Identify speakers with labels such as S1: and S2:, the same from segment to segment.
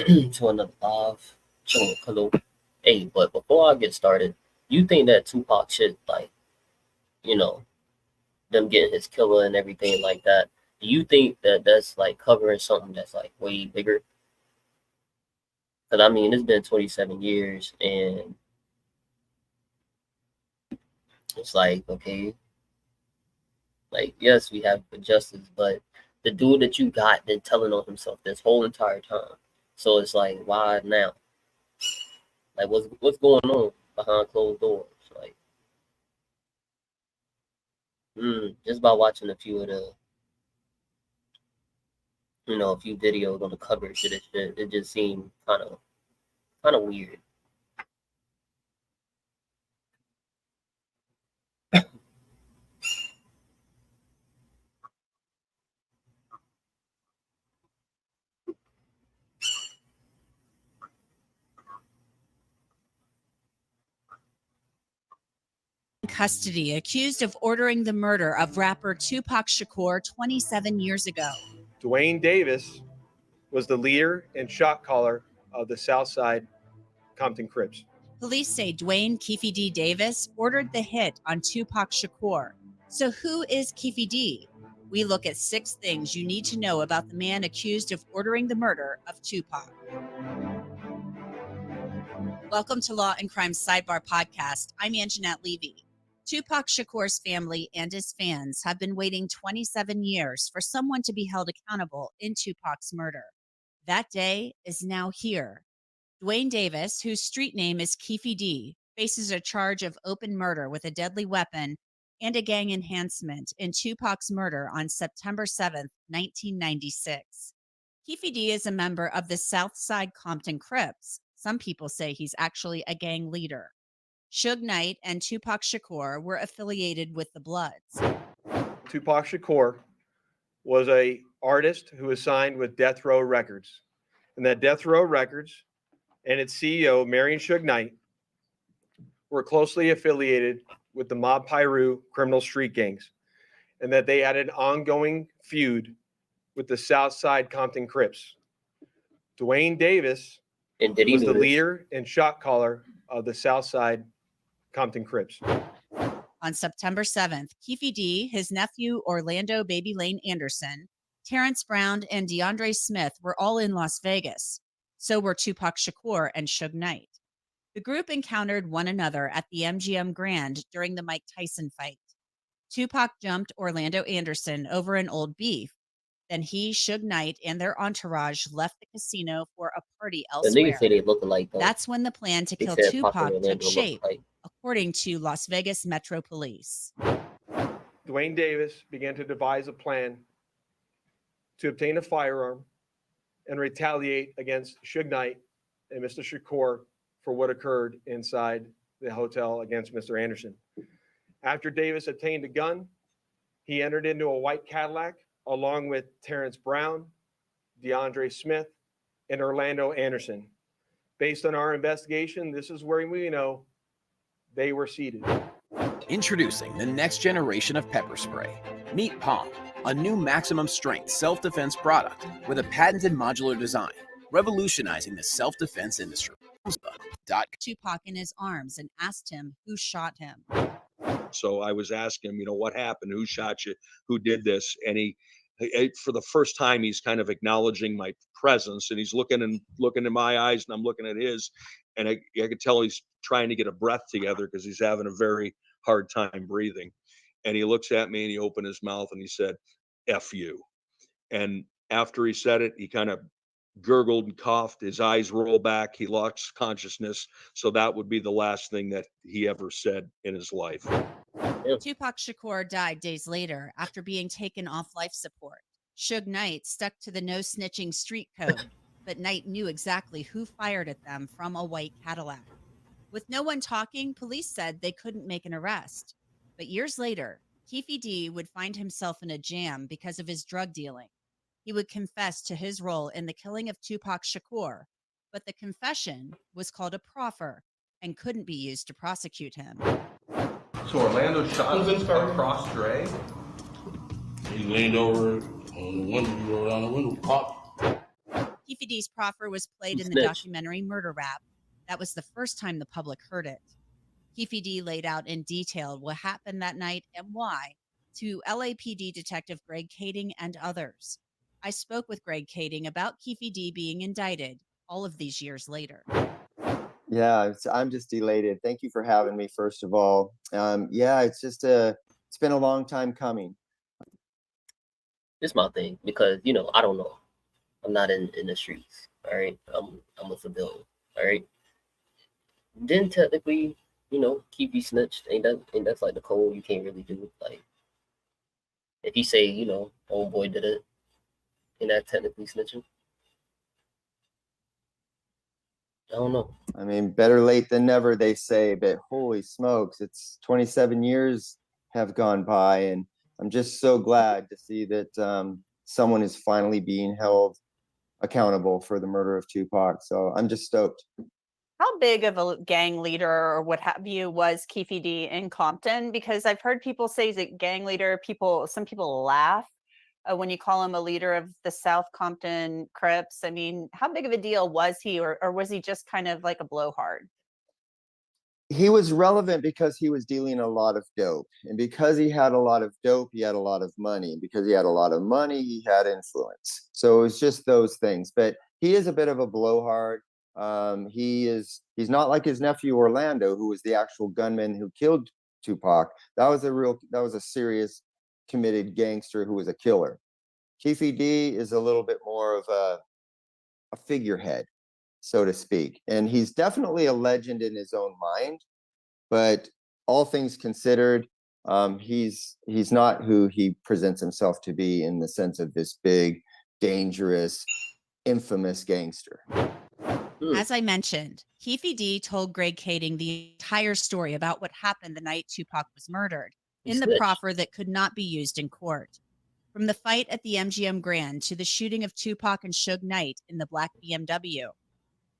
S1: to another live chilling with CuZo. Hey, but before I get started, you think that Tupac shit, like, you know, them getting his killer and everything like that, do you think that that's like covering something that's like way bigger? Because I mean, it's been 27 years and it's like, okay, like, yes, we have justice, but the dude that you got been telling on himself this whole entire time. So it's like, why now? Like, what's going on behind closed doors? Like, just by watching a few of the, a few videos on the coverage of this shit, it just seemed kind of weird.
S2: Custody, accused of ordering the murder of rapper Tupac Shakur 27 years ago.
S3: Dwayne Davis was the leader and shot caller of the Southside Compton Crips.
S2: Police say Dwayne Keefe D. Davis ordered the hit on Tupac Shakur. So who is Keefe D? We look at 6 things you need to know about the man accused of ordering the murder of Tupac. Welcome to Law and Crime Sidebar Podcast. I'm Anjanette Levy. Tupac Shakur's family and his fans have been waiting 27 years for someone to be held accountable in Tupac's murder. That day is now here. Dwayne Davis, whose street name is Keefe D, faces a charge of open murder with a deadly weapon and a gang enhancement in Tupac's murder on September 7th, 1996. Keefe D is a member of the Southside Compton Crips. Some people say he's actually a gang leader. Suge Knight and Tupac Shakur were affiliated with the Bloods.
S3: Tupac Shakur was an artist who was signed with Death Row Records. And that Death Row Records and its CEO, Marion Suge Knight, were closely affiliated with the Mob Piru criminal street gangs, and that they had an ongoing feud with the Southside Compton Crips. Dwayne Davis was the leader and shot caller of the Southside Compton Crips.
S2: On September 7th, Keefe D, his nephew Orlando Baby Lane Anderson, Terrence Brown, and DeAndre Smith were all in Las Vegas. So were Tupac Shakur and Suge Knight. The group encountered one another at the MGM Grand during the Mike Tyson fight. Tupac jumped Orlando Anderson over an old beef. Then he, Suge Knight, and their entourage left the casino for a party elsewhere.
S1: The niggas say they look alike, though.
S2: That's when the plan to kill Tupac took shape, according to Las Vegas Metro Police.
S3: Dwayne Davis began to devise a plan to obtain a firearm and retaliate against Suge Knight and Mr. Shakur for what occurred inside the hotel against Mr. Anderson. After Davis obtained a gun, he entered into a white Cadillac along with Terrence Brown, DeAndre Smith, and Orlando Anderson. Based on our investigation, this is where we know they were seated.
S4: Introducing the next generation of pepper spray. Meet Pomp, a new maximum strength self-defense product with a patented modular design, revolutionizing the self-defense industry.
S2: Tupac in his arms and asked him who shot him.
S5: So I was asking him, what happened? Who shot you? Who did this? And he for the first time, he's kind of acknowledging my presence, and he's looking in my eyes, and I'm looking at his, and I could tell he's trying to get a breath together because he's having a very hard time breathing. And he looks at me and he opened his mouth and he said, "F you." And after he said it, he kind of gurgled and coughed. His eyes rolled back. He lost consciousness. So that would be the last thing that he ever said in his life.
S2: Tupac Shakur died days later after being taken off life support. Suge Knight stuck to the no snitching street code, but Knight knew exactly who fired at them from a white Cadillac. With no one talking, police said they couldn't make an arrest. But years later, Keefe D would find himself in a jam because of his drug dealing. He would confess to his role in the killing of Tupac Shakur, but the confession was called a proffer and couldn't be used to prosecute him.
S6: So Orlando shot across Dre?
S7: He leaned over on the window, he rolled down the window, popped.
S2: Keefe Keefe D's proffer was played
S1: He
S2: in the
S1: snitched.
S2: documentary Murder Rap. That was the first time the public heard it. Keefe D laid out in detail what happened that night and why to LAPD Detective Greg Kading and others. I spoke with Greg Kading about Keefe D being indicted all of these years later.
S7: Yeah, I'm just elated. Thank you for having me, first of all. Yeah, it's been a long time coming.
S1: This my thing because I don't know. I'm not in the streets. All right, I'm a civilian. All right. Then technically, keep you snitched. Ain't that's like the code? You can't really do like if you say homeboy did it, ain't that technically snitching? I don't know.
S7: I mean, better late than never, they say, but holy smokes, it's 27 years have gone by, and I'm just so glad to see that someone is finally being held accountable for the murder of Tupac. So I'm just stoked.
S8: How big of a gang leader or what have you was Keefe D in Compton? Because I've heard people say he's a gang leader. Some people laugh when you call him a leader of the South Compton Crips. I mean, how big of a deal was he, or was he just kind of like a blowhard?
S7: He was relevant because he was dealing a lot of dope, and because he had a lot of dope, he had a lot of money. Because he had a lot of money, he had influence. So it was just those things. But he is a bit of a blowhard. He's not like his nephew Orlando, who was the actual gunman who killed Tupac. That was a serious, committed gangster who was a killer. Keefe D is a little bit more of a figurehead, so to speak, and he's definitely a legend in his own mind. But all things considered, he's not who he presents himself to be in the sense of this big, dangerous, infamous gangster.
S2: As I mentioned, Keefe D told Greg Kading the entire story about what happened the night Tupac was murdered in the proffer that could not be used in court. From the fight at the MGM Grand to the shooting of Tupac and Suge Knight in the black BMW,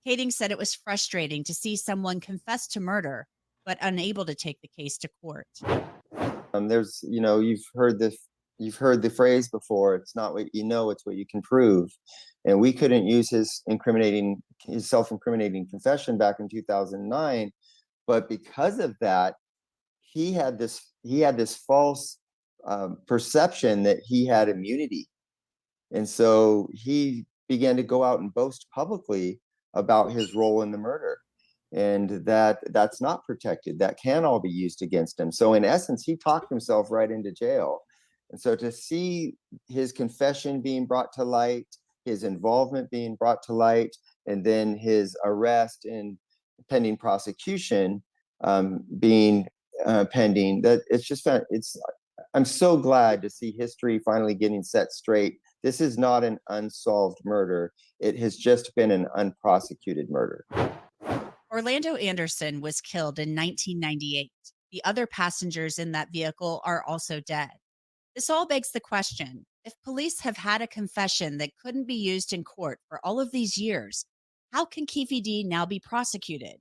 S2: Kading said it was frustrating to see someone confess to murder, but unable to take the case to court.
S7: There's, you've heard the phrase before. It's not what you know, it's what you can prove. And we couldn't use his self-incriminating confession back in 2009, but because of that, he had this false perception that he had immunity, and so he began to go out and boast publicly about his role in the murder, and that's not protected. That can all be used against him. So in essence, he talked himself right into jail. And so to see his confession being brought to light, his involvement being brought to light, and then his arrest and pending prosecution being pending, that I'm so glad to see history finally getting set straight. This is not an unsolved murder. It has just been an unprosecuted murder.
S2: Orlando Anderson was killed in 1998. The other passengers in that vehicle are also dead. This all begs the question, if police have had a confession that couldn't be used in court for all of these years, how can Keefe D now be prosecuted?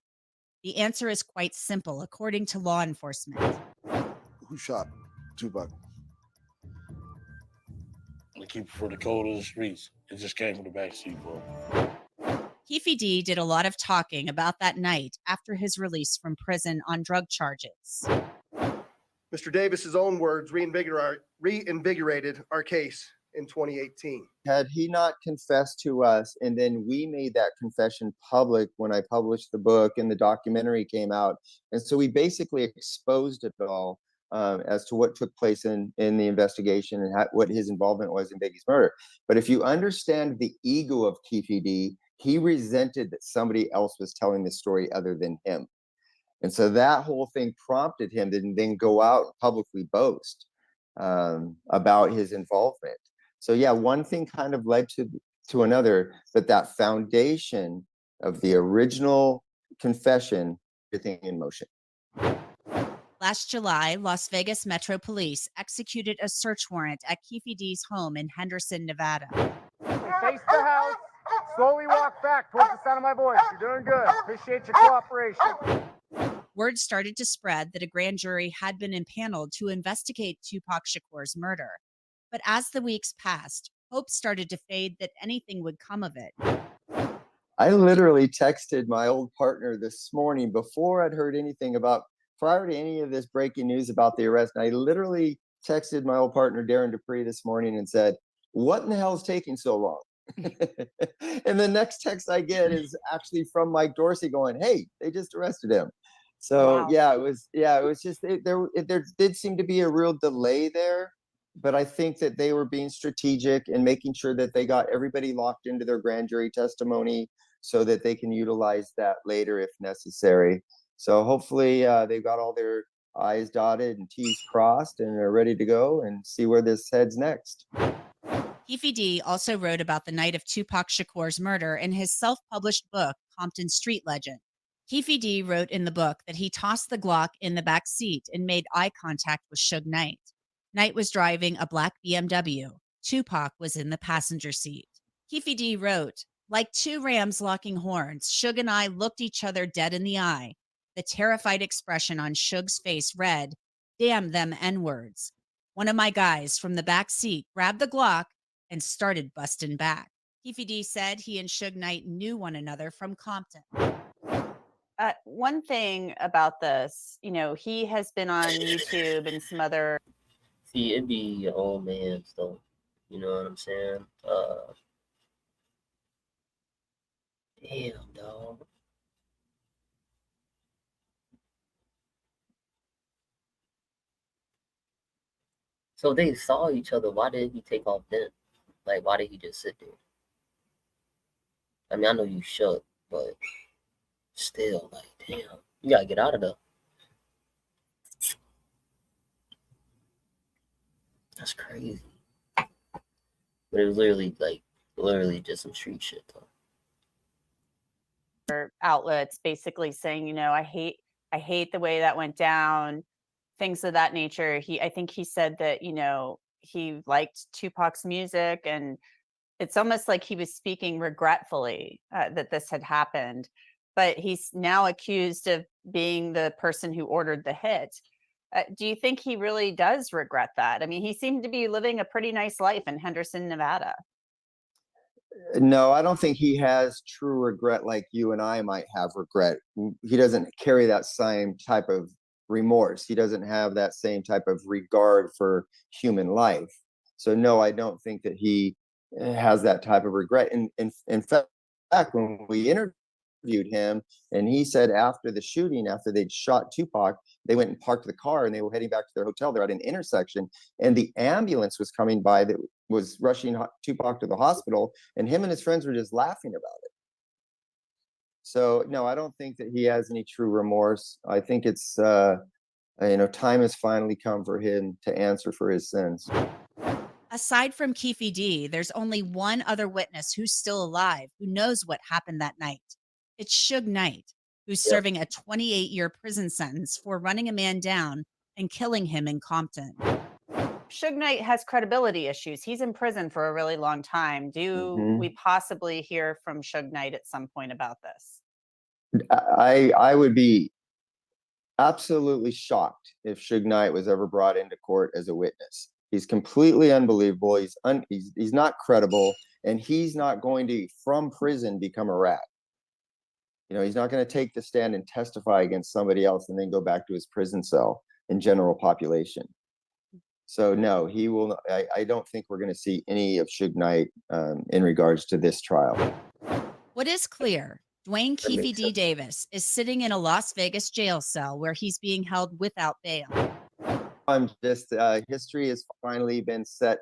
S2: The answer is quite simple, according to law enforcement.
S9: Who shot Tupac?
S10: To keep for the code of the streets. It just came from the backseat, bro.
S2: Keefe D did a lot of talking about that night after his release from prison on drug charges.
S11: Mr. Davis's own words reinvigorated our case in 2018.
S7: Had he not confessed to us, and then we made that confession public when I published the book and the documentary came out, and so we basically exposed it all as to what took place in the investigation and what his involvement was in Biggie's murder. But if you understand the ego of Keefe D, he resented that somebody else was telling the story other than him. And so that whole thing prompted him to then go out and publicly boast about his involvement. So yeah, one thing kind of led to another, but that foundation of the original confession, everything in motion.
S2: Last July, Las Vegas Metro Police executed a search warrant at Keefe D's home in Henderson, Nevada.
S12: Face the house, slowly walk back towards the sound of my voice. You're doing good. Appreciate your cooperation.
S2: Word started to spread that a grand jury had been impaneled to investigate Tupac Shakur's murder. But as the weeks passed, hope started to fade that anything would come of it.
S7: I literally texted my old partner this morning before I'd heard anything about, prior to any of this breaking news about the arrest. And I literally texted my old partner, Darren Dupree, this morning and said, what in the hell is taking so long? And the next text I get is actually from Mike Dorsey going, hey, they just arrested him. So
S8: Wow.
S7: yeah, it was just, there did seem to be a real delay there. But I think that they were being strategic and making sure that they got everybody locked into their grand jury testimony so that they can utilize that later if necessary. So hopefully they've got all their I's dotted and T's crossed and are ready to go and see where this heads next.
S2: Keefe D also wrote about the night of Tupac Shakur's murder in his self-published book, Compton Street Legend. Keefe D wrote in the book that he tossed the Glock in the back seat and made eye contact with Suge Knight. Knight was driving a black BMW. Tupac was in the passenger seat. Keefe D wrote, like two rams locking horns, Suge and I looked each other dead in the eye. The terrified expression on Suge's face read, damn them N-words. One of my guys from the back seat grabbed the Glock and started busting back. Keefe D said he and Suge Knight knew one another from Compton.
S8: One thing about this, he has been on YouTube and some other.
S1: See, it'd be your old man stuff. You know what I'm saying? Damn, dog. So they saw each other. Why did he take off then? Like, why did he just sit there? I mean, I know you shook, but still, like, damn, you gotta get out of there. That's crazy. But it was literally just some street shit, though.
S8: Outlets basically saying, I hate the way that went down, things of that nature. I think he said that, he liked Tupac's music, and it's almost like he was speaking regretfully that this had happened. But he's now accused of being the person who ordered the hit. Do you think he really does regret that? I mean, he seemed to be living a pretty nice life in Henderson, Nevada.
S7: No, I don't think he has true regret like you and I might have regret. He doesn't carry that same type of remorse. He doesn't have that same type of regard for human life. So no, I don't think that he has that type of regret. In fact, when we interviewed him, and he said after the shooting, after they'd shot Tupac, they went and parked the car and they were heading back to their hotel. They're at an intersection, and the ambulance was coming by that was rushing Tupac to the hospital, and him and his friends were just laughing about it. So no, I don't think that he has any true remorse. I think it's time has finally come for him to answer for his sins.
S2: Aside from Keefe D, there's only one other witness who's still alive who knows what happened that night. It's Suge Knight, who's serving a 28-year prison sentence for running a man down and killing him in Compton.
S8: Suge Knight has credibility issues. He's in prison for a really long time. Do we possibly hear from Suge Knight at some point about this?
S7: I would be absolutely shocked if Suge Knight was ever brought into court as a witness. He's completely unbelievable. He's not credible, and he's not going to, from prison, become a rat. He's not going to take the stand and testify against somebody else and then go back to his prison cell in general population. So no, he will. I don't think we're going to see any of Suge Knight in regards to this trial.
S2: What is clear, Dwayne Keefe D. Davis is sitting in a Las Vegas jail cell where he's being held without bail.
S7: History has finally been set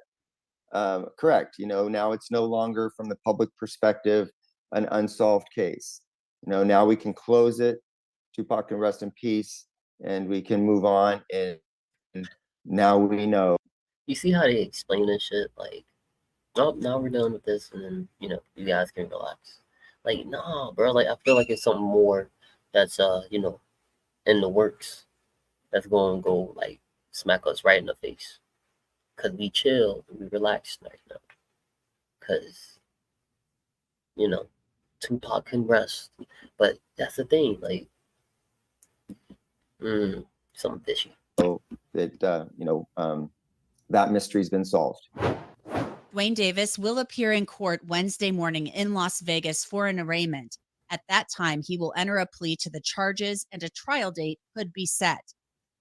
S7: correct. Now it's no longer from the public perspective an unsolved case. Now we can close it. Tupac can rest in peace, and we can move on. And now we know.
S1: You see how they explain this shit? Like, oh, now we're done with this, and then you guys can relax. Like, nah, bro. Like, I feel like it's something more that's in the works. That's going to go like smack us right in the face. Cause we chill, we relax right now. Cause Tupac can rest, but that's the thing. Like, something fishy.
S7: So that that mystery's been solved.
S2: Dwayne Davis will appear in court Wednesday morning in Las Vegas for an arraignment. At that time, he will enter a plea to the charges and a trial date could be set.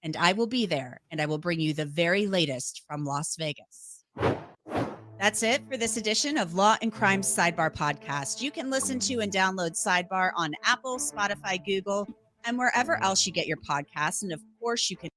S2: And I will be there, and I will bring you the very latest from Las Vegas. That's it for this edition of Law and Crime Sidebar Podcast. You can listen to and download Sidebar on Apple, Spotify, Google, and wherever else you get your podcasts. And of course, you can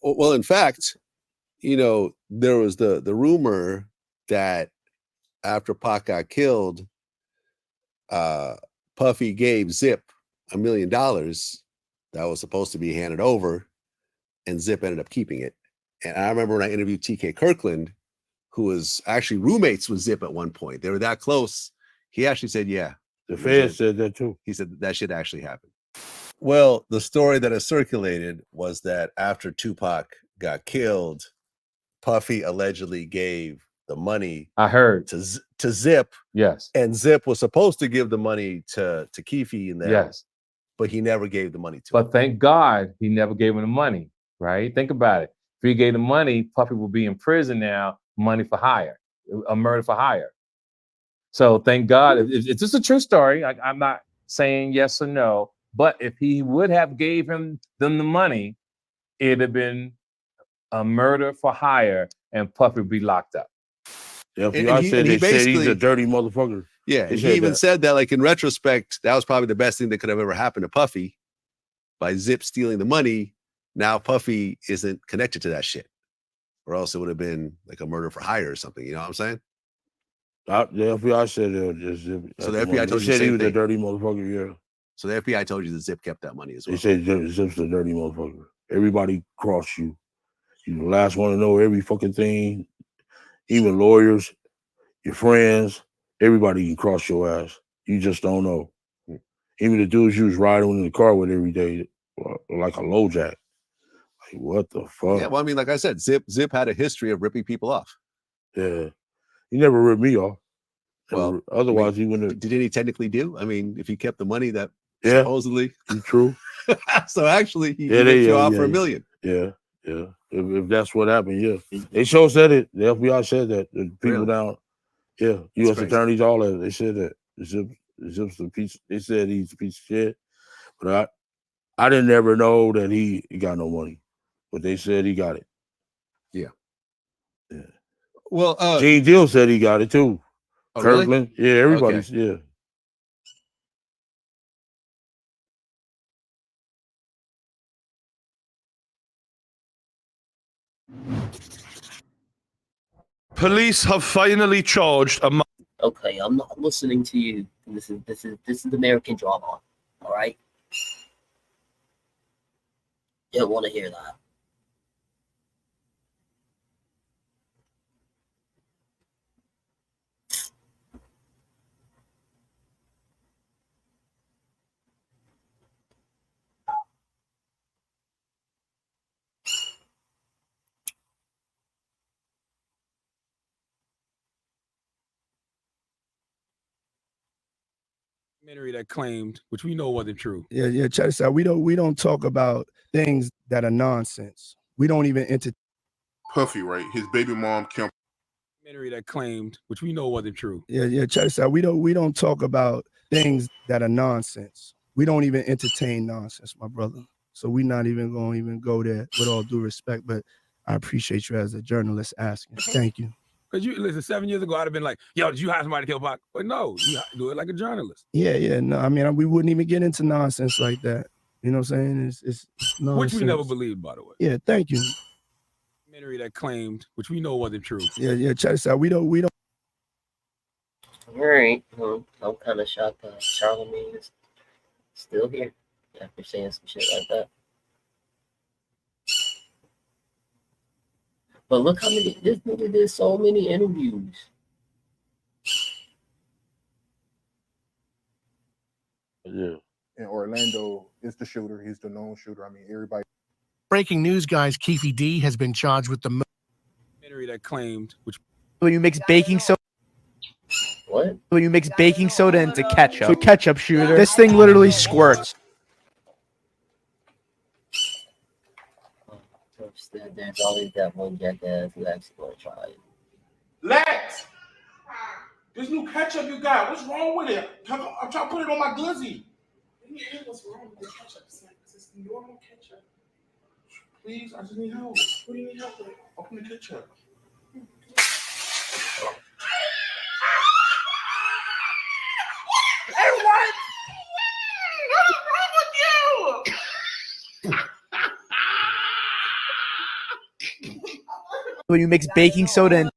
S9: Well, in fact, there was the rumor that after Pac got killed, Puffy gave Zip $1 million that was supposed to be handed over, and Zip ended up keeping it. And I remember when I interviewed TK Kirkland, who was actually roommates with Zip at one point. They were that close. He actually said, yeah.
S10: The Fed said that too.
S9: He said that shit actually happened. Well, the story that has circulated was that after Tupac got killed, Puffy allegedly gave the money.
S13: I heard
S9: to Zip.
S13: Yes.
S9: And Zip was supposed to give the money to Keefe and them.
S13: Yes.
S9: But he never gave the money to him.
S13: But thank God he never gave him the money, right? Think about it. If he gave the money, Puffy will be in prison now, money for hire, a murder for hire. So thank God. It's just a true story. I'm not saying yes or no, but if he would have gave them the money, it'd have been a murder for hire and Puffy would be locked up.
S10: The FBI said they said he's a dirty motherfucker.
S9: Yeah, and he even said that, like, in retrospect, that was probably the best thing that could have ever happened to Puffy. By Zip stealing the money, now Puffy isn't connected to that shit. Or else it would have been like a murder for hire or something. You know what I'm saying?
S10: The FBI said Zip.
S9: So the FBI told you
S10: said
S9: the
S10: he
S9: same
S10: was a
S9: thing.
S10: dirty motherfucker, yeah.
S9: So the FBI told you that Zip kept that money as well.
S10: They said Zip's a dirty motherfucker. Everybody cross you. You're the last one to know every fucking thing. Even lawyers, your friends, everybody can cross your ass. You just don't know. Even the dudes you was riding in the car with every day, like a low jack. Like, what the fuck?
S9: Yeah, well, I mean, like I said, Zip had a history of ripping people off.
S10: Yeah. He never ripped me off.
S9: Well,
S10: otherwise he wouldn't have.
S9: Did he technically do? I mean, if he kept the money that
S10: supposedly. True.
S9: So actually, he ripped you off for $1 million.
S10: Yeah. If that's what happened, yeah. They sure said it. The FBI said that. The people down, U.S. attorneys, all that. They said that. Zip's a piece. They said he's a piece of shit. But I didn't ever know that he got no money. But they said he got it.
S9: Yeah.
S10: Well, Gene Deal said he got it too.
S9: Oh,
S10: Kirkland,
S9: really?
S10: yeah, everybody's, yeah.
S6: Police have finally charged a man.
S1: Okay, I'm not listening to you. This is American drama. All right. You don't want to hear that.
S14: That claimed, which we know wasn't true.
S12: Yeah. Check this out. We don't talk about things that are nonsense. We don't even entertain.
S15: Puffy, right? His baby mom Kim.
S14: That claimed, which we know wasn't true.
S12: Yeah. Check this out. We don't talk about things that are nonsense. We don't even entertain nonsense, my brother. So we're not even going to go there, with all due respect. But I appreciate you as a journalist asking. Thank you.
S14: Because you listen, 7 years ago, I'd have been like, yo, did you hire somebody to kill Pac? But no, you do it like a journalist.
S12: Yeah. No, I mean, we wouldn't even get into nonsense like that. You know what I'm saying? It's nonsense.
S14: Which we never believed, by the way.
S12: Yeah, thank you.
S14: That claimed, which we know wasn't true.
S12: Yeah. Check this out. We don't.
S1: All right. Well, I'm kind of shocked. Charlemagne is Still here after saying some shit like that. But look how many, this nigga did so many interviews.
S10: Yeah.
S16: And Orlando is the shooter. He's the known shooter. I mean, everybody.
S17: Breaking news, guys. Keefe D has been charged with the
S14: documentary that claimed, which
S18: when you mix baking soda.
S1: What?
S18: When you mix baking soda into ketchup. So ketchup shooter. This thing literally squirts.
S1: There's always that one jackass who actually want to try it.
S6: Lex, this new ketchup you got, what's wrong with it? I'm trying to put it on my glizzy. What's wrong with this ketchup? It's normal ketchup. Please, I just need help. What do you need help with? Open the ketchup. Hey, what? What's wrong with you?
S18: When you mix baking soda and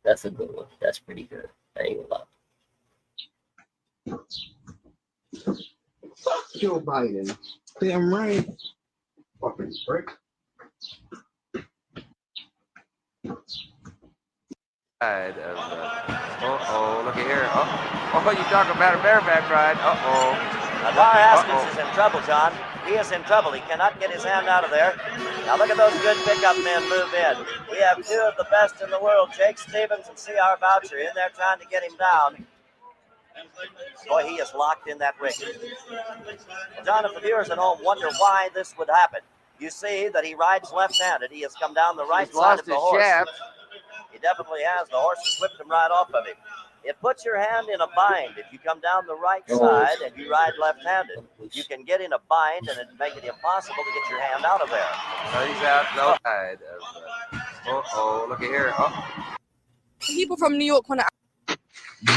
S1: That's a good one. That's pretty good. I ain't gonna lie.
S19: Fuck Joe Biden. Damn right. Fucking prick.
S20: Look at here. You talk about a bareback ride.
S21: Lamar Haskins is in trouble, John. He is in trouble. He cannot get his hand out of there. Now look at those good pickup men move in. We have two of the best in the world, Jake Stevens and C.R. Boucher, in there trying to get him down. Boy, he is locked in that ring. Well, John, if the viewers at home wonder why this would happen, you see that he rides left-handed. He has come down the right side of the horse.
S20: Shaft.
S21: He definitely has. The horse has whipped him right off of him. It puts your hand in a bind. If you come down the right side and you ride left-handed, you can get in a bind and it make it impossible to get your hand out of there.
S20: So he's out low side. Look at here.
S22: People from New York want to.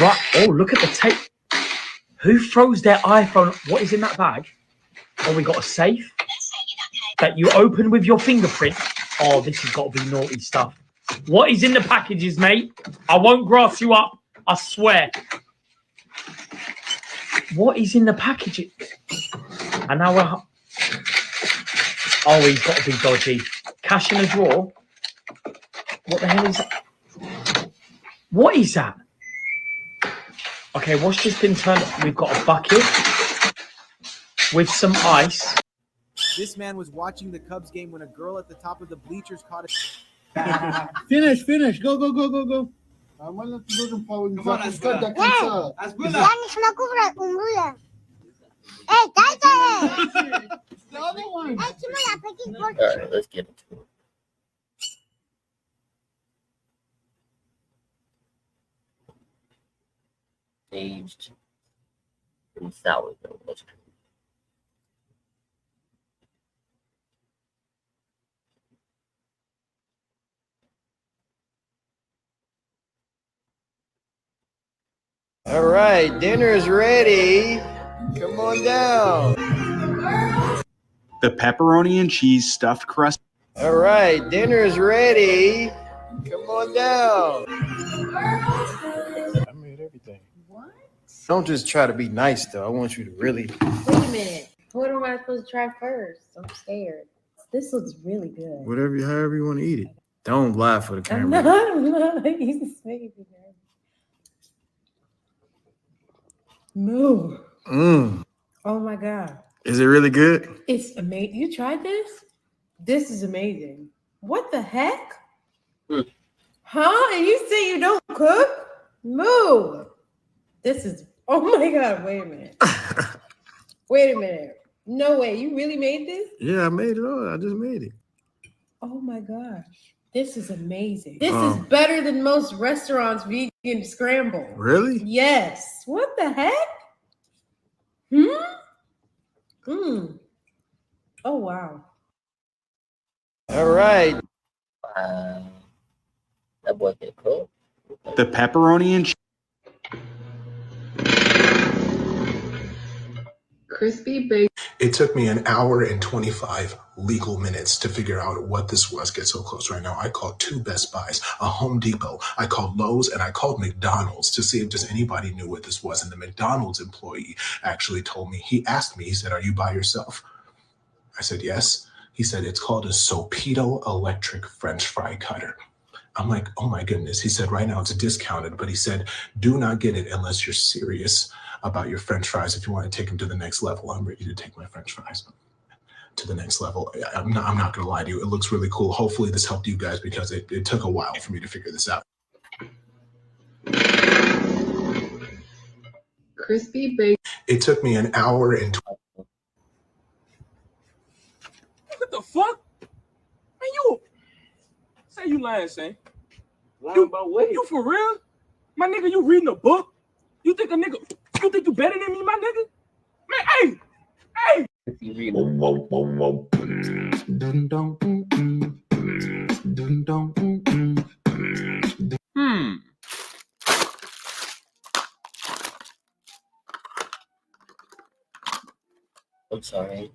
S23: Right. Oh, look at the tape. Who throws their iPhone? What is in that bag? Oh, we got a safe that you open with your fingerprint. Oh, this has got to be naughty stuff. What is in the packages, mate? I won't grass you up. I swear. What is in the packages? And now we're... Oh, he's got to be dodgy. Cash in a drawer. What the hell is that? What is that? Okay, what's just been turned? We've got a bucket with some ice.
S24: This man was watching the Cubs game when a girl at the top of the bleachers caught it.
S25: Finish. Go.
S24: Come
S25: on,
S1: Alright, let's get into it. Aged in sourdough.
S26: All right, dinner is ready. Come on down.
S27: The pepperoni and cheese stuffed crust.
S26: All right, dinner is ready. Come on down.
S24: I made everything.
S26: What? Don't just try to be nice, though. I want you to really.
S28: Wait a minute. What am I supposed to try first? I'm scared. This looks really good.
S26: However you want to eat it. Don't lie for the camera.
S28: No, you just made me nervous. Move. Oh my God.
S26: Is it really good?
S28: It's amazing. You tried this? This is amazing. What the heck? Huh? And you say you don't cook? Move. This is, oh my God. Wait a minute. Wait a minute. No way. You really made this?
S26: Yeah, I made it all. I just made it.
S28: Oh my gosh. This is amazing. This is better than most restaurants' vegan scramble.
S26: Really?
S28: Yes. What the heck? Oh, wow.
S26: All right.
S1: That boy can cook.
S27: The pepperoni and cheese.
S29: Crispy baked.
S30: It took me an hour and 25
S2: legal minutes to figure out what this was. Get so close right now. I called 2 Best Buys, a Home Depot. I called Lowe's, and I called McDonald's to see if just anybody knew what this was. And the McDonald's employee actually told me, he asked me, he said, "Are you by yourself?" I said, "Yes." He said, "It's called a Sopito electric French fry cutter." I'm like, "Oh my goodness." He said, "Right now it's discounted," but he said, "Do not get it unless you're serious about your French fries. If you want to take them to the next level." I'm ready to take my French fries to the next level. I'm not going to lie to you. It looks really cool. Hopefully this helped you guys because it took a while for me to figure this out. Crispy bacon. It took me an hour and 20.
S6: What the fuck? Man, you say you lying, Shane. Lying about what? You for real? My nigga, you reading a book? You think you better than me, my nigga? Man, hey!
S1: I'm sorry.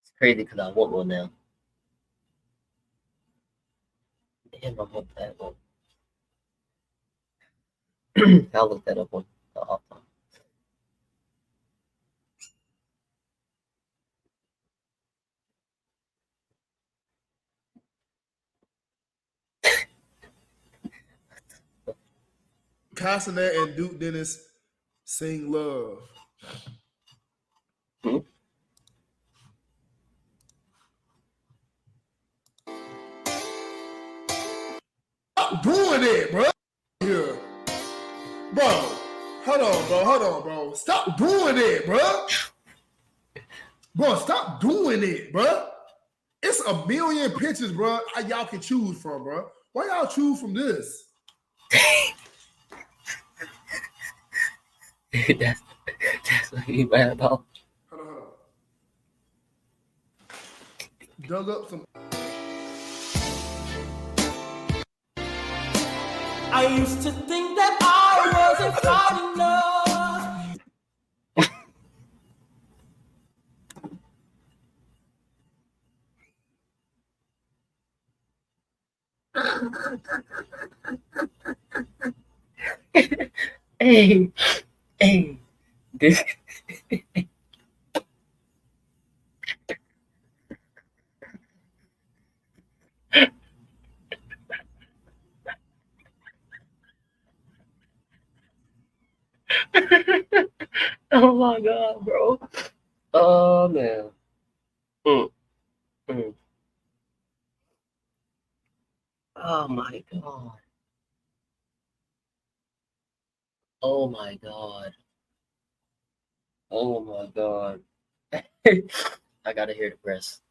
S1: It's crazy because I want one now. Damn, I want that one. I'll look that up on the off time.
S3: Castanet and Duke Dennis sing Love. Stop doing it, bro. Here. Bro, hold on, bro. Stop doing it, bro. Bro, stop doing it, bro. It's a million pictures, bro, y'all can choose from, bro. Why y'all choose from this?
S1: That's what you mad about.
S3: Hold on. Dug up some.
S4: I used to think that I wasn't fine enough.
S1: Hey, this. Oh my god, bro. Oh man. Oh my god. Oh my god. Oh my god. I gotta hear the rest.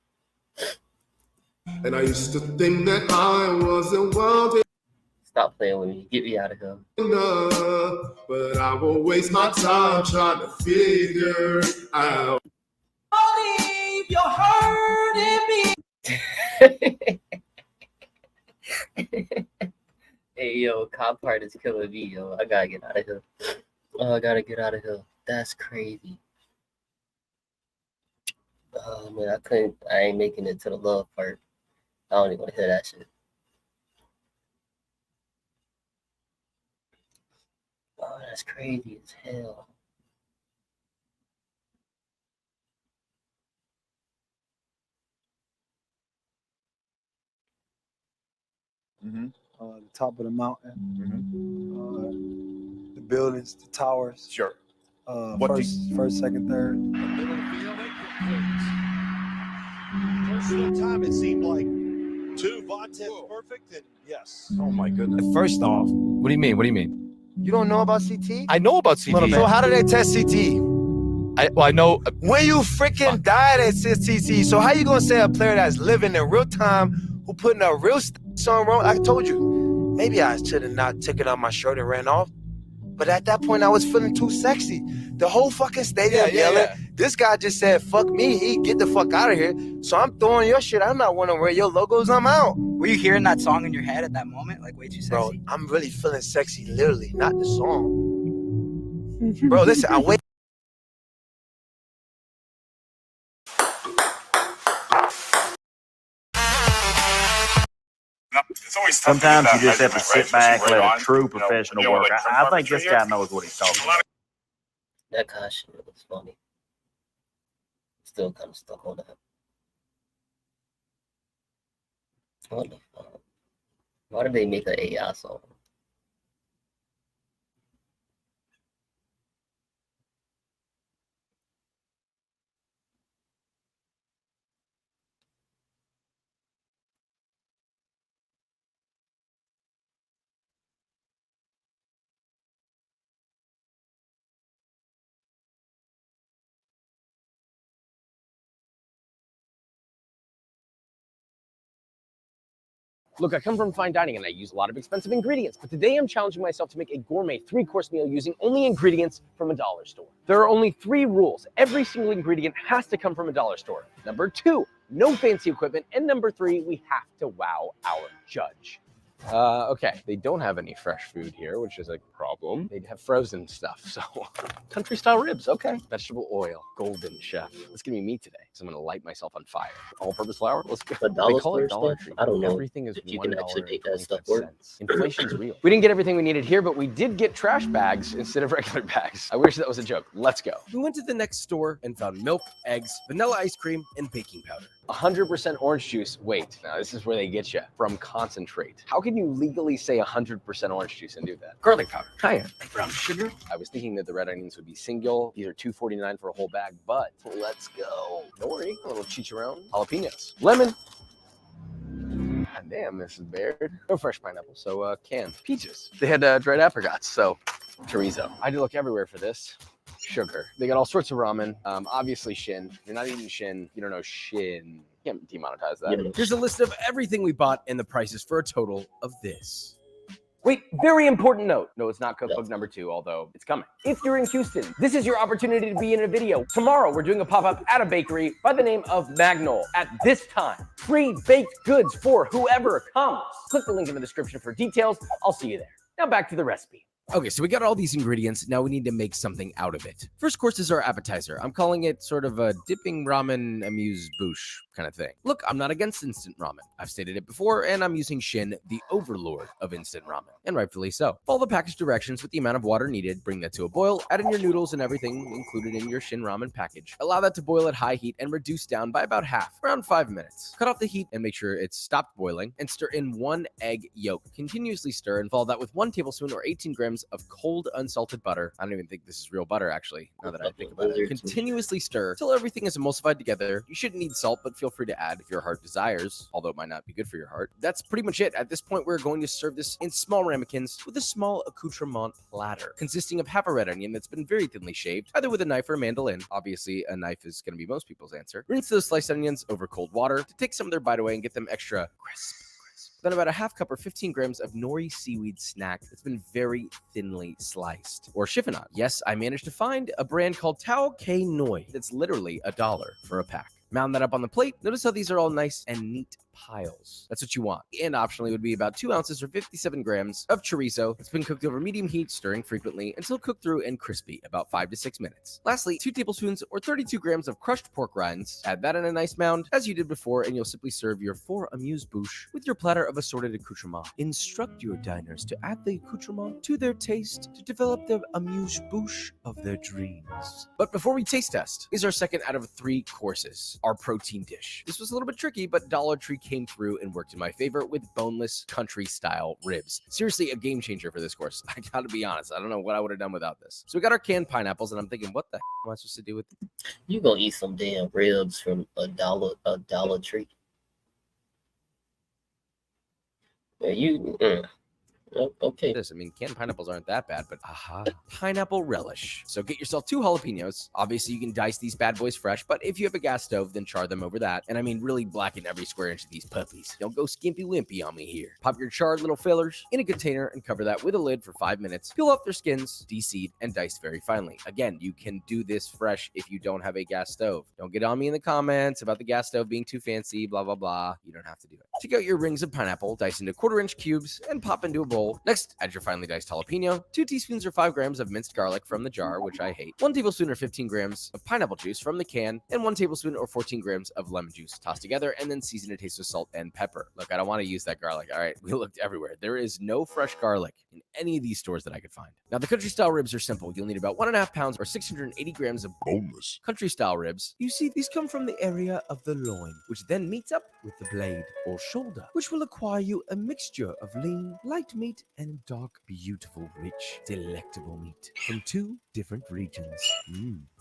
S3: And I used to think that I wasn't wild
S1: Stop playing with me. Get me out of here.
S3: enough, but I will waste my time trying to figure out.
S4: Believe you're hurting me.
S1: Hey yo, cop part is killing me, yo. I gotta get out of here. Oh, I gotta get out of here. That's crazy. Oh man, I ain't making it to the love part. I don't even want to hear that shit. Oh, that's crazy as hell.
S5: The top of the mountain, the buildings, the towers.
S7: Sure.
S5: First, second, third.
S8: Personal time, it seemed like 2 Vates perfect, and yes.
S7: Oh my goodness.
S14: First off, what do you mean? What do you mean?
S5: You don't know about CT?
S14: I know about CT.
S5: So how do they test CT?
S14: I know.
S5: When you freaking died at CT, so how you gonna say a player that's living in real time, who putting up real song wrong? I told you, maybe I should have not taken off my shirt and ran off. But at that point, I was feeling too sexy. The whole fucking stadium yelling, This guy just said, fuck me, get the fuck out of here. So I'm throwing your shit. I'm not want to wear your logos. I'm out.
S7: Were you hearing that song in your head at that moment? Like, way too sexy?
S5: Bro, I'm really feeling sexy, literally, not the song. Bro, listen, I wait.
S9: Sometimes you just have to sit back and let a true professional work. I think this guy knows what he's talking about.
S1: That kind of shit was funny. Still kind of stuck on that. What the fuck? Why did they make an AI song?
S10: Look, I come from fine dining and I use a lot of expensive ingredients, but today I'm challenging myself to make a gourmet 3-course meal using only ingredients from a dollar store. There are only 3 rules. Every single ingredient has to come from a dollar store. Number 2, no fancy equipment. And number 3, we have to wow our judge. Okay, they don't have any fresh food here, which is a problem. They'd have frozen stuff, so country style ribs, okay. Vegetable oil, golden chef. It's gonna be me today, so I'm gonna light myself on fire. All-purpose flour, let's go.
S1: But dollar
S10: They call it
S1: store
S10: Dollar
S1: stuff?
S10: Tree.
S1: I don't know
S10: Everything is
S1: if you can actually make that stuff
S10: $1.25.
S1: work.
S10: Inflation's real. We didn't get everything we needed here, but we did get trash bags instead of regular bags. I wish that was a joke. Let's go.
S11: We went to the next store and found milk, eggs, vanilla ice cream, and baking powder.
S10: 100% orange juice. Wait, now this is where they get you. From concentrate. How can you legally say 100% orange juice and do that?
S11: Garlic powder.
S10: Hiya.
S11: Brown sugar.
S10: I was thinking that the red onions would be single. These are $2.49 for a whole bag, but let's go. Nori, a little chicharron, jalapenos, lemon. God damn, this is bared. No fresh pineapple, so canned. Peaches. They had dried apricots, so chorizo. I had to look everywhere for this. Sugar. They got all sorts of ramen. Obviously Shin. If you're not eating Shin, you don't know Shin. Can't demonetize that.
S11: Here's a list of everything we bought and the prices for a total of this.
S10: Wait, very important note. No, it's not cookbook number 2, although it's coming. If you're in Houston, this is your opportunity to be in a video. Tomorrow, we're doing a pop-up at a bakery by the name of Magnol. At this time, free baked goods for whoever comes. Click the link in the description for details. I'll see you there. Now back to the recipe.
S11: Okay, so we got all these ingredients. Now we need to make something out of it. First course is our appetizer. I'm calling it sort of a dipping ramen amuse-bouche kind of thing. Look, I'm not against instant ramen. I've stated it before, and I'm using Shin, the overlord of instant ramen, and rightfully so. Follow the package directions with the amount of water needed, bring that to a boil, add in your noodles and everything included in your Shin ramen package. Allow that to boil at high heat and reduce down by about half, around 5 minutes. Cut off the heat and make sure it's stopped boiling, and stir in 1 egg yolk. Continuously stir and follow that with 1 tablespoon or 18 grams of cold unsalted butter. I don't even think this is real butter, actually, now that I think about it. Continuously stir till everything is emulsified together. You shouldn't need salt, but feel free to add if your heart desires, although it might not be good for your heart. That's pretty much it. At this point, we're going to serve this in small ramekins with a small accoutrement platter, consisting of half a red onion that's been very thinly shaved, either with a knife or a mandolin. Obviously, a knife is going to be most people's answer. Rinse those sliced onions over cold water to take some of their bite away and get them extra crisp. Then about a half cup or 15 grams of nori seaweed snack that's been very thinly sliced, or chiffonade. Yes, I managed to find a brand called Tao Kei Noi that's literally $1 for a pack. Mound that up on the plate. Notice how these are all nice and neat piles. That's what you want. And optionally would be about 2 ounces or 57 grams of chorizo that's been cooked over medium heat, stirring frequently until cooked through and crispy, about 5 to 6 minutes. Lastly, 2 tablespoons or 32 grams of crushed pork rinds. Add that in a nice mound, as you did before, and you'll simply serve your 4 amuse-bouche with your platter of assorted accoutrements. Instruct your diners to add the accoutrement to their taste to develop the amuse-bouche of their dreams. But before we taste test, is our second out of 3 courses, our protein dish. This was a little bit tricky, but Dollar Tree came through and worked in my favor with boneless country style ribs. Seriously, a game changer for this course. I gotta be honest. I don't know what I would have done without this. So we got our canned pineapples, and I'm thinking, what the heck am I supposed to do with them?
S1: You gonna eat some damn ribs from a Dollar Tree? Yeah, Okay.
S11: This, I mean, canned pineapples aren't that bad, but aha, pineapple relish. So get yourself 2 jalapenos. Obviously, you can dice these bad boys fresh, but if you have a gas stove, then char them over that. And I mean, really blacken every square inch of these puppies. Don't go skimpy wimpy on me here. Pop your charred little fillers in a container and cover that with a lid for 5 minutes. Peel off their skins, deseed, and dice very finely. Again, you can do this fresh if you don't have a gas stove. Don't get on me in the comments about the gas stove being too fancy, blah, blah, blah. You don't have to do it. Take out your rings of pineapple, dice into 1/4-inch cubes, and pop into a bowl. Next, add your finely diced jalapeno, 2 teaspoons or 5 grams of minced garlic from the jar, which I hate, 1 tablespoon or 15 grams of pineapple juice from the can, and 1 tablespoon or 14 grams of lemon juice. Toss together and then season to taste with salt and pepper. Look, I don't want to use that garlic. All right, we looked everywhere. There is no fresh garlic in any of these stores that I could find. Now, the country style ribs are simple. You'll need about 1.5 pounds or 680 grams of boneless country style ribs. You see, these come from the area of the loin, which then meets up with the blade or shoulder, which will acquire you a mixture of lean, light meat and dark, beautiful, rich, delectable meat from 2 different regions.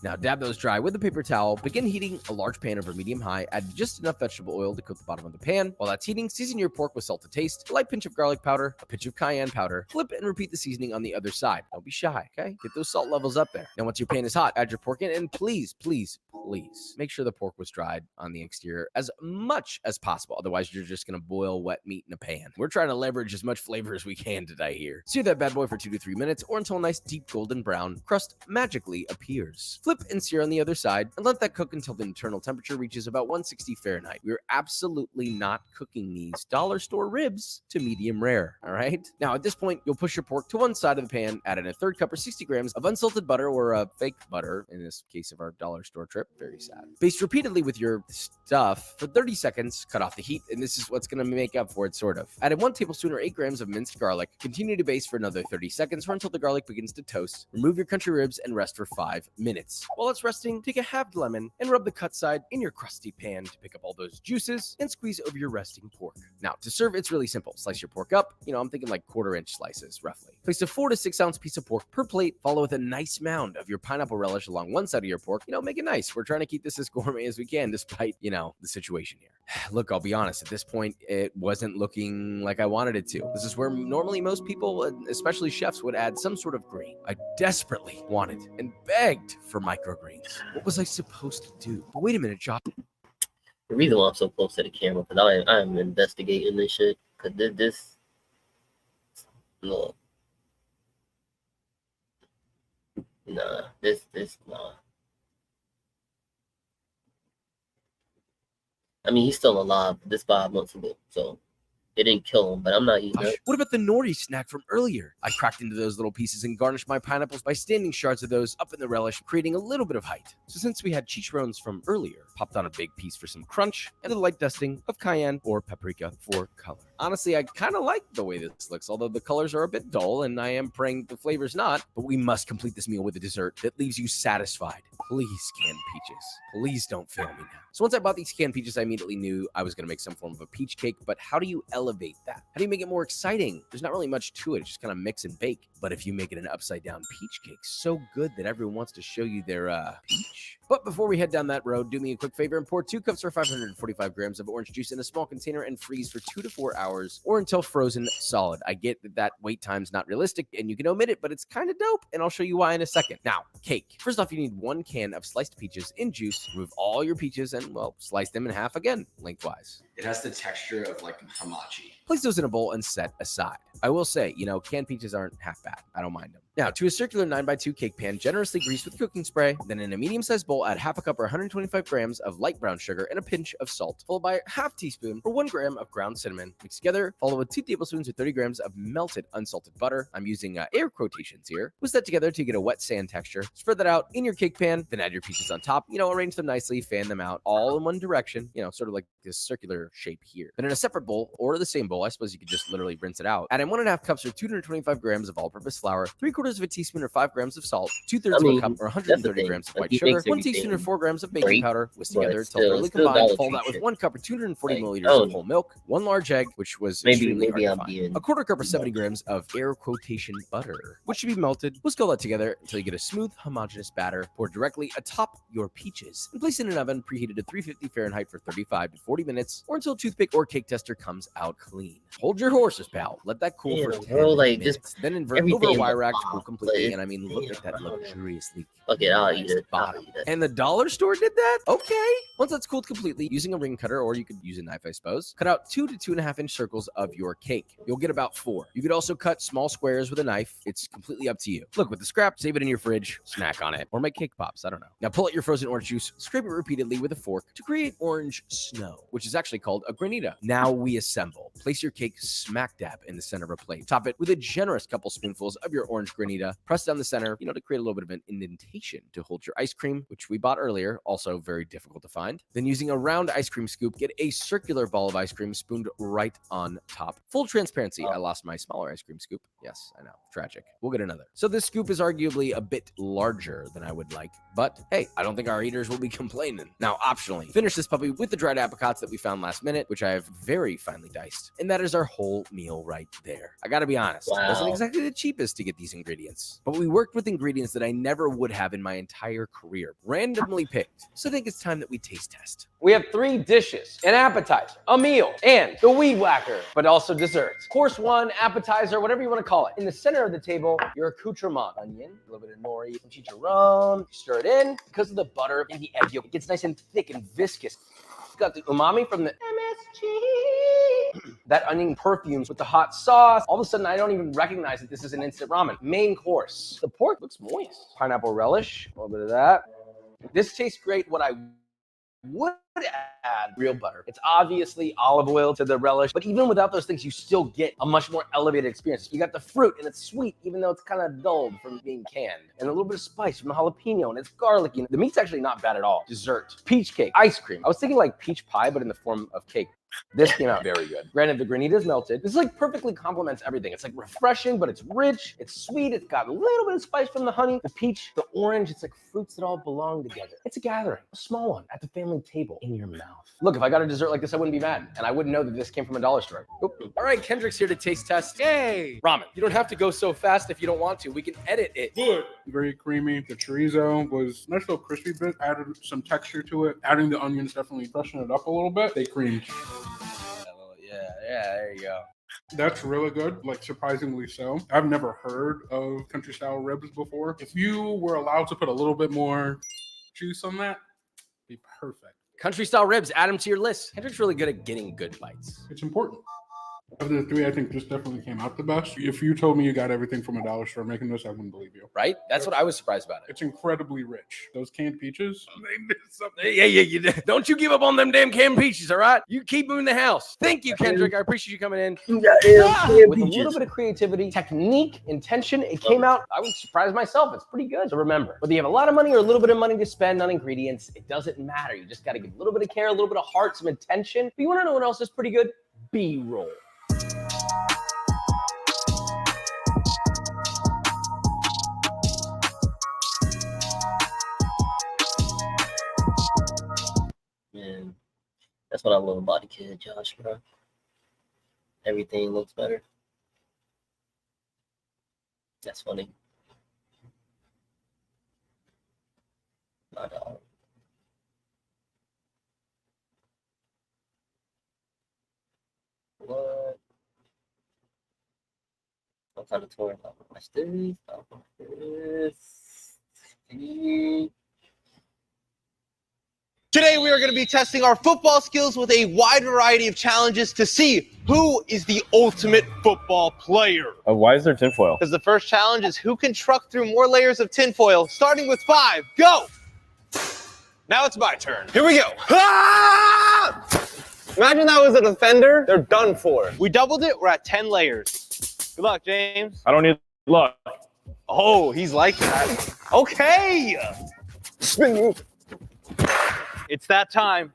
S11: Now dab those dry with a paper towel. Begin heating a large pan over medium-high. Add just enough vegetable oil to coat the bottom of the pan. While that's heating, season your pork with salt to taste, a light pinch of garlic powder, a pinch of cayenne powder. Flip and repeat the seasoning on the other side. Don't be shy, okay? Get those salt levels up there. Now once your pan is hot, add your pork in, and please, please, please make sure the pork was dried on the exterior as much as possible. Otherwise, you're just gonna boil wet meat in a pan. We're trying to leverage as much flavor as we can today here. Sear that bad boy for 2 to 3 minutes or until a nice deep golden brown crust magically appears. Flip and sear on the other side and let that cook until the internal temperature reaches about 160 Fahrenheit. We're absolutely not cooking these dollar store ribs to medium rare, all right? Now, at this point, you'll push your pork to one side of the pan, add in a 1/3 cup or 60 grams of unsalted butter or fake butter, in this case of our dollar store trip, very sad. Baste repeatedly with your stuff for 30 seconds, cut off the heat, and this is what's gonna make up for it, sort of. Add in 1 tablespoon or 8 grams of minced garlic. Continue to baste for another 30 seconds or until the garlic begins to toast. Remove your country ribs and rest for 5 minutes. While it's resting, take a halved lemon and rub the cut side in your crusty pan to pick up all those juices and squeeze over your resting pork. Now, to serve, it's really simple. Slice your pork up. I'm thinking like 1/4-inch slices, roughly. Place a 4 to 6 ounce piece of pork per plate. Follow with a nice mound of your pineapple relish along one side of your pork. Make it nice. We're trying to keep this as gourmet as we can, despite, the situation here. Look, I'll be honest. At this point, it wasn't looking like I wanted it to. This is where normally most people, especially chefs, would add some sort of green. I desperately wanted and begged for microgreens. What was I supposed to do? But wait a minute, Josh.
S1: The reason why I'm so close to the camera because I'm investigating this shit. Cause this, no, nah, nah. I mean, he's still alive. This 5 months ago, so it didn't kill him. But I'm not eating it.
S11: What about the nori snack from earlier? I cracked into those little pieces and garnished my pineapples by standing shards of those up in the relish, creating a little bit of height. So since we had chicharrones from earlier, popped on a big piece for some crunch and a light dusting of cayenne or paprika for color. Honestly, I kind of like the way this looks, although the colors are a bit dull and I am praying the flavor's not. But we must complete this meal with a dessert that leaves you satisfied. Please, canned peaches. Please don't fail me now. So once I bought these canned peaches, I immediately knew I was going to make some form of a peach cake. But how do you elevate that? How do you make it more exciting? There's not really much to it. It's just kind of mix and bake. But if you make it an upside down peach cake, so good that everyone wants to show you their peach. But before we head down that road, do me a quick favor and pour 2 cups or 545 grams of orange juice in a small container and freeze for 2 to 4 hours or until frozen solid. I get that wait time's not realistic and you can omit it, but it's kind of dope, and I'll show you why in a second. Now, cake. First off, you need 1 can of sliced peaches in juice. Remove all your peaches and, well, slice them in half again, lengthwise.
S12: It has the texture of like hamachi.
S11: Place those in a bowl and set aside. I will say, canned peaches aren't half bad. I don't mind them. Now, to a circular 9x2 cake pan, generously grease with cooking spray. Then in a medium-sized bowl, add half a cup or 125 grams of light brown sugar and a pinch of salt, followed by a half teaspoon or 1 gram of ground cinnamon. Mix together, follow with 2 tablespoons or 30 grams of melted unsalted butter. I'm using air quotations here. Whisk that together to get a wet sand texture. Spread that out in your cake pan, then add your peaches on top. Arrange them nicely, fan them out all in one direction, sort of like this circular shape here. Then in a separate bowl, or the same bowl, I suppose you could just literally rinse it out. Add in 1.5 cups or 225 grams of all-purpose flour, 3/4 of a teaspoon or 5 grams of salt, 2/3 of a cup or 130 grams of white sugar, 1 teaspoon or 4 grams of baking powder. Whisk together until thoroughly combined. Fold that with 1 cup or 240 milliliters of whole milk, 1 large egg, which was extremely hard to find, a 1/4 cup or 70 grams of air quotation butter, which should be melted. Whisk all that together until you get a smooth, homogeneous batter. Pour directly atop your peaches and place in an oven preheated to 350 Fahrenheit for 35 to 40 minutes or until a toothpick or cake tester comes out clean. clean. Hold your horses, pal. Let that cool for 10
S1: like
S11: minutes.
S1: just
S11: Then invert over
S1: everything
S11: wire
S1: but
S11: rack to cool
S1: off,
S11: completely.
S1: like,
S11: And I mean, look at that luxuriously
S1: Okay, I'll eat it.
S11: bottom. And the dollar store did that? Okay. Once that's cooled completely, using a ring cutter, or you could use a knife, I suppose, cut out 2 to 2.5 inch circles of your cake. You'll get about 4. You could also cut small squares with a knife. It's completely up to you. Look, with the scrap, save it in your fridge, snack on it, or make cake pops. I don't know. Now pull out your frozen orange juice, scrape it repeatedly with a fork to create orange snow, which is actually called a granita. Now we assemble. Place your cake smack dab in the center of a plate. Top it with a generous couple spoonfuls of your orange granita. Press down the center, to create a little bit of an indentation to hold your ice cream, which we bought earlier, also very difficult to find. Then using a round ice cream scoop, get a circular ball of ice cream spooned right on top. Full transparency, I lost my smaller ice cream scoop. Yes, I know, tragic. We'll get another. So this scoop is arguably a bit larger than I would like, but hey, I don't think our eaters will be complaining. Now, optionally, finish this puppy with the dried apricots that we found last minute, which I have very finely diced. And that is our whole meal right there. I gotta be honest, it wasn't exactly the cheapest to get these ingredients, but we worked with ingredients that I never would have in my entire career, randomly picked. So I think it's time that we taste test.
S10: We have 3 dishes, an appetizer, a meal, and the weed whacker, but also desserts. Course 1, appetizer, whatever you want to call it. In the center of the table, your accoutrement. Onion, a little bit of nori, some chicharron. Stir it in. Because of the butter and the egg yolk, it gets nice and thick and viscous. It's got the umami from the MSG. That onion perfumes with the hot sauce. All of a sudden, I don't even recognize that this is an instant ramen. Main course. The pork looks moist. Pineapple relish, a little bit of that. This tastes great. What I would add real butter. It's obviously olive oil to the relish, but even without those things, you still get a much more elevated experience. You got the fruit and it's sweet, even though it's kind of dulled from being canned, and a little bit of spice from the jalapeno, and it's garlicky. The meat's actually not bad at all. Dessert, peach cake, ice cream. I was thinking like peach pie, but in the form of cake. This came out very good. Granted, the granita's melted. This like perfectly complements everything. It's like refreshing, but it's rich, it's sweet, it's got a little bit of spice from the honey, the peach, the orange. It's like fruits that all belong together. It's a gathering, a small one at the family table in your mouth. Look, if I got a dessert like this, I wouldn't be mad, and I wouldn't know that this came from a dollar store. Oop.
S11: All right, Kendrick's here to taste test. Yay! Ramen. You don't have to go so fast if you don't want to. We can edit it.
S6: Good. Very creamy. The chorizo was nice little crispy bit. Added some texture to it. Adding the onions definitely freshened it up a little bit. They creamed.
S11: Yeah, there you go.
S6: That's really good, like surprisingly so. I've never heard of country style ribs before. If you were allowed to put a little bit more juice on that, it'd be perfect.
S11: Country style ribs, add them to your list. Kendrick's really good at getting good bites.
S6: It's important. Of the 3, I think this definitely came out the best. If you told me you got everything from a dollar store making this, I wouldn't believe you.
S11: Right? That's what I was surprised about it.
S6: It's incredibly rich. Those canned peaches, they did something.
S11: Yeah. Don't you give up on them damn canned peaches, all right? You keep moving the house. Thank you, Kendrick. I appreciate you coming in.
S10: With a little bit of creativity, technique, intention, it came out, I was surprised myself. It's pretty good. So remember, whether you have a lot of money or a little bit of money to spend on ingredients, it doesn't matter. You just got to give a little bit of care, a little bit of heart, some intention. But you want to know what else is pretty good? B-roll.
S1: Man, that's what I love about the kid, Josh, bro. Everything looks better. That's funny. My dog. What? I'm kind of torn about my this.
S13: Today we are going to be testing our football skills with a wide variety of challenges to see who is the ultimate football player.
S15: Why is there tinfoil?
S13: Because the first challenge is who can truck through more layers of tinfoil, starting with 5. Go! Now it's my turn. Here we go. Ah! Imagine that was a defender. They're done for. We doubled it. We're at 10 layers. Good luck, James.
S15: I don't need luck.
S13: Oh, he's like that. Okay. Spin move. It's that time.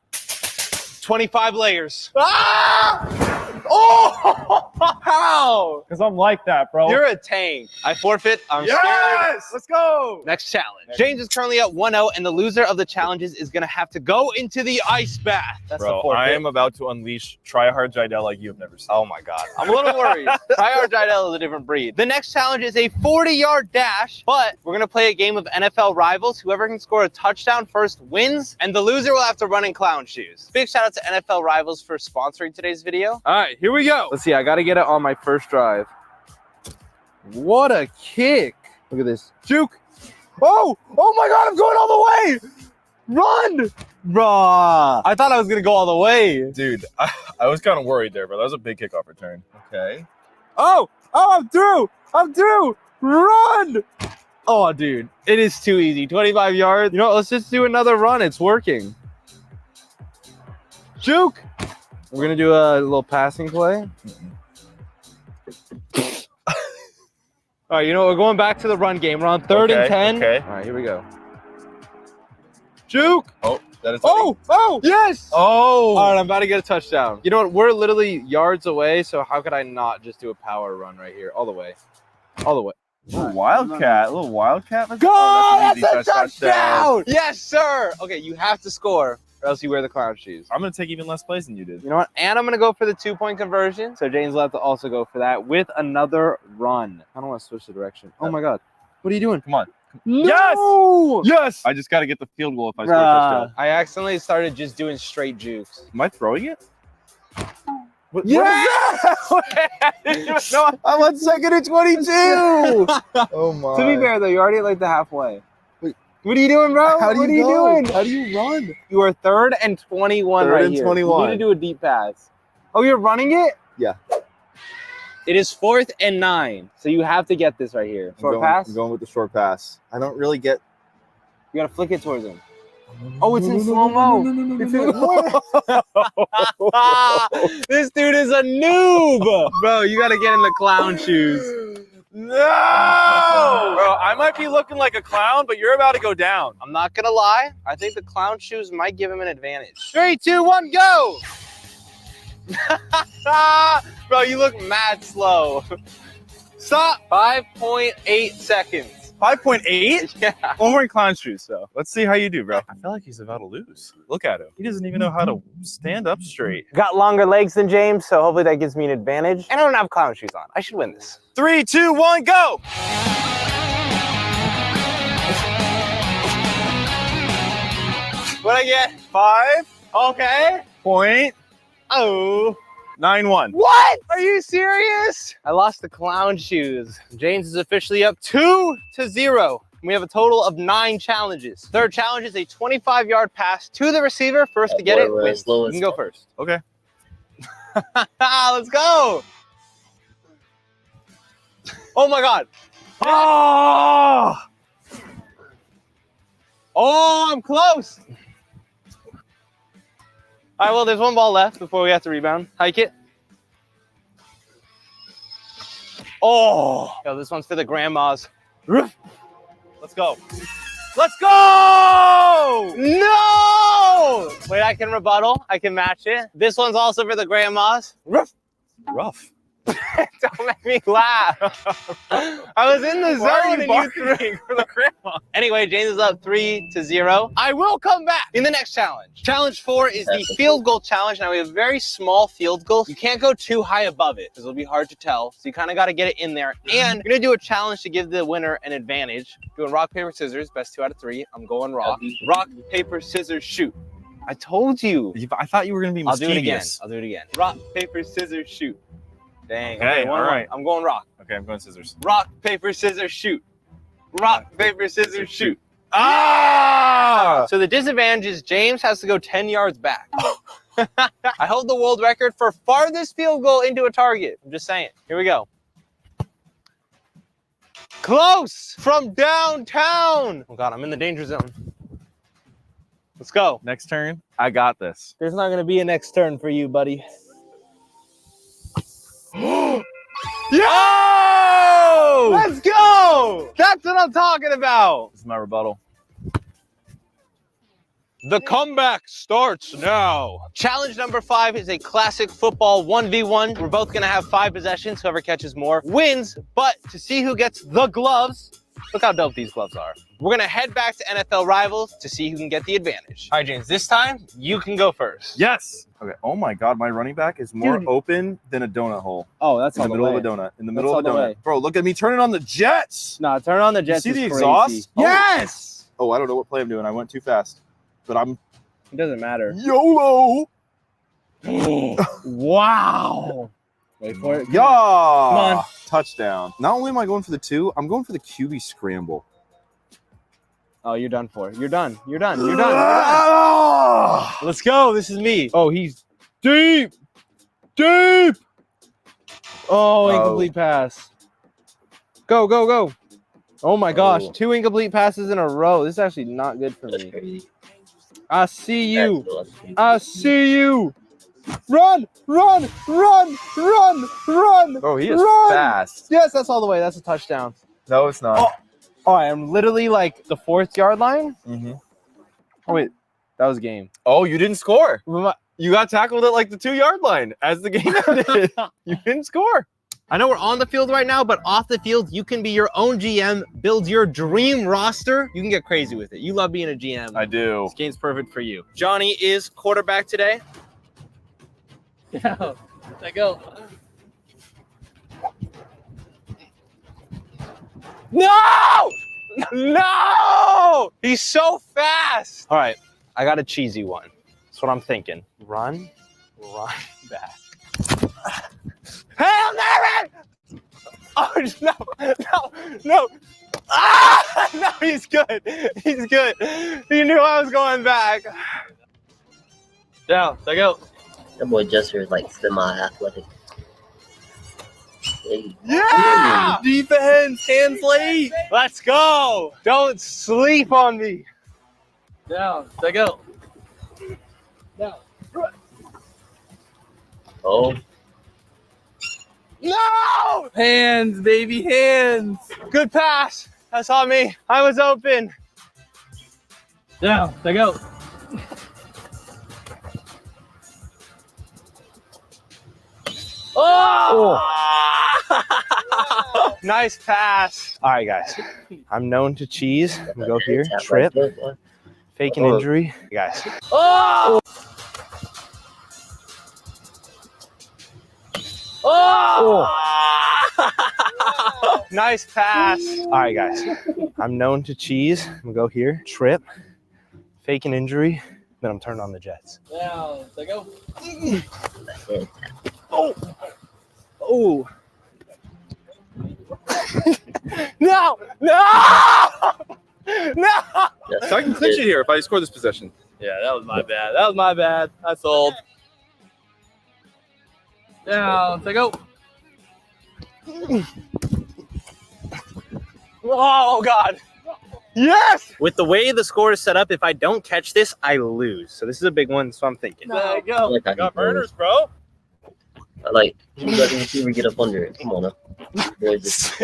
S13: 25 layers. Ah! Oh! How?
S15: Because I'm like that, bro.
S13: You're a tank. I forfeit. I'm scared.
S15: Let's go.
S13: Next challenge. James is currently at 1-0, and the loser of the challenges is going to have to go into the ice bath. That's the
S15: Bro,
S13: forfeit.
S15: I am about to unleash tryhard Jidel like you've never seen.
S13: Oh my God. I'm a little worried. Tryhard Jidel is a different breed. The next challenge is a 40-yard dash, but we're going to play a game of NFL Rivals. Whoever can score a touchdown first wins, and the loser will have to run in clown shoes. Big shout out to NFL Rivals for sponsoring today's video.
S15: All right, here we go.
S13: Let's see. I got to get it on my first drive. What a kick. Look at this. Juke. Oh my God, I'm going all the way. Run. Bruh. I thought I was going to go all the way.
S15: Dude, I was kind of worried there, but that was a big kickoff return.
S13: Okay. Oh, I'm through. Run. Oh, dude, it is too easy. 25 yards. You know what? Let's just do another run. It's working. Juke. We're going to do a little passing play. All right, you know what? We're going back to the run game. We're on 3rd and 10.
S15: Okay.
S13: All right, here we go. Juke.
S15: Oh, that is.
S13: Oh, yes.
S15: Oh.
S13: All right, I'm about to get a touchdown. You know what? We're literally yards away, so how could I not just do a power run right here? All the way.
S15: Little wildcat. Let's
S13: go.
S15: Oh,
S13: That's a touchdown. Yes, sir. Okay, you have to score, or else you wear the clown shoes.
S15: I'm going to take even less plays than you did.
S13: You know what? And I'm going to go for the 2-point conversion. So James will have to also go for that with another run. I don't want to switch the direction. Oh, my God. What are you doing?
S15: Come on.
S13: No!
S15: Yes! I just got to get the field goal if I score a touchdown.
S13: I accidentally started just doing straight jukes.
S15: Am I throwing it? What
S13: Yeah!
S15: No,
S13: I'm on 2nd and 22!
S15: oh, my.
S13: To be fair, though, you're already at like the halfway. Wait, what are you doing, bro?
S15: How do
S13: what
S15: you
S13: are
S15: go?
S13: you doing?
S15: How do you run?
S13: You are 3rd and 21
S15: Third
S13: right
S15: and
S13: here.
S15: 21.
S13: You need to do a deep pass. Oh, you're running it?
S15: Yeah.
S13: It is 4th and 9. So you have to get this right here. Short pass?
S15: I'm going with the short pass. I don't really get...
S13: You got to flick it towards him. Oh, it's in slow-mo. This dude is a noob. Bro, you got to get in the clown shoes.
S15: No! Bro, I might be looking like a clown, but you're about to go down.
S13: I'm not going to lie. I think the clown shoes might give him an advantage. 3, 2, 1, go! Bro, you look mad slow. Stop. 5.8 seconds.
S15: 5.8?
S13: Yeah.
S15: Well, we're in clown shoes, so let's see how you do, bro. I feel like he's about to lose. Look at him. He doesn't even know how to stand up straight.
S13: Got longer legs than James, so hopefully that gives me an advantage. And I don't have clown shoes on. I should win this.
S15: 3, 2, 1, go!
S13: What'd I get?
S15: 5.
S13: Okay.
S15: Point.
S13: Oh.
S15: 9-1.
S13: What? Are you serious? I lost the clown shoes. James is officially up 2-0. We have a total of 9 challenges. 3rd challenge is a 25-yard pass to the receiver. First to get it wins. You can go first.
S15: Okay.
S13: Let's go. Oh my God.
S15: Oh!
S13: Oh, I'm close. All right, well, there's one ball left before we have to rebound. Hike it. Oh. Yo, this one's for the grandmas.
S15: Let's go. Let's go!
S13: No! Wait, I can rebuttal. I can match it. This one's also for the grandmas.
S15: Rough.
S13: Don't make me laugh. I was in the zone and you threw
S15: for the grandma.
S13: Anyway, James is up 3-0. I will come back in the next challenge. Challenge 4 is the field goal challenge. Now we have very small field goals. You can't go too high above it because it'll be hard to tell. So you kind of got to get it in there. And you're going to do a challenge to give the winner an advantage. Doing rock, paper, scissors, best 2 out of 3. I'm going rock. Rock, paper, scissors, shoot. I told you.
S15: I thought you were going to be mischievous.
S13: I'll do it again. Rock, paper, scissors, shoot. Dang.
S15: Okay, all right.
S13: I'm going rock.
S15: Okay, I'm going scissors.
S13: Rock, paper, scissors, shoot. Rock, paper, scissors, shoot.
S15: Ah!
S13: So the disadvantage is James has to go 10 yards back. I hold the world record for farthest field goal into a target. I'm just saying. Here we go. Close from downtown. Oh God, I'm in the danger zone. Let's go.
S15: Next turn. I got this.
S13: There's not going to be a next turn for you, buddy. Yo! Let's go! That's what I'm talking about.
S15: This is my rebuttal.
S13: The comeback starts now. Challenge number 5 is a classic football 1v1. We're both gonna have 5 possessions. Whoever catches more wins. But to see who gets the gloves, look how dope these gloves are. We're gonna head back to NFL Rivals to see who can get the advantage. All right, James, this time you can go first.
S15: Yes. Okay. Oh my God, my running back is more open than a donut hole.
S13: Oh, that's
S15: in the middle of a donut. In the middle of a donut. Bro, look at me turning on the Jets.
S13: No, turn on the Jets.
S15: You see the
S13: is
S15: exhaust?
S13: crazy.
S15: Oh.
S13: Yes.
S15: Oh, I don't know what play I'm doing. I went too fast. But I'm.
S13: It doesn't matter.
S15: YOLO.
S13: Wow. Wait for it.
S15: Yeah.
S13: Come on.
S15: Touchdown. Not only am I going for the 2, I'm going for the QB scramble.
S13: Oh, you're done for. You're done. You're done. You're done. You're done. Let's go. This is me. Oh, he's deep. Deep. Oh, incomplete pass. Go, go, go. Oh my gosh. 2 incomplete passes in a row. This is actually not good for me. I see you. I see you. Run, run, run, run, run.
S15: Oh, he is
S13: run.
S15: fast.
S13: Yes, that's all the way. That's a touchdown.
S15: No, it's not.
S13: Oh, I am literally like the 4th yard line.
S15: Mm-hmm.
S13: Oh, wait. That was game.
S15: Oh, you didn't score. You got tackled at like the 2-yard line as the game ended. You didn't score.
S13: I know we're on the field right now, but off the field, you can be your own GM, build your dream roster. You can get crazy with it. You love being a GM.
S15: I do.
S13: This game's perfect for you. Johnny is quarterback today.
S1: Yeah, I go.
S13: No! No! He's so fast. All right, I got a cheesy one. That's what I'm thinking. Run back. Hail Mary! Oh, no. Ah! No, he's good. He's good. He knew I was going back. Down, I go.
S1: That boy Jester is like semi-athletic. Hey.
S13: Yeah! Defense, hands late. Let's go. Don't sleep on me.
S1: Down, I go. Down. Oh.
S13: No!
S24: Hands, baby, hands.
S13: Good pass. That's on me. I was open.
S1: Down, I go.
S13: Oh! Nice pass. All right, guys. I'm known to cheese. I'm gonna go here. Trip. Fake an injury. Guys.
S1: Oh!
S13: Oh! Nice pass. All right, guys. I'm known to cheese. I'm gonna go here. Trip. Fake an injury. Then I'm turning on the Jets.
S1: Down, I go.
S13: Oh! Oh! No! No! No!
S15: So I can clinch it here if I score this possession.
S13: Yeah, that was my bad. That was my bad. I sold.
S1: Down, I go.
S13: Oh, God. Yes! With the way the score is set up, if I don't catch this, I lose. So this is a big one, so I'm thinking.
S1: There you go.
S13: I got burners, bro.
S1: Like, you let the receiver get up under it. Come on now. Boy, just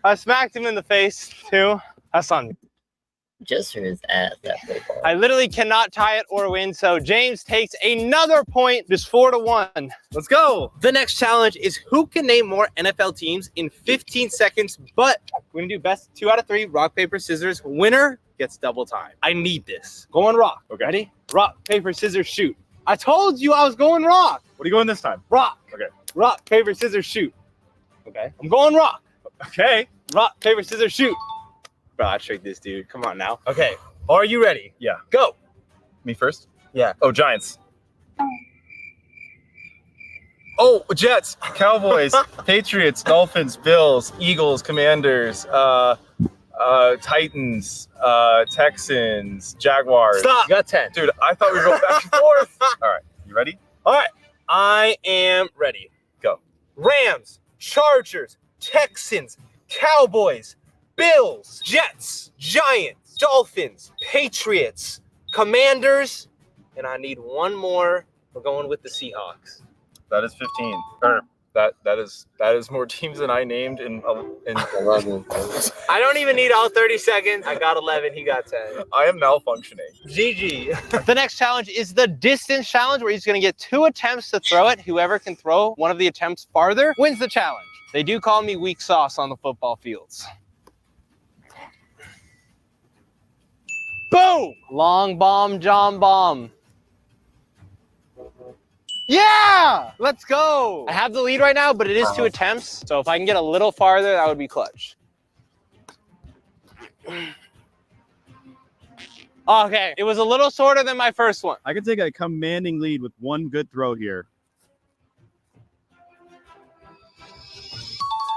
S13: I smacked him in the face, too. That's on me.
S1: Jester is ass that play ball.
S13: I literally cannot tie it or win, so James takes another point. Just 4-1. Let's go. The next challenge is who can name more NFL teams in 15 seconds, but we're gonna do best 2 out of 3, rock, paper, scissors. Winner gets double time. I need this. Going rock. Okay. Ready? Rock, paper, scissors, shoot. I told you I was going rock.
S15: What are you going this time?
S13: Rock.
S15: Okay.
S13: Rock, paper, scissors, shoot. Okay. I'm going rock.
S15: Okay.
S13: Rock, paper, scissors, shoot. Bro, I tricked this dude. Come on now. Okay. Are you ready?
S15: Yeah.
S13: Go.
S15: Me first?
S13: Yeah.
S15: Oh, Giants. Oh, Jets, Cowboys, Patriots, Dolphins, Bills, Eagles, Commanders, Titans, Texans, Jaguars.
S13: Stop. You got 10.
S15: Dude, I thought we were going back and forth. All right. You ready?
S13: All right. I am ready.
S15: Go.
S13: Rams, Chargers, Texans, Cowboys, Bills, Jets, Giants, Dolphins, Patriots, Commanders, and I need one more. We're going with the Seahawks.
S15: That is 15. Or That is more teams than I named in
S1: 11.
S13: I don't even need all 30 seconds. I got 11. He got 10.
S15: I am malfunctioning.
S13: GG. The next challenge is the distance challenge, where he's going to get 2 attempts to throw it. Whoever can throw one of the attempts farther wins the challenge. They do call me weak sauce on the football fields. Boom! Long bomb, John bomb. Yeah! Let's go! I have the lead right now, but it is 2 attempts. So if I can get a little farther, that would be clutch. Okay, it was a little shorter than my first one.
S27: I could take a commanding lead with one good throw here.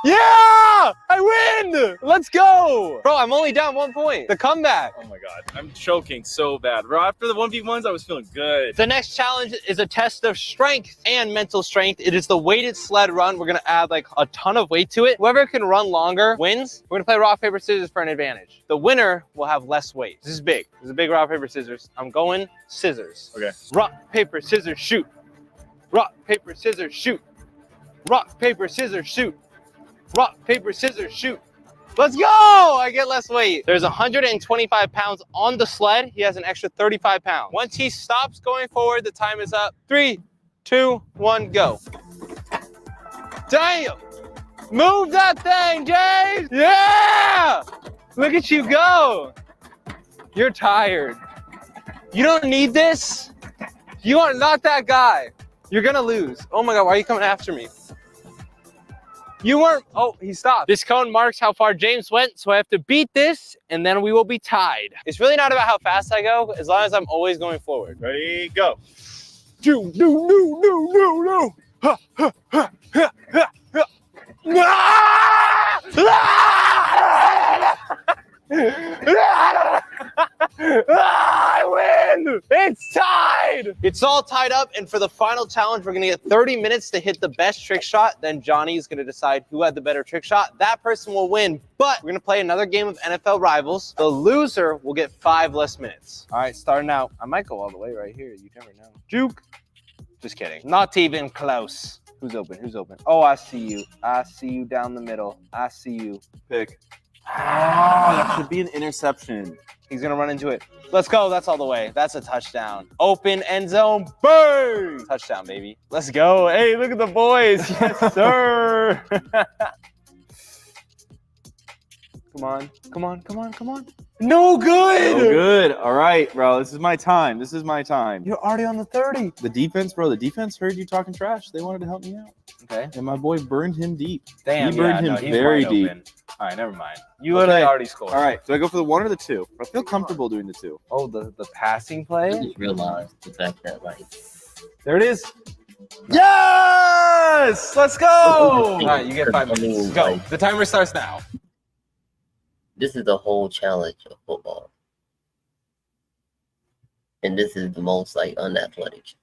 S13: Yeah! I win! Let's go! Bro, I'm only down 1 point. The comeback.
S15: Oh my god, I'm choking so bad. Bro, after the 1v1s, I was feeling good.
S13: The next challenge is a test of strength and mental strength. It is the weighted sled run. We're gonna add like a ton of weight to it. Whoever can run longer wins. We're gonna play rock, paper, scissors for an advantage. The winner will have less weight. This is big. This is a big rock, paper, scissors. I'm going scissors.
S15: Okay.
S13: Rock, paper, scissors, shoot. Rock, paper, scissors, shoot. Rock, paper, scissors, shoot. Rock, paper, scissors, shoot. Let's go! I get less weight. There's 125 pounds on the sled. He has an extra 35 pounds. Once he stops going forward, the time is up. 3, 2, 1, go. Damn! Move that thing, James! Yeah! Look at you go. You're tired. You don't need this. You are not that guy. You're gonna lose. Oh my God, why are you coming after me? You weren't. Oh, he stopped. This cone marks how far James went, so I have to beat this, and then we will be tied. It's really not about how fast I go, as long as I'm always going forward.
S15: Ready, go.
S13: No. Ha, ha, ha, ha, ha, ha. I win! It's tied! It's all tied up, and for the final challenge, we're gonna get 30 minutes to hit the best trick shot. Then Johnny is gonna decide who had the better trick shot. That person will win, but we're gonna play another game of NFL Rivals. The loser will get 5 less minutes. All right, starting out. I might go all the way right here. You never know. Juke. Just kidding. Not even close. Who's open? Who's open? Oh, I see you. I see you down the middle. I see you.
S15: Pick. Oh, that should be an interception.
S13: He's gonna run into it. Let's go. That's all the way. That's a touchdown. Open end zone. Bang! Touchdown, baby. Let's go. Hey, look at the boys. Yes, sir. Come on. Come on. Come on. Come on. No good.
S15: No good. All right, bro. This is my time. This is my time.
S13: You're already on the 30.
S15: The defense, bro. The defense heard you talking trash. They wanted to help me out.
S13: Okay.
S15: And my boy burned him deep.
S13: Damn.
S15: He burned him very deep.
S13: All right, never mind. You literally already scored.
S15: All right. Do I go for the 1 or the 2? I feel comfortable doing the 2.
S13: Oh, the passing play?
S1: I just realized the fact that, like,
S13: there it is.
S15: Yes! Let's go!
S13: All right, you get 5 minutes. Go.
S1: Like,
S13: the timer starts now.
S1: this is the whole challenge of football. And this is the most, like, unathletic.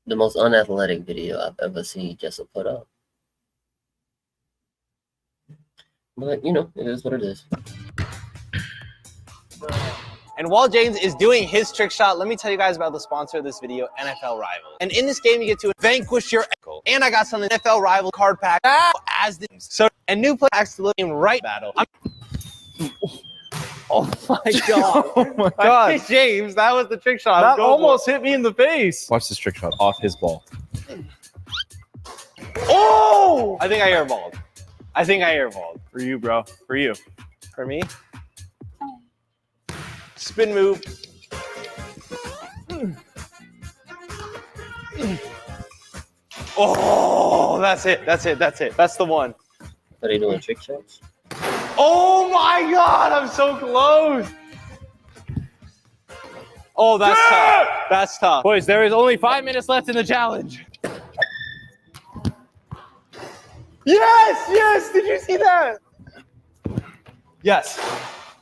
S1: The most unathletic video I've ever seen Jessa put up. But, you know, it is what it is.
S13: And while James is doing his trick shot, let me tell you guys about the sponsor of this video, NFL Rivals. And in this game, you get to vanquish your echo. And I got some NFL Rival card pack as the and new packs to live in right battle. Oh my God.
S15: Oh my God.
S13: James, that was the trick shot.
S15: That almost hit me in the face.
S27: Watch this trick shot off his ball.
S13: Oh! I think I airballed. I think I airballed.
S15: For you, bro. For you.
S13: For me? Spin move. Oh, that's it. That's it. That's it. That's the one.
S1: Are they doing trick shots?
S13: Oh my God, I'm so close. Oh, that's tough. That's tough. Boys, there is only 5 minutes left in the challenge. Yes, yes. Did you see that?
S15: Yes.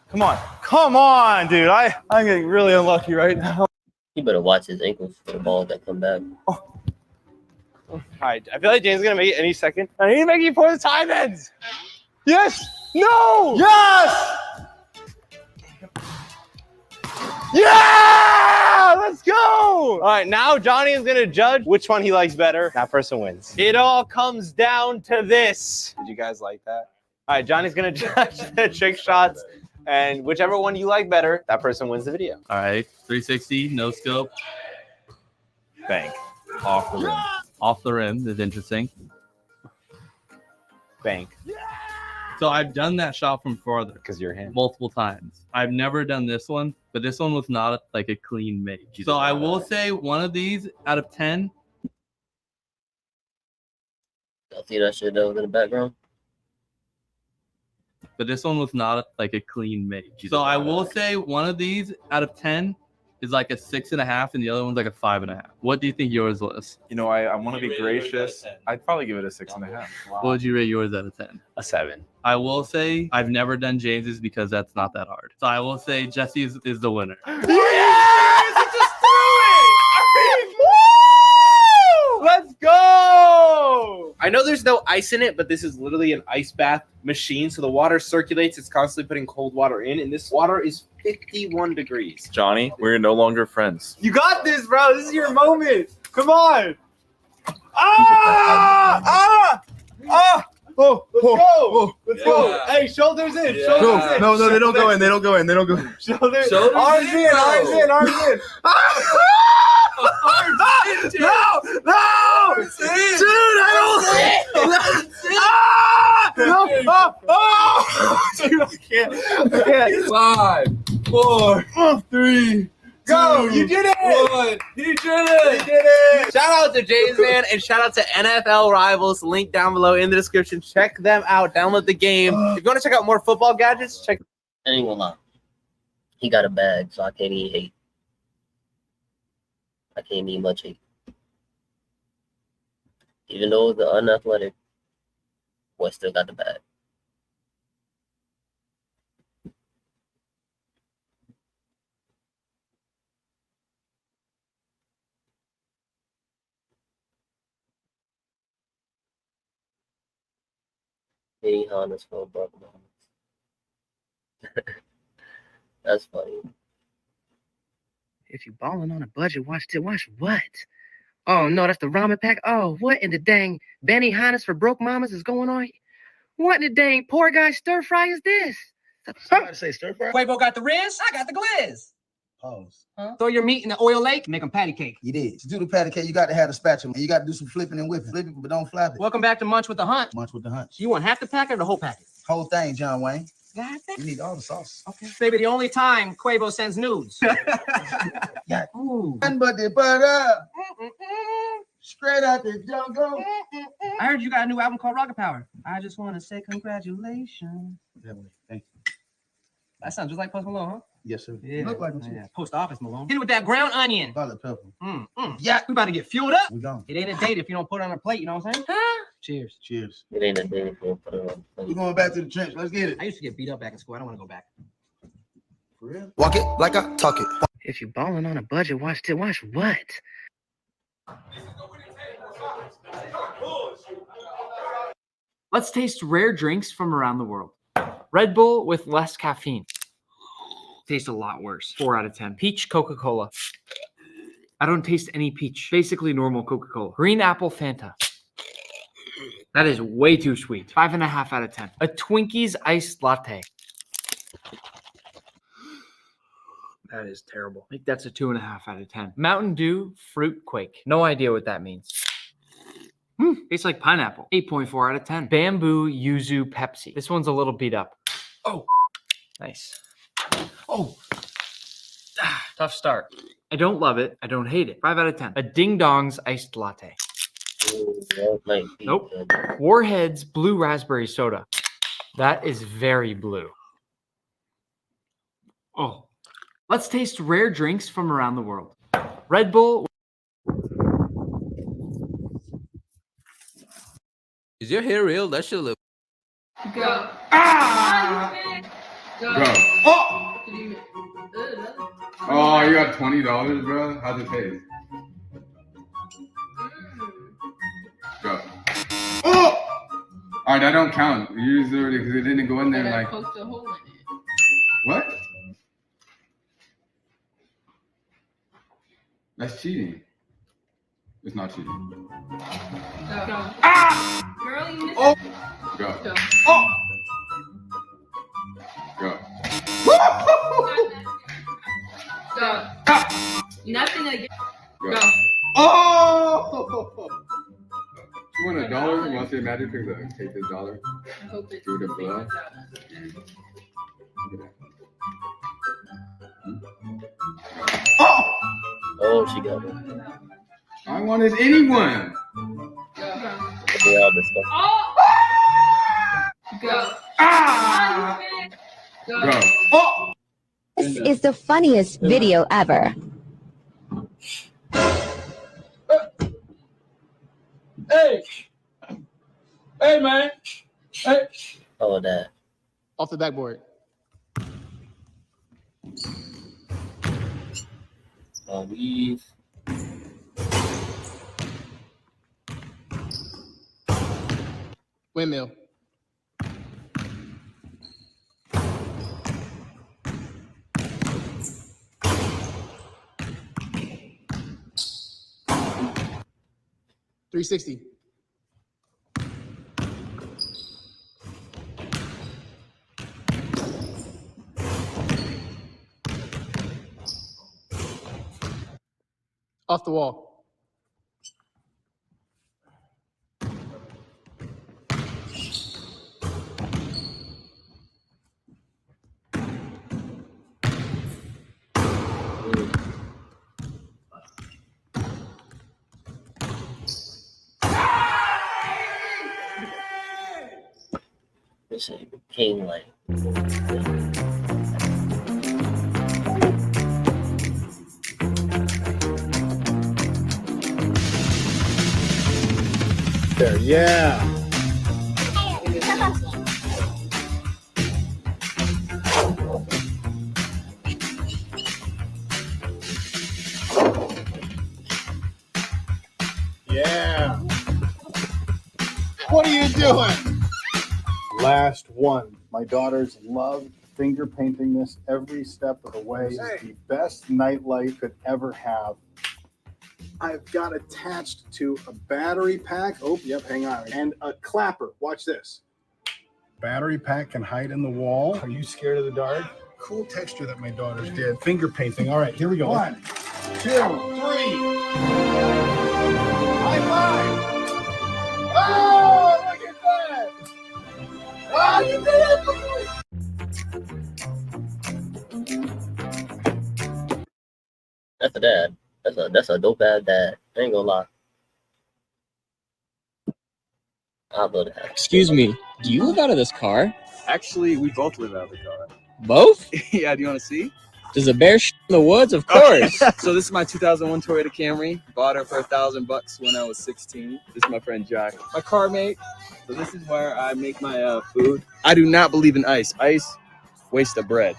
S15: Come on. Come on, dude. I'm getting really unlucky right now.
S1: He better watch his ankles for the ball that come back.
S13: All right, I feel like James is going to make it any second. I need to make it before the time ends. Yes. No.
S15: Yes.
S13: Yeah! Let's go! All right, now Johnny is gonna judge which one he likes better. That person wins. It all comes down to this. Did you guys like that? All right, Johnny's gonna judge the trick shots, and whichever one you like better, that person wins the video.
S16: All right, 360, no scope.
S13: Bank.
S16: Off the rim. Off the rim is interesting.
S13: Bank.
S16: So I've done that shot from farther.
S13: Because you're him.
S16: Multiple times. I've never done this one, but this one was not like a clean make. So I will say one of these out of 10.
S1: Y'all see that shit that was in the background?
S16: But this one was not like a clean make. So I will say one of these out of 10 is like a 6.5, and the other one's like a 5.5. What do you think yours was?
S15: You know, I want to be gracious. I'd probably give it a 6.5.
S16: What would you rate yours out of 10?
S13: A 7.
S16: I will say I've never done James's because that's not that hard. So I will say Jesse's is the winner.
S13: Yes! He just threw it! I mean, woo! Let's go!
S10: I know there's no ice in it, but this is literally an ice bath machine. So the water circulates. It's constantly putting cold water in, and this water is 51 degrees.
S15: Johnny, we're no longer friends.
S13: You got this, bro. This is your moment. Come on. Ah! Oh, let's go. Let's go. Hey, shoulders in.
S15: Yeah.
S13: Shoulders in.
S15: No, they don't go in. They don't go in. They don't go in.
S13: Shoulders arms in. Arms in. Arms in. No! Dude, I don't. Dude, I can't. 5, 4, 3. Go! You did it! 1. You did it! You did it!
S10: Shout out to James, man, and shout out to NFL Rivals. Link down below in the description. Check them out. Download the game. If you want to check out more football gadgets, check.
S1: I ain't gonna lie. He got a bag, so I can't even hate. I can't need much hate. Even though the unathletic, boy still got the bag. Hey, Honda's for brother. That's funny.
S17: If you balling on a budget, watch what? Oh no, that's the ramen pack. Oh, what in the dang Benny Hannes for broke mamas is going on? What in the dang poor guy stir fry is this?
S24: Somebody say stir fry.
S18: Quavo got the rinse, I got the glizz.
S24: Pause.
S18: Huh? Throw your meat in the oil lake, make them patty cake.
S24: You did. To do the patty cake, you got to have the spatula. You got to do some flipping and whipping. Flipping, but don't flap it.
S18: Welcome back to Munch with the Hunt.
S24: Munch with the Hunch.
S18: You want half the packet or the whole packet?
S24: Whole thing, John Wayne.
S18: Got it.
S24: You need all the sauce.
S18: Okay. Baby, the only time Quavo sends nudes.
S24: Yeah.
S18: Ooh.
S24: And but the butter. Straight out the jungle.
S18: I heard you got a new album called Rocket Power. I just want to say congratulations.
S24: Thank you.
S18: That sounds just like Post Malone, huh?
S24: Yes, sir.
S18: Yeah.
S24: Look like him too.
S18: Yeah. Post Office Malone. Hit it with that ground onion.
S24: Garlic pepper.
S18: Yeah, we about to get fueled up.
S24: We gone.
S18: It ain't a date if you don't put it on a plate, you know what I'm saying? Cheers.
S24: Cheers.
S1: It ain't a day if you put it on.
S24: We're going back to the trench. Let's get it.
S18: I used to get beat up back in school. I don't want to go back.
S24: For real?
S17: Walk it like I talk it. If you balling on a budget, watch what?
S18: Let's taste rare drinks from around the world. Red Bull with less caffeine. Tastes a lot worse. 4 out of 10. Peach Coca-Cola. I don't taste any peach. Basically normal Coca-Cola. Green apple Fanta. That is way too sweet. 5.5 out of 10. A Twinkies iced latte. That is terrible. I think that's a 2.5 out of 10. Mountain Dew Fruit Quake. No idea what that means. Tastes like pineapple. 8.4 out of 10. Bamboo Yuzu Pepsi. This one's a little beat up. Oh, nice. Oh, tough start. I don't love it. I don't hate it. 5 out of 10. A Ding Dong's iced latte. Nope. Warhead's Blue Raspberry Soda. That is very blue. Oh. Let's taste rare drinks from around the world. Red Bull.
S19: Is your hair real? That should look.
S18: Go.
S6: Go. Oh! Oh, you got $20, bro? How's it taste? Go. Oh! Alright, that don't count. You used it because it didn't go in there like.
S18: Poked a hole in it.
S6: What?
S2: That's cheating. It's not cheating.
S4: Go. Ah! Girl, you missed it.
S2: Go.
S4: Go.
S2: Oh! Go.
S4: Go. Nothing again.
S2: Go. Oh! You want $1? You want to see Magic Trick to take this $1?
S4: I hope it's
S2: Do the blow.
S1: Oh, she got it.
S2: I wanted anyone.
S4: Go.
S1: They all messed up.
S4: Oh! Go.
S2: Ah!
S4: Go.
S2: Go. Oh!
S20: This is the funniest video ever.
S6: Hey! Hey, man! Hey!
S1: Oh, that.
S6: Off the backboard.
S1: Weave.
S6: Windmill. $360. Off the wall.
S1: This shit became like.
S3: There, yeah. Yeah. What are you doing? Last one. My daughters love finger painting this every step of the way. It's the best nightlight could ever have. I've got attached to a battery pack. Oh, yep, hang on. And a clapper. Watch this. Battery pack can hide in the wall. Are you scared of the dark? Cool texture that my daughters did. Finger painting. All right, here we go. 1, 2, 3. High five. Oh, look at that. Oh, you did it.
S1: That's a dad. That's a dope ass dad. I ain't gonna lie. I'll love that.
S21: Excuse me, do you live out of this car?
S15: Actually, we both live out of the car.
S21: Both?
S15: Yeah, do you want to see?
S21: Does a bear in the woods? Of course.
S15: So this is my 2001 Toyota Camry. Bought her for $1,000 when I was 16. This is my friend Jack, my car mate. So this is where I make my food. I do not believe in ice. Ice, waste of bread.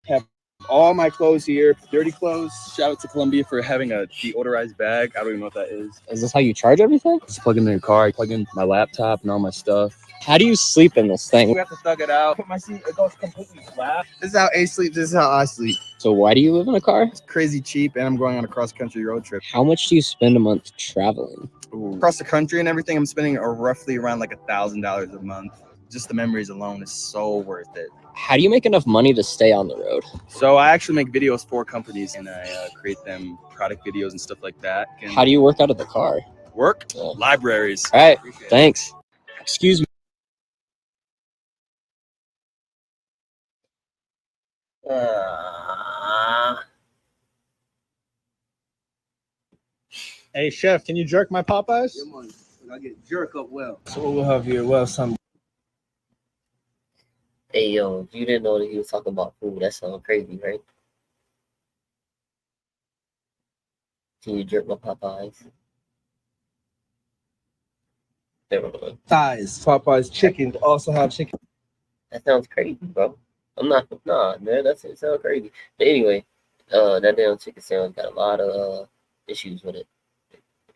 S15: Have all my clothes here, dirty clothes. Shout out to Columbia for having a deodorized bag. I don't even know what that is.
S21: Is this how you charge everything?
S15: Just plug in your car, plug in my laptop and all my stuff.
S21: How do you sleep in this thing?
S15: We have to thug it out. Put my seat, it goes completely flat. This is how A sleeps, this is how I sleep.
S21: So why do you live in a car?
S15: It's crazy cheap and I'm going on a cross-country road trip.
S21: How much do you spend a month traveling?
S15: Ooh. Across the country and everything, I'm spending roughly around like $1,000 a month. Just the memories alone is so worth it.
S21: How do you make enough money to stay on the road?
S15: So I actually make videos for companies and I create them product videos and stuff like that. And
S21: how do you work out of the car?
S15: Work? Yeah. Libraries.
S21: All right, thanks. Excuse me.
S22: Hey chef, can you jerk my Popeyes?
S13: I get jerk up well.
S22: So what we'll have here, well, some.
S1: Hey yo, if you didn't know that he was talking about food, that sounds crazy, right? Can you jerk my Popeyes?
S22: Thighs. Popeyes chicken also have chicken.
S1: That sounds crazy, bro. I'm not, nah, man, it sounds crazy. But anyway, that damn chicken sandwich got a lot of issues with it.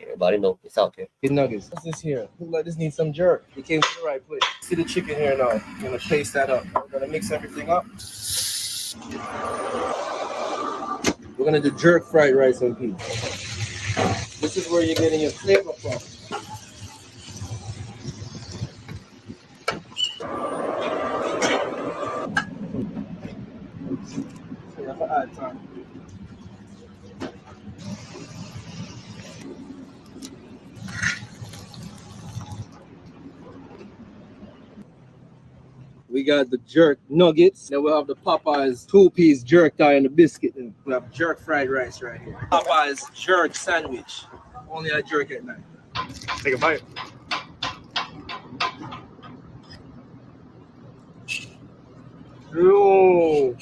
S1: Everybody know it's out there.
S22: Chicken nuggets. What's this here? This needs some jerk. You came to the right place. See the chicken here now. I'm gonna paste that up. We're gonna mix everything up. We're gonna do jerk fried rice and peas. This is where you're getting your flavor from. Yeah, for add time. We got the jerk nuggets. Then we'll have the Popeyes 2-piece jerk thigh and the biscuit. And we have jerk fried rice right here. Popeyes jerk sandwich. Only a jerk at night.
S10: Take a bite.
S22: Ooh.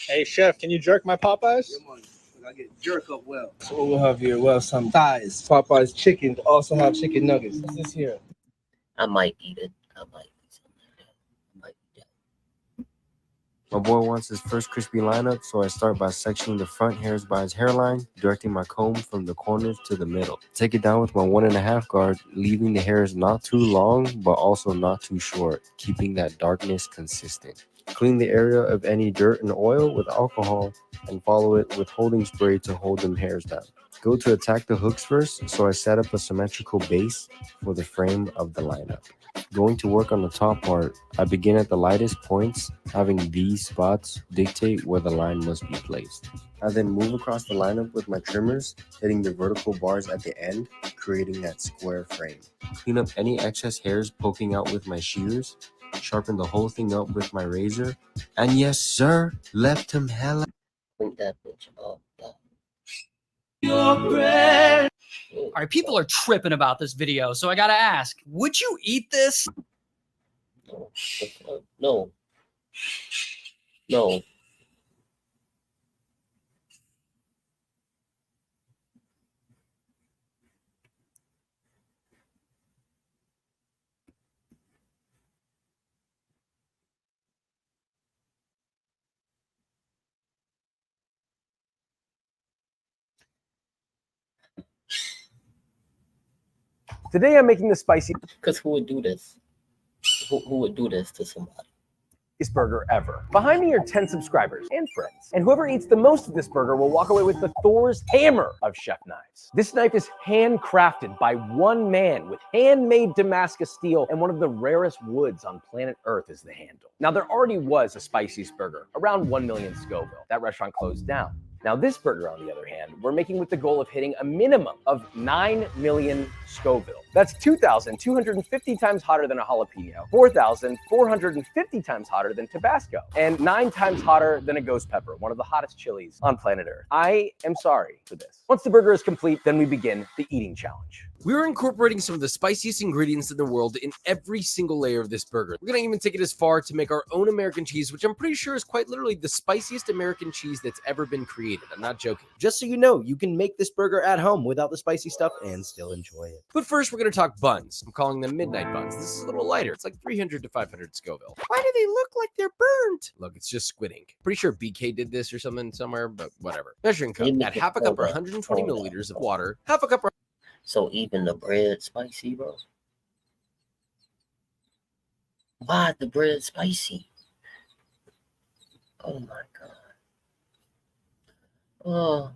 S10: Hey, chef, can you jerk my Popeyes?
S22: Yeah, man. I get jerk up well. So what we'll have here, well, some thighs. Popeyes chicken. Also have chicken nuggets. What's this here?
S1: I might eat it. I might eat something like that. I might eat that.
S5: My boy wants his first crispy lineup, so I start by sectioning the front hairs by his hairline, directing my comb from the corners to the middle. Take it down with my 1.5 guard, leaving the hairs not too long, but also not too short, keeping that darkness consistent. Clean the area of any dirt and oil with alcohol and follow it with holding spray to hold them hairs down. Go to attack the hooks first, so I set up a symmetrical base for the frame of the lineup. Going to work on the top part, I begin at the lightest points, having these spots dictate where the line must be placed. I then move across the lineup with my trimmers, hitting the vertical bars at the end, creating that square frame. Clean up any excess hairs poking out with my shears, sharpen the whole thing up with my razor, and yes sir, left him hella.
S1: Clean that bitch up.
S7: All right, people are tripping about this video, so I gotta ask, would you eat this?
S1: No. No.
S10: Today I'm making the spicy.
S1: Because who would do this? Who would do this to somebody?
S10: Burger ever. Behind me are 10 subscribers and friends. And whoever eats the most of this burger will walk away with the Thor's hammer of chef knives. This knife is handcrafted by one man with handmade Damascus steel, and one of the rarest woods on planet Earth is the handle. Now, there already was a Spiciest burger, around 1 million Scoville. That restaurant closed down. Now this burger, on the other hand, we're making with the goal of hitting a minimum of 9 million Scoville. That's 2,250 times hotter than a jalapeno, 4,450 times hotter than Tabasco, and 9 times hotter than a ghost pepper, one of the hottest chilies on planet Earth. I am sorry for this. Once the burger is complete, then we begin the eating challenge.
S11: We're incorporating some of the spiciest ingredients in the world in every single layer of this burger. We're gonna even take it as far to make our own American cheese, which I'm pretty sure is quite literally the spiciest American cheese that's ever been created. I'm not joking.
S8: Just so you know, you can make this burger at home without the spicy stuff and still enjoy it.
S11: But first, we're gonna talk buns. I'm calling them midnight buns. This is a little lighter. It's like 300 to 500 Scoville. Why do they look like they're burnt? Look, it's just squid ink. Pretty sure BK did this or something somewhere, but whatever. Measuring cup. Add half a cup or 120 milliliters of water. Half a cup or...
S1: So even the bread spicy, bro? Why the bread spicy? Oh my god. Oh.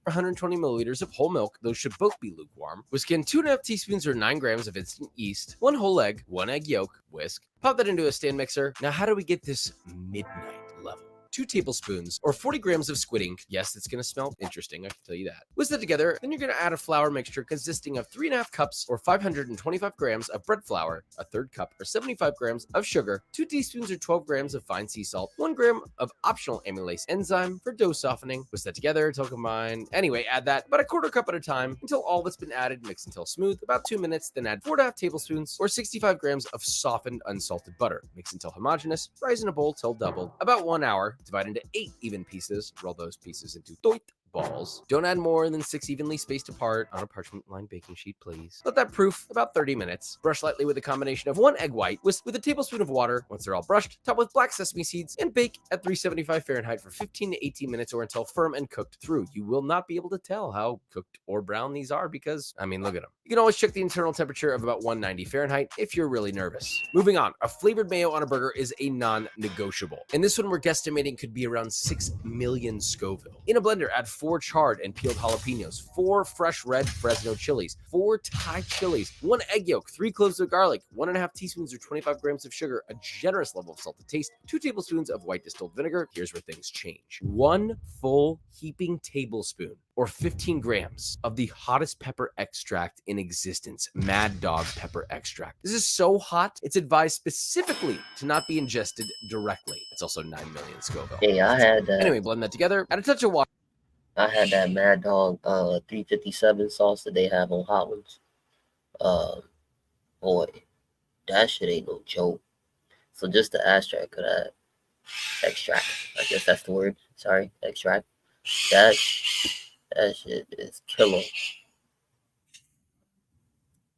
S11: 120 milliliters of whole milk. Those should both be lukewarm. Whisk in 2.5 teaspoons or 9 grams of instant yeast, 1 whole egg, 1 egg yolk, whisk. Pop that into a stand mixer. Now, how do we get this midnight level? 2 tablespoons or 40 grams of squid ink. Yes, it's going to smell interesting, I can tell you that. Whisk that together, then you're going to add a flour mixture consisting of 3.5 cups or 525 grams of bread flour, a 1/3 cup or 75 grams of sugar, 2 teaspoons or 12 grams of fine sea salt, 1 gram of optional amylase enzyme for dough softening. Whisk that together until combined. Anyway, add that about a 1/4 cup at a time until all that's been added. Mix until smooth, about 2 minutes, then add 4.5 tablespoons or 65 grams of softened unsalted butter. Mix until homogeneous, rise in a bowl till doubled. About 1 hour, divide into 8 even pieces. Roll those pieces into doit balls. Don't add more than 6 evenly spaced apart on a parchment lined baking sheet, please. Let that proof about 30 minutes. Brush lightly with a combination of 1 egg white, whisk with a tablespoon of water. Once they're all brushed, top with black sesame seeds and bake at 375 Fahrenheit for 15 to 18 minutes or until firm and cooked through. You will not be able to tell how cooked or brown these are because, I mean, look at them. You can always check the internal temperature of about 190 Fahrenheit if you're really nervous. Moving on, a flavored mayo on a burger is a non-negotiable. And this one we're guesstimating could be around 6 million Scoville. In a blender, add 4 4 charred and peeled jalapenos, 4 fresh red Fresno chilies, 4 Thai chilies, 1 egg yolk, 3 cloves of garlic, 1.5 teaspoons or 25 grams of sugar, a generous level of salt to taste, 2 tablespoons of white distilled vinegar. Here's where things change. 1 full heaping tablespoon or 15 grams of the hottest pepper extract in existence, Mad Dog pepper extract. This is so hot, it's advised specifically to not be ingested directly. It's also 9 million Scoville.
S1: Hey, I had that.
S11: Anyway, blend that together, add a touch of water.
S1: I had that Mad Dog 357 sauce that they have on Hot Ones. Boy, that shit ain't no joke. So just the extract of that extract, I guess that's the word. Sorry, extract. That shit is killer.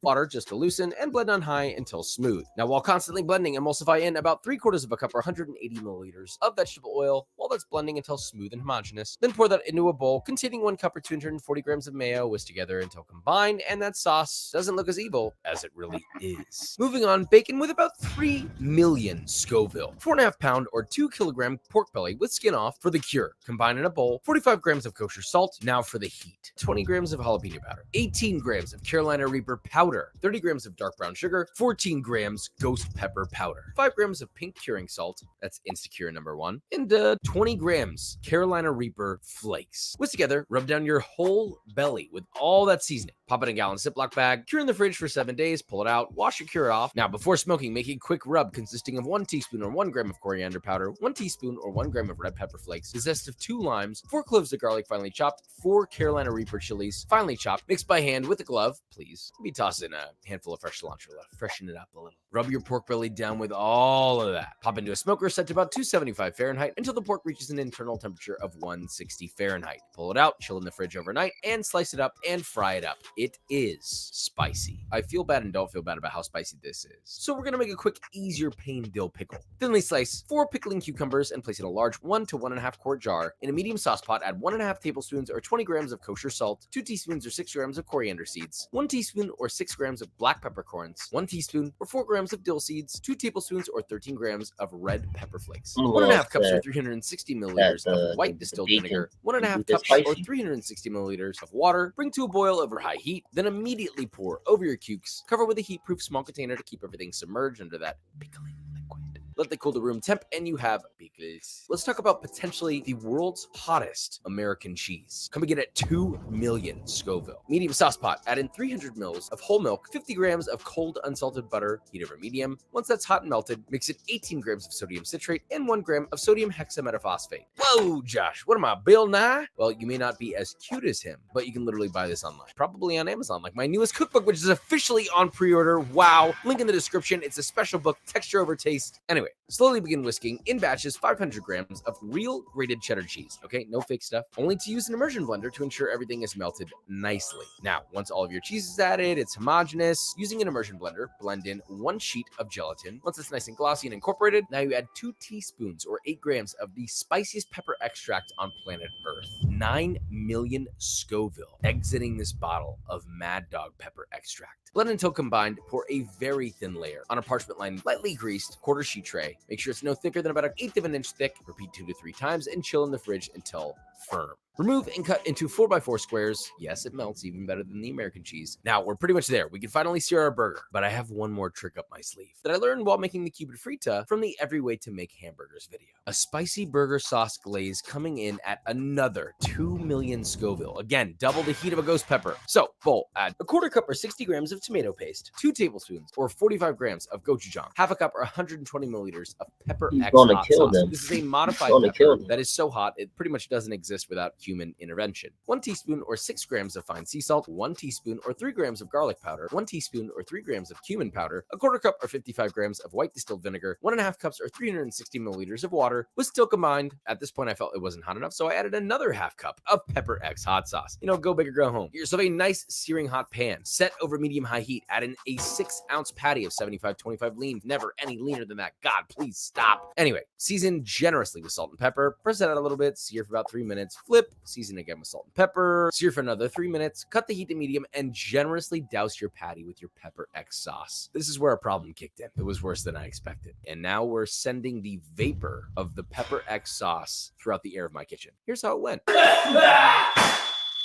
S11: Water just to loosen and blend on high until smooth. Now, while constantly blending, emulsify in about 3/4 of a cup or 180 milliliters of vegetable oil while that's blending until smooth and homogeneous. Then pour that into a bowl containing 1 cup or 240 grams of mayo, whisk together until combined, and that sauce doesn't look as evil as it really is. Moving on, bacon with about 3 million Scoville. 4.5 pound or 2 kilogram pork belly with skin off for the cure. Combine in a bowl, 45 grams of kosher salt. Now for the heat. 20 grams of jalapeno powder, 18 grams of Carolina Reaper powder, 30 grams of dark brown sugar, 14 grams ghost pepper powder, 5 grams of pink curing salt, that's Instacure #1, and 20 grams Carolina Reaper flakes. Whisk together, rub down your whole belly with all that seasoning. Pop it in a gallon Ziploc bag, cure in the fridge for 7 days, pull it out, wash your cure off. Now, before smoking, make a quick rub consisting of 1 teaspoon or 1 gram of coriander powder, 1 teaspoon or 1 gram of red pepper flakes, the zest of 2 limes, 4 cloves of garlic finely chopped, 4 Carolina Reaper chilies finely chopped, mixed by hand with a glove, please. Maybe toss in a handful of fresh cilantro to freshen it up a little. Rub your pork belly down with all of that. Pop into a smoker set to about 275 Fahrenheit until the pork reaches an internal temperature of 160 Fahrenheit. Pull it out, chill in the fridge overnight, and slice it up and fry it up. It is spicy. I feel bad and don't feel bad about how spicy this is. So we're gonna make a quick, easier pain dill pickle. Thinly slice 4 pickling cucumbers and place in a large 1 to 1.5 quart jar. In a medium sauce pot, add 1.5 tablespoons or 20 grams of kosher salt, 2 teaspoons or 6 grams of coriander seeds, 1 teaspoon or 6 grams of black peppercorns, 1 teaspoon or 4 grams of dill seeds, 2 tablespoons or 13 grams of red pepper flakes, 1.5 cups or 360 milliliters of white distilled vinegar, 1.5 cups or 360 milliliters of water. Bring to a boil over high heat, then immediately pour over your cukes. Cover with a heat-proof small container to keep everything submerged under that pickling liquid. Let that cool to room temp, and you have pickles. Let's talk about potentially the world's hottest American cheese. Coming in at 2 million Scoville. Medium sauce pot, add in 300 mils of whole milk, 50 grams of cold unsalted butter, heat over medium. Once that's hot and melted, mix in 18 grams of sodium citrate and 1 gram of sodium hexametaphosphate. Whoa, Josh, what am I, Bill Nye? Well, you may not be as cute as him, but you can literally buy this online. Probably on Amazon, like my newest cookbook, which is officially on pre-order. Wow. Link in the description. It's a special book, texture over taste. Anyway, slowly begin whisking in batches 500 grams of real grated cheddar cheese. Okay, no fake stuff. Only to use an immersion blender to ensure everything is melted nicely. Now, once all of your cheese is added, it's homogeneous. Using an immersion blender, blend in 1 sheet of gelatin. Once it's nice and glossy and incorporated, now you add 2 teaspoons or 8 grams of the spiciest pepper extract on planet Earth. 9 million Scoville. Exiting this bottle of Mad Dog pepper extract. Blend until combined. Pour a very thin layer on a parchment lined, lightly greased quarter sheet tray. Make sure it's no thicker than about 1/8 of an inch thick. Repeat 2 to 3 times and chill in the fridge until firm. Remove and cut into 4x4 squares. Yes, it melts even better than the American cheese. Now, we're pretty much there. We can finally sear our burger, but I have one more trick up my sleeve that I learned while making the cubed frita from the Every Way to Make Hamburgers video. A spicy burger sauce glaze coming in at another 2 million Scoville. Again, double the heat of a ghost pepper. So, bowl, add 1/4 cup or 60 grams of tomato paste, 2 tablespoons or 45 grams of gochujang, 1/2 cup or 120 milliliters of pepper X hot sauce. This is a modified pepper that is so hot, it pretty much doesn't exist without human intervention. 1 teaspoon or 6 grams of fine sea salt, 1 teaspoon or 3 grams of garlic powder, 1 teaspoon or 3 grams of cumin powder, 1/4 cup or 55 grams of white distilled vinegar, 1.5 cups or 360 milliliters of water was still combined. At this point, I felt it wasn't hot enough, so I added another 1/2 cup of Pepper X hot sauce. You know, go big or go home. Get yourself a nice searing hot pan, set over medium-high heat. Add in a 6-ounce patty of 75-25 lean. Never any leaner than that. God, please stop. Anyway, season generously with salt and pepper. Press that out a little bit, sear for about 3 minutes. Flip, Season again with salt and pepper. Sear for another 3 minutes. Cut the heat to medium and generously douse your patty with your Pepper X sauce. This is where a problem kicked in. It was worse than I expected. And now we're sending the vapor of the Pepper X sauce throughout the air of my kitchen. Here's how it went.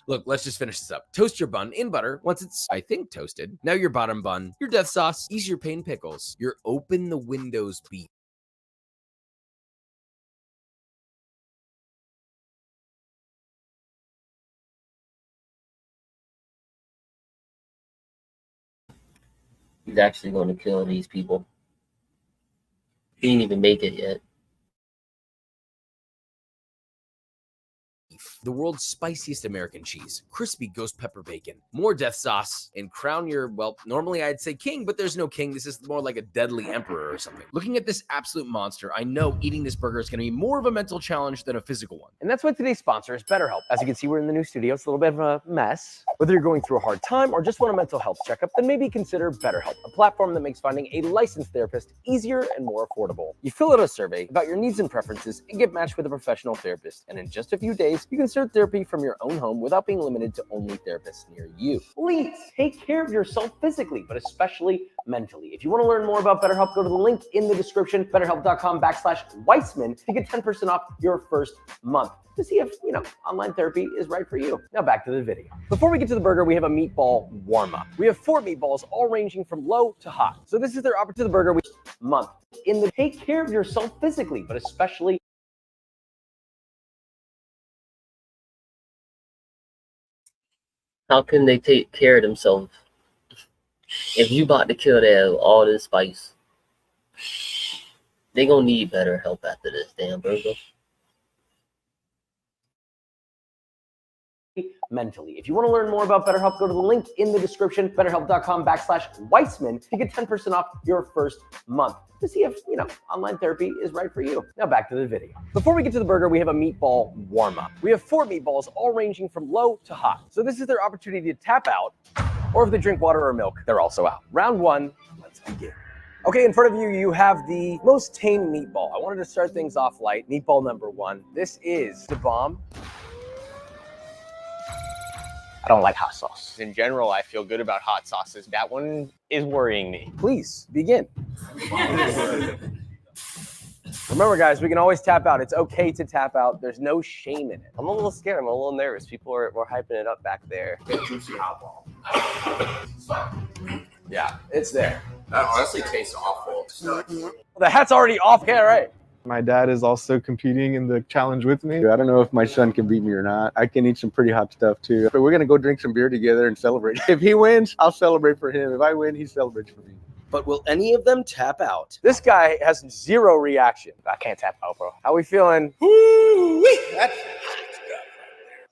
S11: Look, let's just finish this up. Toast your bun in butter once it's, I think, toasted. Now your bottom bun, your death sauce, ease your pain pickles, your open the windows beef.
S1: He's actually going to kill these people. He didn't even make it yet.
S11: The world's spiciest American cheese, crispy ghost pepper bacon, more death sauce, and crown your, well, normally I'd say king, but there's no king. This is more like a deadly emperor or something. Looking at this absolute monster, I know eating this burger is going to be more of a mental challenge than a physical one.
S10: And that's why today's sponsor is BetterHelp. As you can see, we're in the new studio. It's a little bit of a mess. Whether you're going through a hard time or just want a mental health checkup, then maybe consider BetterHelp, a platform that makes finding a licensed therapist easier and more affordable. You fill out a survey about your needs and preferences and get matched with a professional therapist. And in just a few days, you can start therapy from your own home without being limited to only therapists near you. Please take care of yourself physically, but especially mentally. If you want to learn more about BetterHelp, go to the link in the description, betterhelp.com/Weitzman to get 10% off your first month to see if, online therapy is right for you. Now back to the video. Before we get to the burger, we have a meatball warm-up. We have 4 meatballs, all ranging from low to hot. So this is their opportunity to the burger month. Take care of yourself physically, but especially
S1: How can they take care of themselves if you about to kill them with all this spice? They gonna need better help after this damn burger.
S10: mentally. If you want to learn more about BetterHelp, go to the link in the description, betterhelp.com/Weitzman to get 10% off your first month to see if, online therapy is right for you. Now back to the video. Before we get to the burger, we have a meatball warm-up. We have 4 meatballs, all ranging from low to hot. So this is their opportunity to tap out, or if they drink water or milk, they're also out. Round 1, let's begin. Okay, in front of you, you have the most tame meatball. I wanted to start things off light. Meatball number 1. This is the bomb. I don't like hot sauce. In general, I feel good about hot sauces. That one is worrying me. Please, begin. Remember, guys, we can always tap out. It's okay to tap out. There's no shame in it. I'm a little scared. I'm a little nervous. People were hyping it up back there.
S6: Juicy hot ball.
S10: Yeah, it's there.
S6: That honestly tastes awful.
S10: The hat's already off. Yeah, right.
S9: My dad is also competing in the challenge with me. I don't know if my son can beat me or not. I can eat some pretty hot stuff too. But we're going to go drink some beer together and celebrate. If he wins, I'll celebrate for him. If I win, he celebrates for me.
S8: But will any of them tap out?
S10: This guy has 0 reaction. I can't tap out, bro. How we feeling?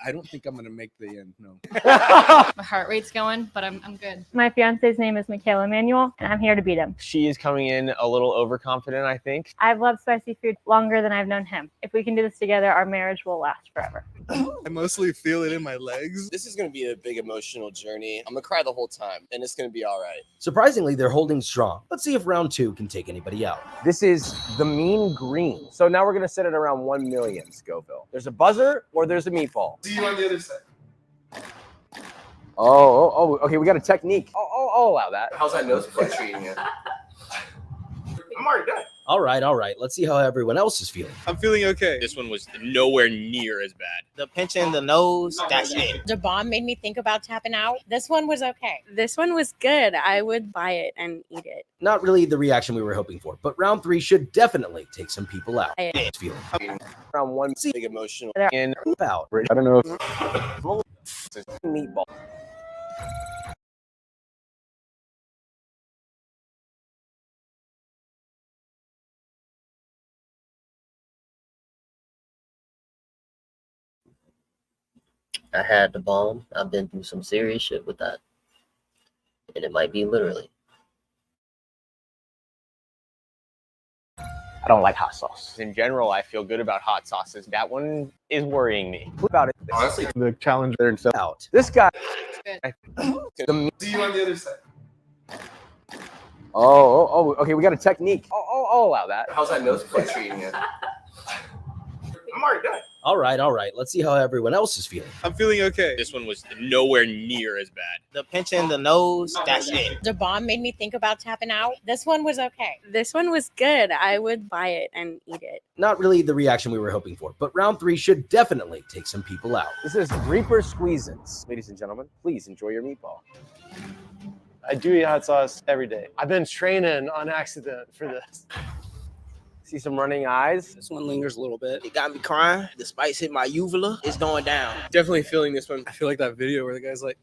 S9: I don't think I'm going to make the end, no.
S12: My heart rate's going, but I'm good. My fiance's name is Michaela Manuel, and I'm here to beat him.
S10: She is coming in a little overconfident, I think.
S12: I've loved spicy food longer than I've known him. If we can do this together, our marriage will last forever.
S9: I mostly feel it in my legs.
S14: This is going to be a big emotional journey. I'm going to cry the whole time, and it's going to be all right.
S8: Surprisingly, they're holding strong. Let's see if round 2 can take anybody out.
S10: This is the mean green. So now we're going to set it around 1 million, Scoville. There's a buzzer or there's a meatball.
S6: See you on the other side.
S10: Oh, okay, we got a technique. I'll allow that.
S6: How's that nose play treating you? I'm already done.
S8: All right. Let's see how everyone else is feeling.
S9: I'm feeling okay.
S14: This one was nowhere near as bad.
S23: The pinch in the nose, that's it.
S25: The bomb made me think about tapping out. This one was okay. This one was good. I would buy it and eat it.
S8: Not really the reaction we were hoping for, but round 3 should definitely take some people out. It's feeling.
S10: Round 1,
S14: big emotional.
S10: in
S8: out.
S9: I don't know if
S10: meatball.
S1: I had the bomb. I've been through some serious shit with that. And it might be literally.
S10: I don't like hot sauce. In general, I feel good about hot sauces. That one is worrying me. About it.
S9: honestly the challenge there and
S8: out.
S10: This guy.
S6: See you on the other side.
S10: Oh, okay, we got a technique. I'll allow that.
S6: How's that nose play treating you? I'm already done.
S8: All right. Let's see how everyone else is feeling.
S13: I'm feeling okay. This one was nowhere near as bad.
S23: The pinching, the nose, that's it.
S25: The bomb made me think about tapping out. This one was okay. This one was good. I would buy it and eat it.
S8: Not really the reaction we were hoping for, but round 3 should definitely take some people out.
S10: This is Reaper Squeezins. Ladies and gentlemen, please enjoy your meatball.
S16: I do eat hot sauce every day. I've been training on accident for this.
S10: See some running eyes.
S23: This one lingers a little bit. It got me crying. The spice hit my uvula. It's going down.
S16: Definitely feeling this one. I feel like that video where the guy's like,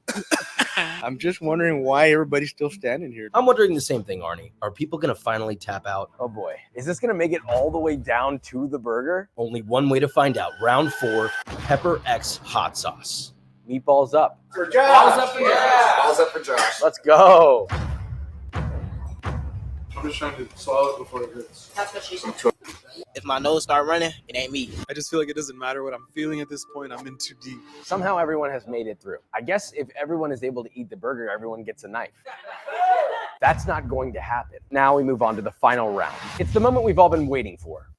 S9: I'm just wondering why everybody's still standing here.
S8: I'm wondering the same thing, Arnie. Are people going to finally tap out?
S10: Oh boy. Is this going to make it all the way down to the burger?
S8: Only one way to find out. Round 4, Pepper X hot sauce.
S10: Meatballs up.
S6: For Josh.
S10: Balls up for
S6: Josh. Balls up for Josh.
S10: Let's go.
S6: I'm just trying to swallow it before it hurts.
S25: That's what she said.
S23: If my nose start running, it ain't me.
S16: I just feel like it doesn't matter what I'm feeling at this point. I'm in too deep.
S10: Somehow everyone has made it through. I guess if everyone is able to eat the burger, everyone gets a knife. That's not going to happen. Now we move on to the final round. It's the moment we've all been waiting for.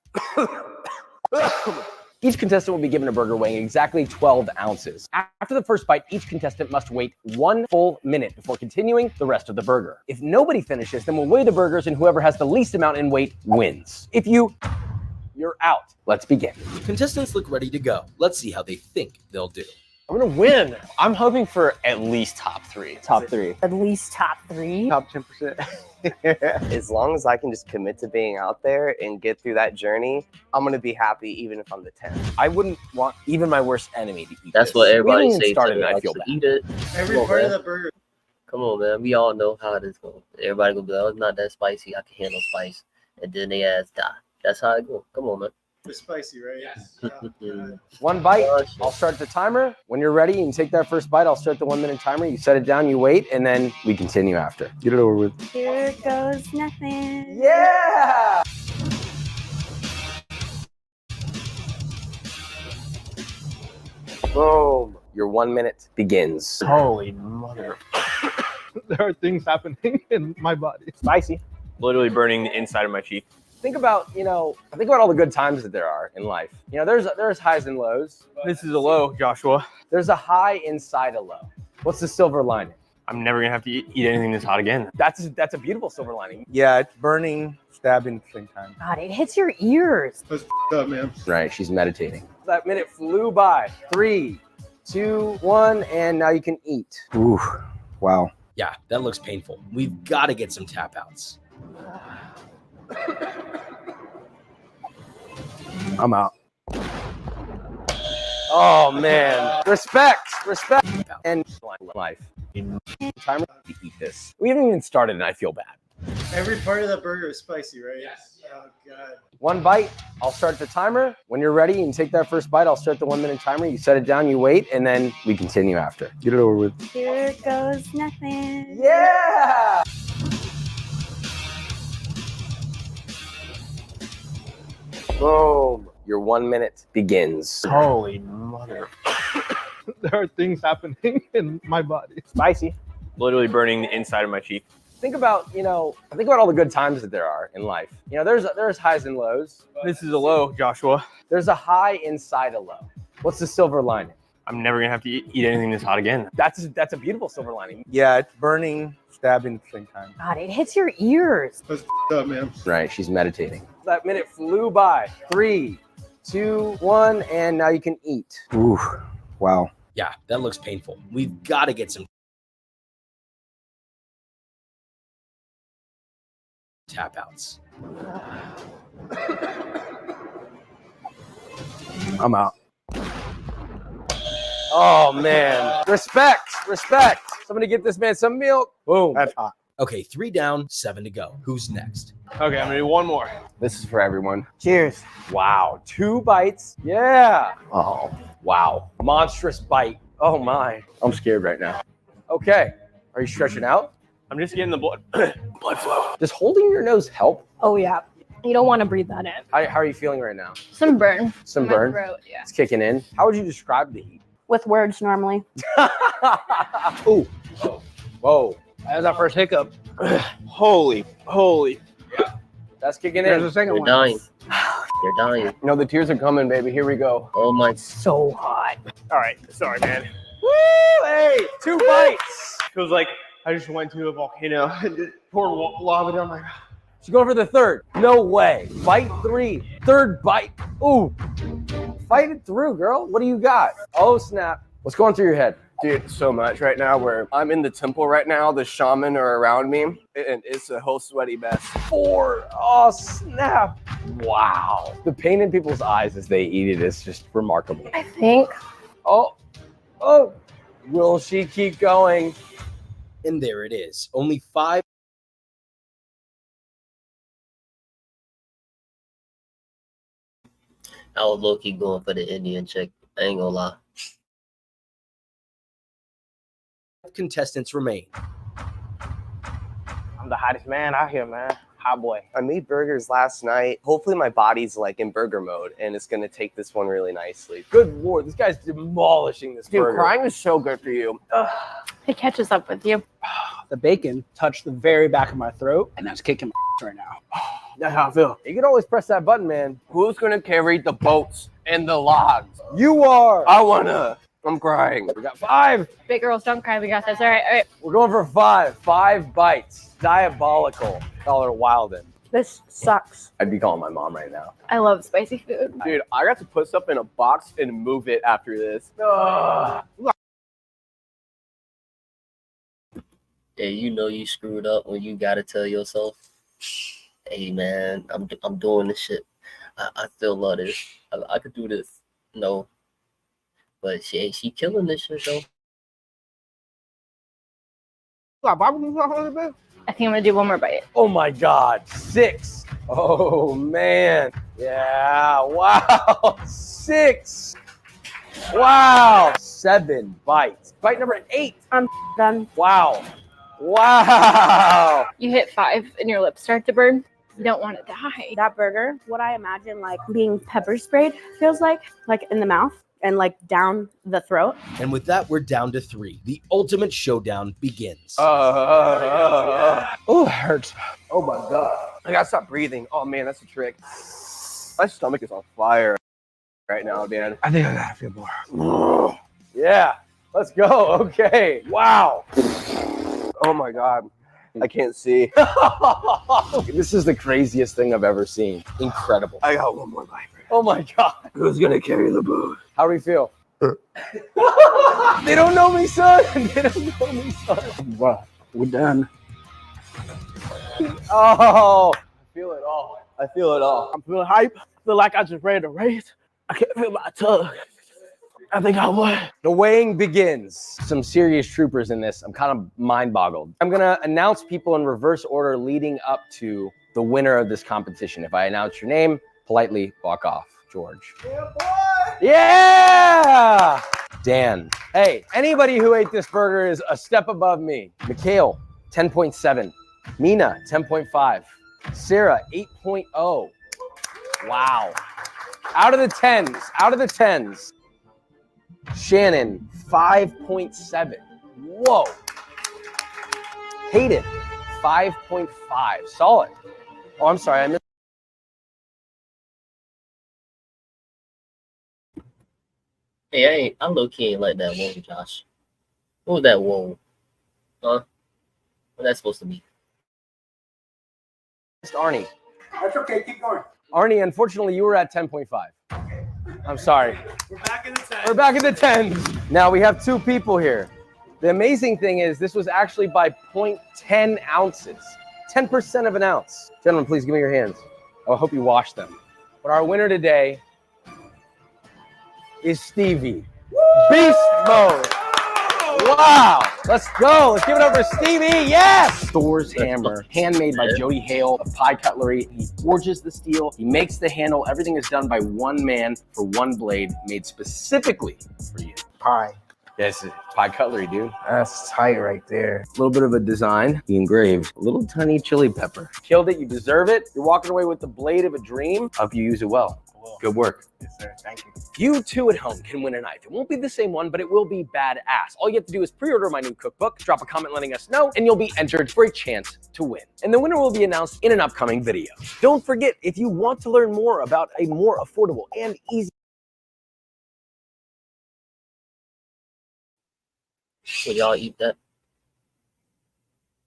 S10: Each contestant will be given a burger weighing exactly 12 ounces. After the first bite, each contestant must wait 1 full minute before continuing the rest of the burger. If nobody finishes, then we'll weigh the burgers and whoever has the least amount in weight wins. If you're out. Let's begin.
S8: Contestants look ready to go. Let's see how they think they'll do.
S16: I'm going to win. I'm hoping for at least top 3.
S9: Top 3.
S25: At least top 3.
S9: Top 10%.
S17: As long as I can just commit to being out there and get through that journey, I'm going to be happy even if I'm the 10th.
S10: I wouldn't want even my worst enemy to eat
S1: That's
S10: this.
S1: what everybody
S10: We haven't even
S1: says.
S10: started and I
S1: Like,
S10: feel
S1: to
S10: bad.
S1: eat it.
S15: Every
S1: Come on,
S15: part of
S1: man.
S15: the burger.
S1: Come on, man. We all know how this goes. Everybody gonna be like, oh, it's not that spicy. I can handle spice. And then they ass die. That's how it goes. Come on, man.
S15: It's spicy, right? Yes.
S10: One bite, I'll start the timer. When you're ready, you can take that first bite. I'll start the 1 minute timer. You set it down, you wait, and then we continue after.
S9: Get it over with.
S25: Here goes nothing.
S10: Yeah! Boom. Your 1 minute begins.
S16: Holy mother. There are things happening in my body.
S10: Spicy.
S13: Literally burning the inside of my cheek.
S10: Think about, think about all the good times that there are in life. There's highs and lows.
S13: This is a low, Joshua.
S10: There's a high inside a low. What's the silver lining?
S13: I'm never going to have to eat anything this hot again.
S10: That's a beautiful silver lining.
S9: Yeah, it's burning, stabbing at the same time.
S25: God, it hits your ears.
S6: That's up, man.
S10: Right, she's meditating. That minute flew by. 3, 2, 1, and now you can eat.
S9: Ooh, wow.
S8: Yeah, that looks painful. We've got to get some tap outs.
S9: I'm out.
S10: Oh man, respect, and life. Timer to eat this. We haven't even started, and I feel bad.
S15: Every part of the burger is spicy, right? Yes. Oh god.
S10: One bite, I'll start the timer. When you're ready, you can take that first bite. I'll start the 1 minute timer. You set it down, you wait, and then we continue after.
S9: Get it over with.
S25: Here goes nothing.
S10: Yeah! Boom. Your 1 minute begins.
S16: Holy mother. There are things happening in my body.
S10: Spicy.
S13: Literally burning the inside of my cheek.
S10: Think about, think about all the good times that there are in life. There's highs and lows.
S13: This is a low, Joshua.
S10: There's a high inside a low. What's the silver lining?
S13: I'm never going to have to eat anything this hot again.
S10: That's a beautiful silver lining.
S9: Yeah, it's burning, stabbing at the same time.
S25: God, it hits your ears.
S6: That's up, man.
S10: Right, she's meditating. That minute flew by. 3, 2, 1, and now you can eat.
S9: Ooh, wow.
S8: Yeah, that looks painful. We've got to get some tap outs.
S9: I'm out.
S10: Oh man, respect. Somebody get this man some milk. Boom.
S9: That's hot.
S8: Okay, 3 down, 7 to go. Who's next?
S13: Okay, I'm going to do one more.
S9: This is for everyone.
S10: Cheers. Wow, 2 bites. Yeah.
S9: Oh,
S10: Wow, monstrous bite. Oh my.
S9: I'm scared right now.
S10: Okay, are you stretching out?
S13: I'm just getting the blood flow.
S10: Does holding your nose help?
S12: Oh, yeah. You don't want to breathe that in.
S10: How are you feeling right now?
S12: Some burn.
S10: Some
S12: in my
S10: burn?
S12: throat, yeah.
S10: It's kicking in. How would you describe the heat?
S12: With words normally.
S10: Ooh. Whoa. That was our first hiccup.
S13: Holy.
S10: That's kicking
S15: There's
S10: in.
S15: a second
S1: We're
S15: one.
S1: dying. They're dying.
S10: No, the tears are coming, baby. Here we go.
S1: Oh my.
S10: So hot. All right, sorry, man. Woo! Hey, 2 bites.
S16: Feels like I just went to a volcano and poured lava down my.
S10: She's going for the third. No way. Bite 3. Third bite. Ooh. Fight it through, girl. What do you got? Oh, snap. What's going through your head?
S17: Dude, so much right now where I'm in the temple right now. The shaman are around me, and it's a whole sweaty mess.
S10: 4. Oh, snap. Wow. The pain in people's eyes as they eat it is just remarkable.
S12: I think.
S10: Oh. Will she keep going?
S8: And there it is. Only 5.
S1: I was low-key going for the Indian chick. I ain't gonna lie.
S8: Contestants remain.
S23: I'm the hottest man out here, man. Hot boy.
S17: I made burgers last night. Hopefully my body's like in burger mode, and it's gonna take this one really nicely.
S10: Good Lord, this guy's demolishing this
S17: Dude,
S10: burger.
S17: crying is so good for you.
S12: It catches up with you.
S23: The bacon touched the very back of my throat, and that's kicking my right now. That's how I feel.
S10: You can always press that button, man.
S17: Who's gonna carry the boats and the logs?
S10: You are.
S17: I wanna. I'm crying.
S10: We got 5.
S12: Big girls don't cry. We got this. All right.
S10: We're going for 5. 5 bites. Diabolical. Call her Wilden.
S12: This sucks.
S17: I'd be calling my mom right now.
S12: I love spicy food.
S17: Dude, I got to put stuff in a box and move it after this.
S1: Yeah, you know you screwed up when you gotta tell yourself, "Hey man, I'm doing this shit. I still love this. I could do this." No, but she killing this shit though.
S12: I think I'm gonna do one more bite.
S10: Oh my God. 6. Oh man. Yeah. Wow. 6. Wow. 7 bites. Bite number 8.
S12: I'm done.
S10: Wow. Wow.
S12: You hit 5 and your lips start to burn. You don't want to die.
S25: That burger, what I imagine like being pepper sprayed feels like in the mouth and like down the throat.
S8: And with that, we're down to 3. The ultimate showdown begins.
S10: Oh, it hurts.
S17: Oh my God. I gotta stop breathing. Oh man, that's a trick. My stomach is on fire right now, man.
S23: I think I gotta feel more.
S10: Yeah. Let's go. Okay. Wow.
S17: Oh my God. I can't see.
S10: This is the craziest thing I've ever seen. Incredible.
S17: I got one more bite.
S10: Oh my God.
S17: Who's gonna carry the boat?
S10: How do we feel? They don't know me, son. They don't know me, son.
S23: Bro, we're done.
S10: Oh, I feel it all. I feel it all.
S23: I'm feeling hype. I feel like I just ran a race. I can't feel my tongue. I think I won.
S10: The weighing begins. Some serious troopers in this. I'm kind of mind boggled. I'm going to announce people in reverse order leading up to the winner of this competition. If I announce your name, politely walk off. George. Yeah, boy! Yeah! Dan. Hey, anybody who ate this burger is a step above me. Mikhail, 10.7. Mina, 10.5. Sarah, 8.0. Wow. Out of the 10s. Out of the 10s. Shannon, 5.7. Whoa. Hayden, 5.5. Solid. Oh, I'm sorry. I missed.
S1: Hey, I low-key ain't like that whoa, Josh. What was that whoa? Huh? What that supposed to be?
S10: Arnie.
S23: That's okay. Keep going.
S10: Arnie, unfortunately, you were at 10.5. I'm sorry.
S23: We're back in the 10s.
S10: We're back in the 10s. Now we have 2 people here. The amazing thing is this was actually by 0.10 ounces. 10% of an ounce. Gentlemen, please give me your hands. I hope you wash them. But our winner today is Stevie. Beast mode. Wow. Let's go. Let's give it up for Stevie. Yes. Thor's hammer, handmade by Jody Hale of Pie Cutlery. He forges the steel. He makes the handle. Everything is done by one man for one blade, made specifically for you.
S23: Pie.
S10: Yes, Pie Cutlery, dude.
S23: That's tight right there.
S10: A little bit of a design. He engraved a little tiny chili pepper. Killed it. You deserve it. You're walking away with the blade of a dream. Hope you use it well. Good work.
S15: Yes, sir. Thank you.
S10: You too at home can win a knife. It won't be the same one, but it will be badass. All you have to do is pre-order my new cookbook, drop a comment letting us know, and you'll be entered for a chance to win. And the winner will be announced in an upcoming video. Don't forget, if you want to learn more about a more affordable and easy
S1: Will y'all eat that?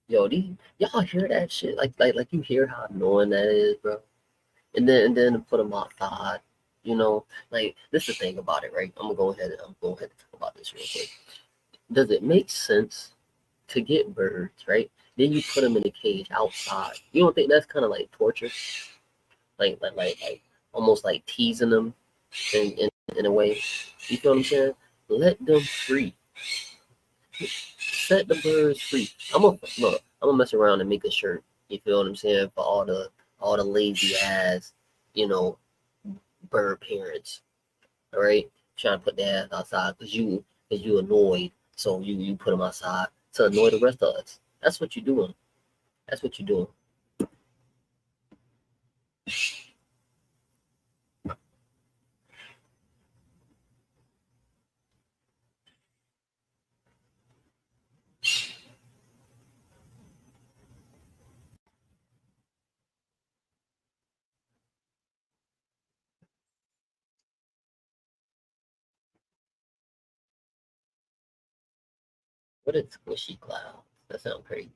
S1: Yo, y'all hear that shit? Like you hear how annoying that is, bro? And then put them outside. You know, like this is the thing about it, right? I'm gonna go ahead and talk about this real quick. Does it make sense to get birds, right? Then you put them in a cage outside. You don't think that's kind of like torture? Like almost like teasing them in a way. You feel what I'm saying? Let them free. Set the birds free. I'm gonna mess around and make a shirt. You feel what I'm saying? For all the lazy ass, you know, bird parents. All right, trying to put their ass outside because you annoyed, so you put them outside to annoy the rest of us. That's what you're doing. That's what you're doing. What is squishy cloud? That sounds crazy.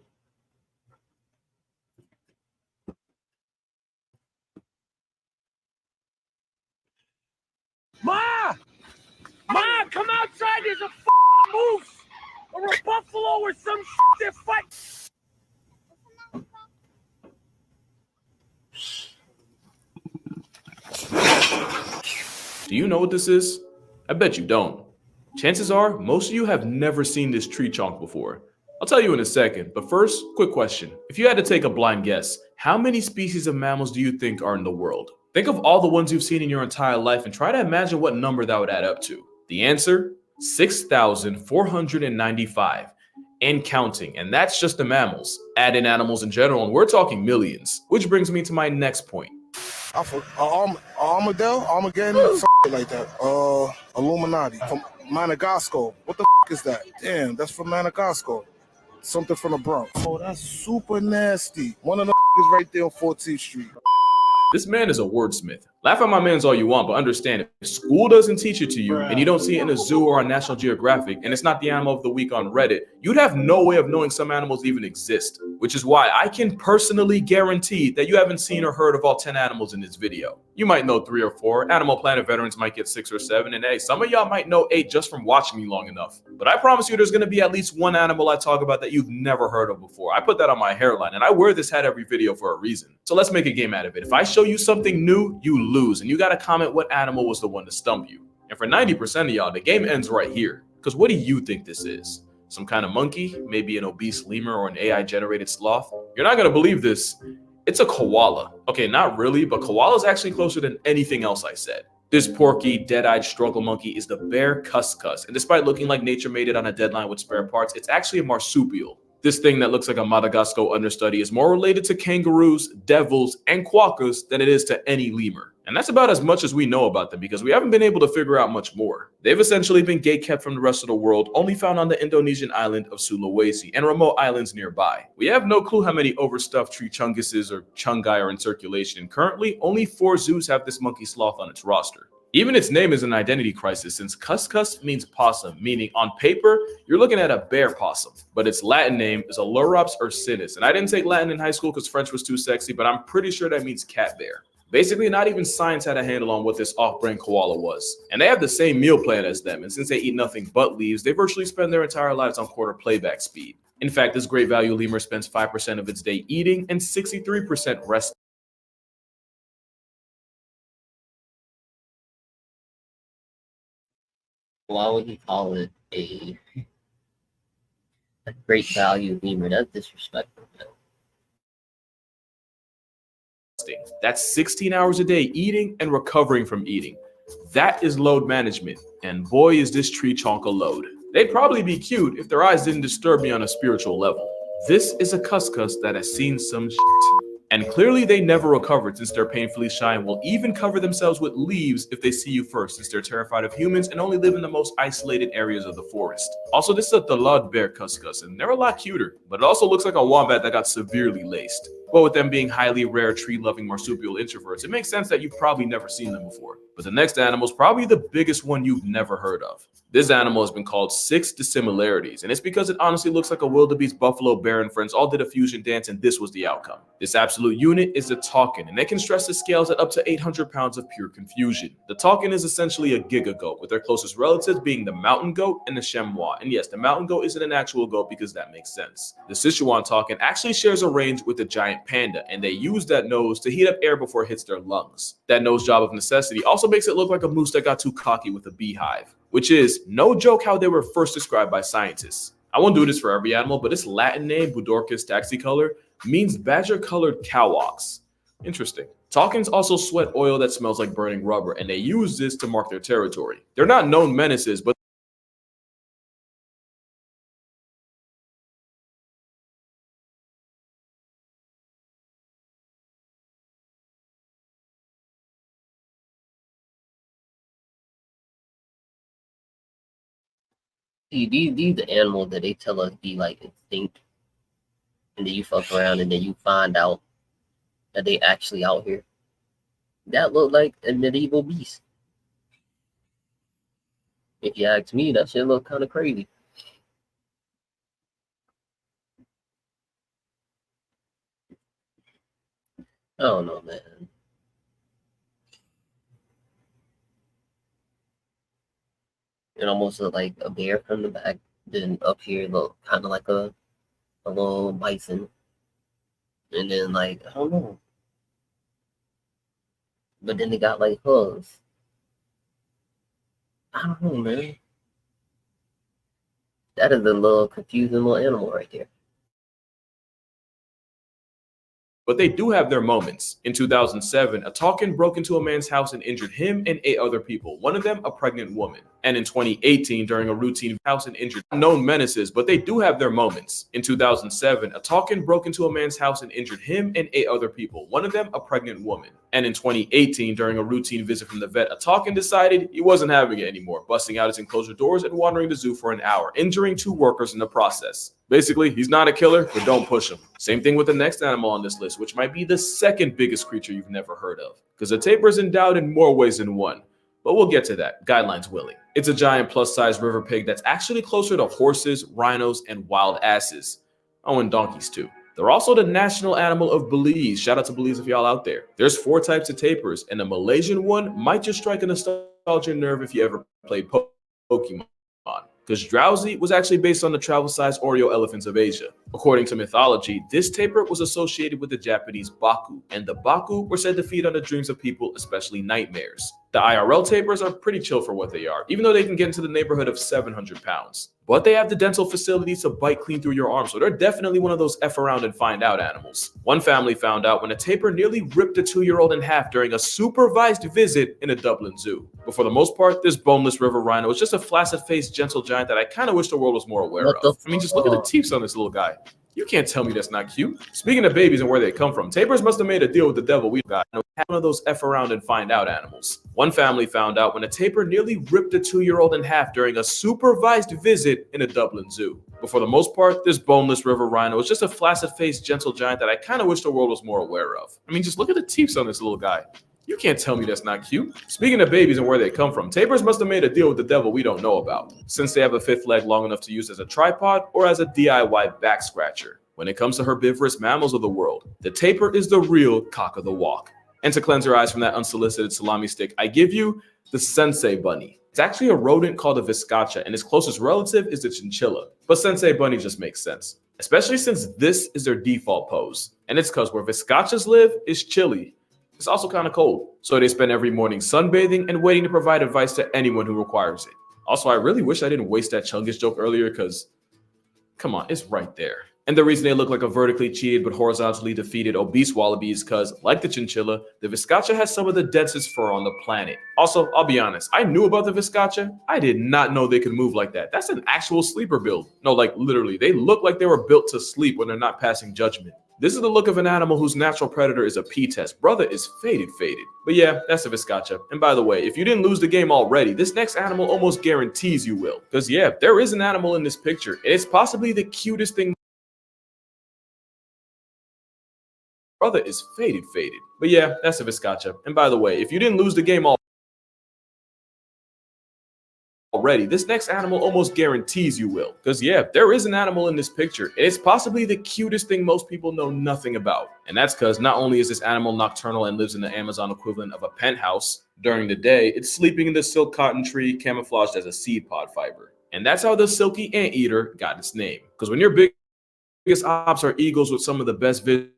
S23: Ma! Ma, come outside. There's a moose or a buffalo or some shit. They're fighting.
S6: Do you know what this is? I bet you don't. Chances are, most of you have never seen this tree chunk before. I'll tell you in a second, but first, quick question. If you had to take a blind guess, how many species of mammals do you think are in the world? Think of all the ones you've seen in your entire life and try to imagine what number that would add up to. The answer? 6,495. And counting, and that's just the mammals. Add in animals in general, and we're talking millions. Which brings me to my next point.
S3: Armageddon, like that. Illuminati from Madagascar. What the is that? Damn, that's from Madagascar. Something from the Bronx. Oh, that's super nasty. One of the is right there on 14th Street.
S6: This man is a wordsmith. Laugh at my man's all you want, but understand, if school doesn't teach it to you and you don't see it in a zoo or on National Geographic and it's not the animal of the week on Reddit, you'd have no way of knowing some animals even exist. Which is why I can personally guarantee that you haven't seen or heard of all 10 animals in this video. You might know 3 or 4, Animal Planet veterans might get 6 or 7, and hey, some of y'all might know 8 just from watching me long enough. But I promise you there's gonna be at least one animal I talk about that you've never heard of before. I put that on my hairline, and I wear this hat every video for a reason. So let's make a game out of it. If I show you something new, you lose, and you gotta comment what animal was the one to stump you. And for 90% of y'all, the game ends right here. Because what do you think this is? Some kind of monkey? Maybe an obese lemur or an AI-generated sloth? You're not gonna believe this. It's a koala. Okay, not really, but koala is actually closer than anything else I said. This porky, dead-eyed struggle monkey is the bear CuZo, and despite looking like nature made it on a deadline with spare parts, it's actually a marsupial. This thing that looks like a Madagascar understudy is more related to kangaroos, devils, and quokkas than it is to any lemur. And that's about as much as we know about them because we haven't been able to figure out much more. They've essentially been gatekept from the rest of the world, only found on the Indonesian island of Sulawesi and remote islands nearby. We have no clue how many overstuffed tree chunguses or chungai are in circulation, and currently only 4 zoos have this monkey sloth on its roster. Even its name is an identity crisis since CuZo means possum, meaning on paper, you're looking at a bear possum, but its Latin name is Ailurops ursinus. And I didn't take Latin in high school because French was too sexy, but I'm pretty sure that means cat bear. Basically, not even science had a handle on what this off-brand koala was. And they have the same meal plan as them, and since they eat nothing but leaves, they virtually spend their entire lives on quarter playback speed. In fact, this great value lemur spends 5% of its day eating and 63% resting.
S1: Why would he call it a great value lemur? That's disrespectful, man.
S6: That's 16 hours a day eating and recovering from eating. That is load management, and boy is this tree chonk a load. They'd probably be cute if their eyes didn't disturb me on a spiritual level. This is a CuZo that has seen some shit. And clearly they never recovered since they're painfully shy and will even cover themselves with leaves if they see you first, since they're terrified of humans and only live in the most isolated areas of the forest. Also, this is a Thalad bear cuscus, and they're a lot cuter, but it also looks like a wombat that got severely laced. But with them being highly rare tree-loving marsupial introverts, it makes sense that you've probably never seen them before. But the next animal is probably the biggest one you've never heard of. This animal has been called 6 dissimilarities, and it's because it honestly looks like a wildebeest, buffalo, bear, and friends all did a fusion dance, and this was the outcome. This absolute unit is the Taucan, and they can stress the scales at up to 800 pounds of pure confusion. The Taucan is essentially a giga goat, with their closest relatives being the mountain goat and the chamois. And yes, the mountain goat isn't an actual goat because that makes sense. The Sichuan Taucan actually shares a range with the giant panda, and they use that nose to heat up air before it hits their lungs. That nose job of necessity also makes it look like a moose that got too cocky with a beehive, which is no joke how they were first described by scientists. I won't do this for every animal, but its Latin name, Budorcus taxicolor, means badger-colored cow ox. Interesting. Taucans also sweat oil that smells like burning rubber, and they use this to mark their territory. They're not known menaces, but
S1: See, these the animals that they tell us be like extinct, and then you fuck around and then you find out that they actually out here. That look like a medieval beast. If you ask me, that shit look kind of crazy. I don't know, man. It almost looked like a bear from the back. Then up here look kind of like a little bison. And then like, I don't know. But then they got like hooves. I don't know, man. That is a little confusing little animal right there.
S6: they do have their moments. In 2007, a Taucan broke into a man's house and injured him and 8 other people, one of them a pregnant woman. And in 2018, during a routine house and injured known menaces, but they do have their moments. In 2007, a Taucan broke into a man's house and injured him and 8 other people, one of them a pregnant woman. And in 2018, during a routine visit from the vet, a Taucan decided he wasn't having it anymore, busting out his enclosure doors and wandering the zoo for an hour, injuring 2 workers in the process. Basically, he's not a killer, but don't push him. Same thing with the next animal on this list, which might be the second biggest creature you've never heard of, because a tapir is endowed in more ways than one. But we'll get to that, guidelines willing. It's a giant plus-size river pig that's actually closer to horses, rhinos, and wild asses. Oh, and donkeys too. They're also the national animal of Belize. Shout out to Belize if y'all out there. There's 4 types of tapirs, and the Malaysian one might just strike a nostalgia nerve if you ever played Pokemon. Because Drowsy was actually based on the travel-sized Oreo elephants of Asia. According to mythology, this tapir was associated with the Japanese Baku, and the Baku were said to feed on the dreams of people, especially nightmares. The IRL tapirs are pretty chill for what they are, even though they can get into the neighborhood of 700 pounds. But they have the dental facilities to bite clean through your arm, so they're definitely one of those F around and find out animals. One family found out when a tapir nearly ripped a 2-year-old in half during a supervised visit in a Dublin zoo. But for the most part, this boneless river rhino is just a flaccid-faced, gentle giant that I kind of wish the world was more aware of. I mean, just look at the teeth on this little guy. You can't tell me that's not cute. Speaking of babies and where they come from, tapirs must have made a deal with the devil. We got one of those F around and find out animals. One family found out when a tapir nearly ripped a 2-year-old in half during a supervised visit in a Dublin zoo. But for the most part, this boneless river rhino is just a flaccid-faced, gentle giant that I kind of wish the world was more aware of. I mean, just look at the teeth on this little guy. You can't tell me that's not cute. Speaking of babies and where they come from, tapirs must have made a deal with the devil we don't know about, since they have a 5th leg long enough to use as a tripod or as a DIY back scratcher. When it comes to herbivorous mammals of the world, the tapir is the real cock of the walk. And to cleanse your eyes from that unsolicited salami stick, I give you the sensei bunny. It's actually a rodent called a viscacha, and its closest relative is the chinchilla. But sensei bunny just makes sense, especially since this is their default pose. And it's because where viscachas live is chilly. It's also kind of cold, so they spend every morning sunbathing and waiting to provide advice to anyone who requires it. Also, I really wish I didn't waste that Chungus joke earlier because, come on, it's right there. And the reason they look like a vertically cheated but horizontally defeated obese wallaby is because, like the chinchilla, the viscacha has some of the densest fur on the planet. Also, I'll be honest, I knew about the viscacha. I did not know they could move like that. That's an actual sleeper build. No, like literally, they look like they were built to sleep when they're not passing judgment. This is the look of an animal whose natural predator is a P-test. Brother is faded. But yeah, that's a Viscacha. And by the way, if you didn't lose the game already, this next animal almost guarantees you will. Because yeah, there is an animal in this picture, and it's possibly the cutest thing. Brother is faded. But yeah, that's a Viscacha. And by the way, if you didn't lose the game already, this next animal almost guarantees you will. Because yeah, there is an animal in this picture, and it's possibly the cutest thing most people know nothing about. And that's because not only is this animal nocturnal and lives in the Amazon equivalent of a penthouse, during the day, it's sleeping in the silk cotton tree camouflaged as a seed pod fiber. And that's how the silky anteater got its name. Because when your biggest ops are eagles with some of the best vision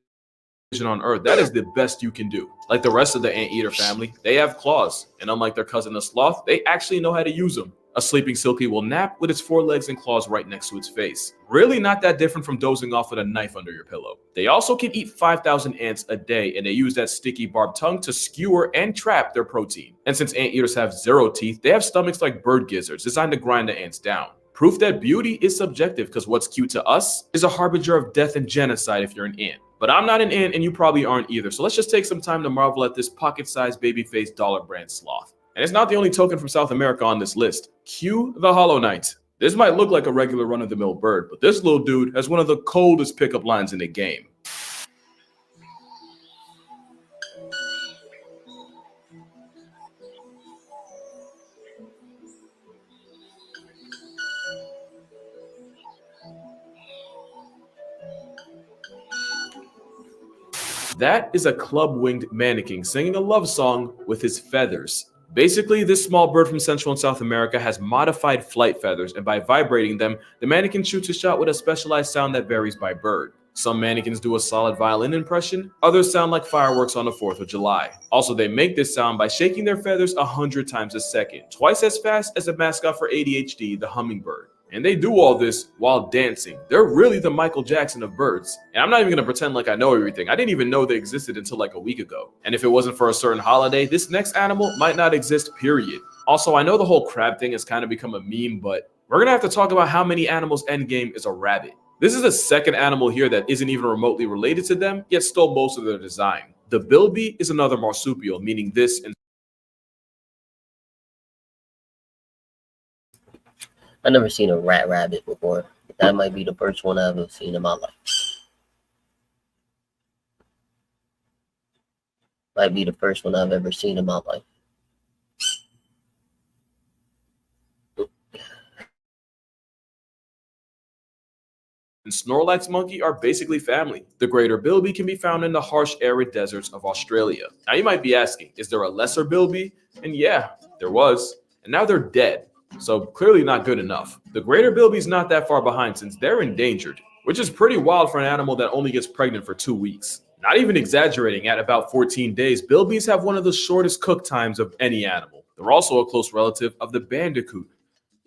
S6: on earth, that is the best you can do. Like the rest of the anteater family, they have claws, and unlike their cousin the sloth, they actually know how to use them. A sleeping silky will nap with its forelegs and claws right next to its face. Really not that different from dozing off with a knife under your pillow. They also can eat 5,000 ants a day, and they use that sticky barbed tongue to skewer and trap their protein. And since anteaters have 0 teeth, they have stomachs like bird gizzards designed to grind the ants down. Proof that beauty is subjective, because what's cute to us is a harbinger of death and genocide if you're an ant. But I'm not an ant, and you probably aren't either, so let's just take some time to marvel at this pocket-sized baby-faced dollar brand sloth. And it's not the only token from South America on this list. Cue the Hollow Knight. This might look like a regular run-of-the-mill bird, but this little dude has one of the coldest pickup lines in the game. That is a club-winged mannequin singing a love song with his feathers. Basically, this small bird from Central and South America has modified flight feathers, and by vibrating them, the mannequin shoots a shot with a specialized sound that varies by bird. Some mannequins do a solid violin impression, others sound like fireworks on the 4th of July. Also, they make this sound by shaking their feathers 100 times a second, twice as fast as the mascot for ADHD, the hummingbird. And they do all this while dancing. They're really the Michael Jackson of birds. And I'm not even gonna pretend like I know everything. I didn't even know they existed until like a week ago. And if it wasn't for a certain holiday, this next animal might not exist, period. Also, I know the whole crab thing has kind of become a meme, but we're gonna have to talk about how many animals' endgame is a rabbit. This is the second animal here that isn't even remotely related to them, yet stole most of their design. The bilby is another marsupial, meaning this and
S1: I never seen a rat rabbit before. That might be the first one I've ever seen in my life. Might be the first one I've ever seen in my life.
S6: and Snorlax monkey are basically family. The greater bilby can be found in the harsh, arid deserts of Australia. Now you might be asking, is there a lesser bilby? And yeah, there was. And now they're dead. So clearly not good enough. The greater bilby's not that far behind since they're endangered, which is pretty wild for an animal that only gets pregnant for 2 weeks. Not even exaggerating, at about 14 days, bilbies have one of the shortest cook times of any animal. They're also a close relative of the bandicoot.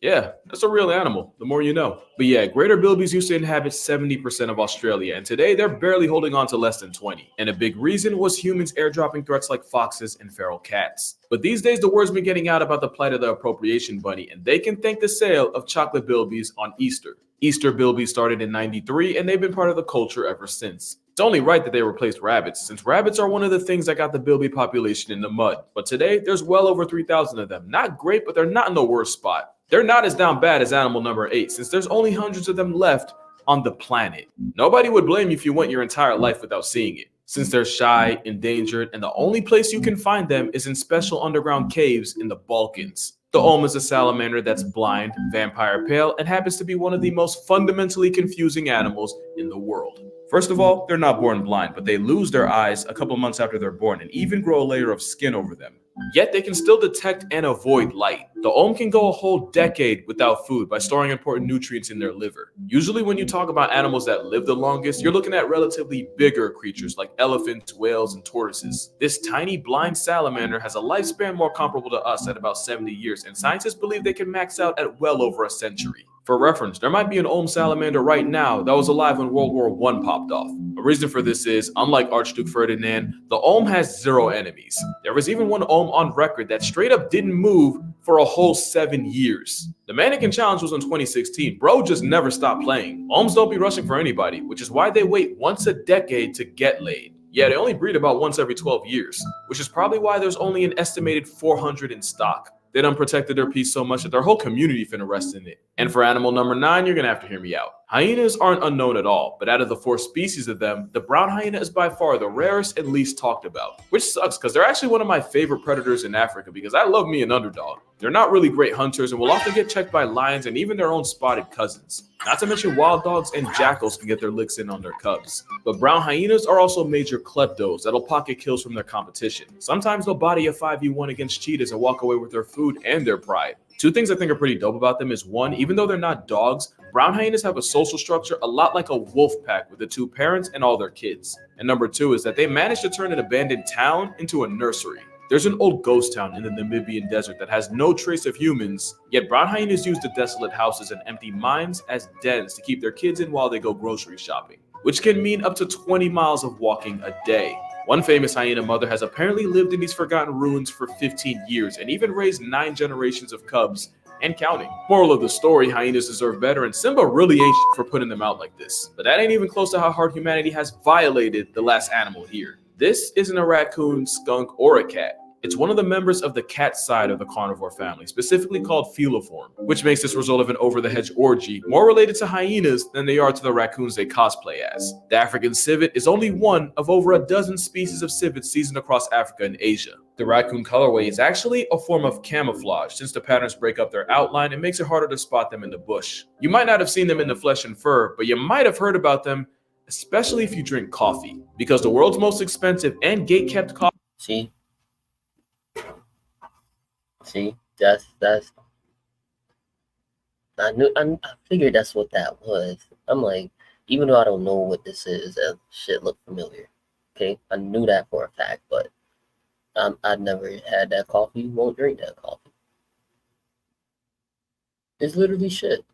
S6: Yeah, that's a real animal, the more you know. But yeah, greater bilbies used to inhabit 70% of Australia, and today they're barely holding on to less than 20. And a big reason was humans airdropping threats like foxes and feral cats. But these days, the word's been getting out about the plight of the appropriation bunny, and they can thank the sale of chocolate bilbies on Easter. Easter bilbies started in '93, and they've been part of the culture ever since. It's only right that they replaced rabbits, since rabbits are one of the things that got the bilby population in the mud. But today, there's well over 3,000 of them. Not great, but they're not in the worst spot. They're not as down bad as animal number 8, since there's only hundreds of them left on the planet. Nobody would blame you if you went your entire life without seeing it, since they're shy, endangered, and the only place you can find them is in special underground caves in the Balkans. The Olm is a salamander that's blind, vampire pale, and happens to be one of the most fundamentally confusing animals in the world. First of all, they're not born blind, but they lose their eyes a couple months after they're born and even grow a layer of skin over them. Yet they can still detect and avoid light. The Olm can go a whole decade without food by storing important nutrients in their liver. Usually when you talk about animals that live the longest, you're looking at relatively bigger creatures like elephants, whales, and tortoises. This tiny blind salamander has a lifespan more comparable to us at about 70 years, and scientists believe they can max out at well over a century. For reference, there might be an Olm salamander right now that was alive when World War I popped off. A reason for this is, unlike Archduke Ferdinand, the Olm has 0 enemies. There was even one Olm on record that straight up didn't move for a whole 7 years. The mannequin challenge was in 2016. Bro just never stopped playing. Ohms don't be rushing for anybody, which is why they wait once a decade to get laid. Yeah, they only breed about once every 12 years, which is probably why there's only an estimated 400 in stock. They done protected their piece so much that their whole community finna rest in it. And for animal number 9, you're gonna have to hear me out. Hyenas aren't unknown at all, but out of the 4 species of them, the brown hyena is by far the rarest and least talked about. Which sucks, because they're actually one of my favorite predators in Africa because I love me an underdog. They're not really great hunters and will often get checked by lions and even their own spotted cousins. Not to mention wild dogs and jackals can get their licks in on their cubs. But brown hyenas are also major kleptos that'll pocket kills from their competition. Sometimes they'll body a 5v1 against cheetahs and walk away with their food and their pride. 2 things I think are pretty dope about them is 1, even though they're not dogs, brown hyenas have a social structure a lot like a wolf pack with the 2 parents and all their kids. And number 2 is that they managed to turn an abandoned town into a nursery. There's an old ghost town in the Namibian desert that has no trace of humans, yet brown hyenas use the desolate houses and empty mines as dens to keep their kids in while they go grocery shopping, which can mean up to 20 miles of walking a day. One famous hyena mother has apparently lived in these forgotten ruins for 15 years and even raised 9 generations of cubs and counting. Moral of the story, hyenas deserve better and Simba really ain't shit for putting them out like this. But that ain't even close to how hard humanity has violated the last animal here. This isn't a raccoon, skunk, or a cat. It's one of the members of the cat side of the carnivore family, specifically called feliform, which makes this result of an over-the-hedge orgy more related to hyenas than they are to the raccoons they cosplay as. The African civet is only one of over a dozen species of civets seasoned across Africa and Asia. The raccoon colorway is actually a form of camouflage since the patterns break up their outline and makes it harder to spot them in the bush. You might not have seen them in the flesh and fur, but you might have heard about them, especially if you drink coffee, because the world's most expensive and gate-kept coffee.
S1: See, that's I figured that's what that was. I'm like, even though I don't know what this is, that shit looked familiar. Okay, I knew that for a fact, but I'd never had that coffee. Won't drink that coffee. It's literally shit.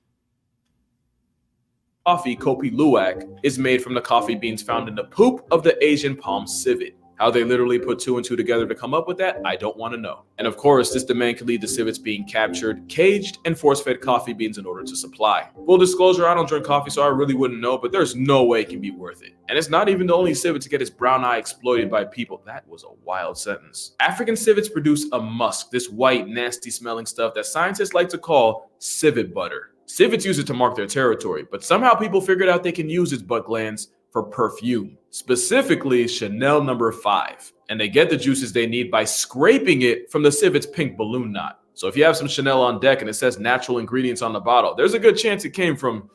S6: Coffee, Kopi Luwak, is made from the coffee beans found in the poop of the Asian palm civet. How they literally put 2 and 2 together to come up with that, I don't want to know. And of course, this demand can lead to civets being captured, caged, and force-fed coffee beans in order to supply. Full disclosure, I don't drink coffee, so I really wouldn't know, but there's no way it can be worth it. And it's not even the only civet to get its brown eye exploited by people. That was a wild sentence. African civets produce a musk, this white, nasty-smelling stuff that scientists like to call civet butter. Civets use it to mark their territory, but somehow people figured out they can use its butt glands for perfume, specifically Chanel No. 5. And they get the juices they need by scraping it from the civet's pink balloon knot. So if you have some Chanel on deck and it says natural ingredients on the bottle, there's a good chance it came from,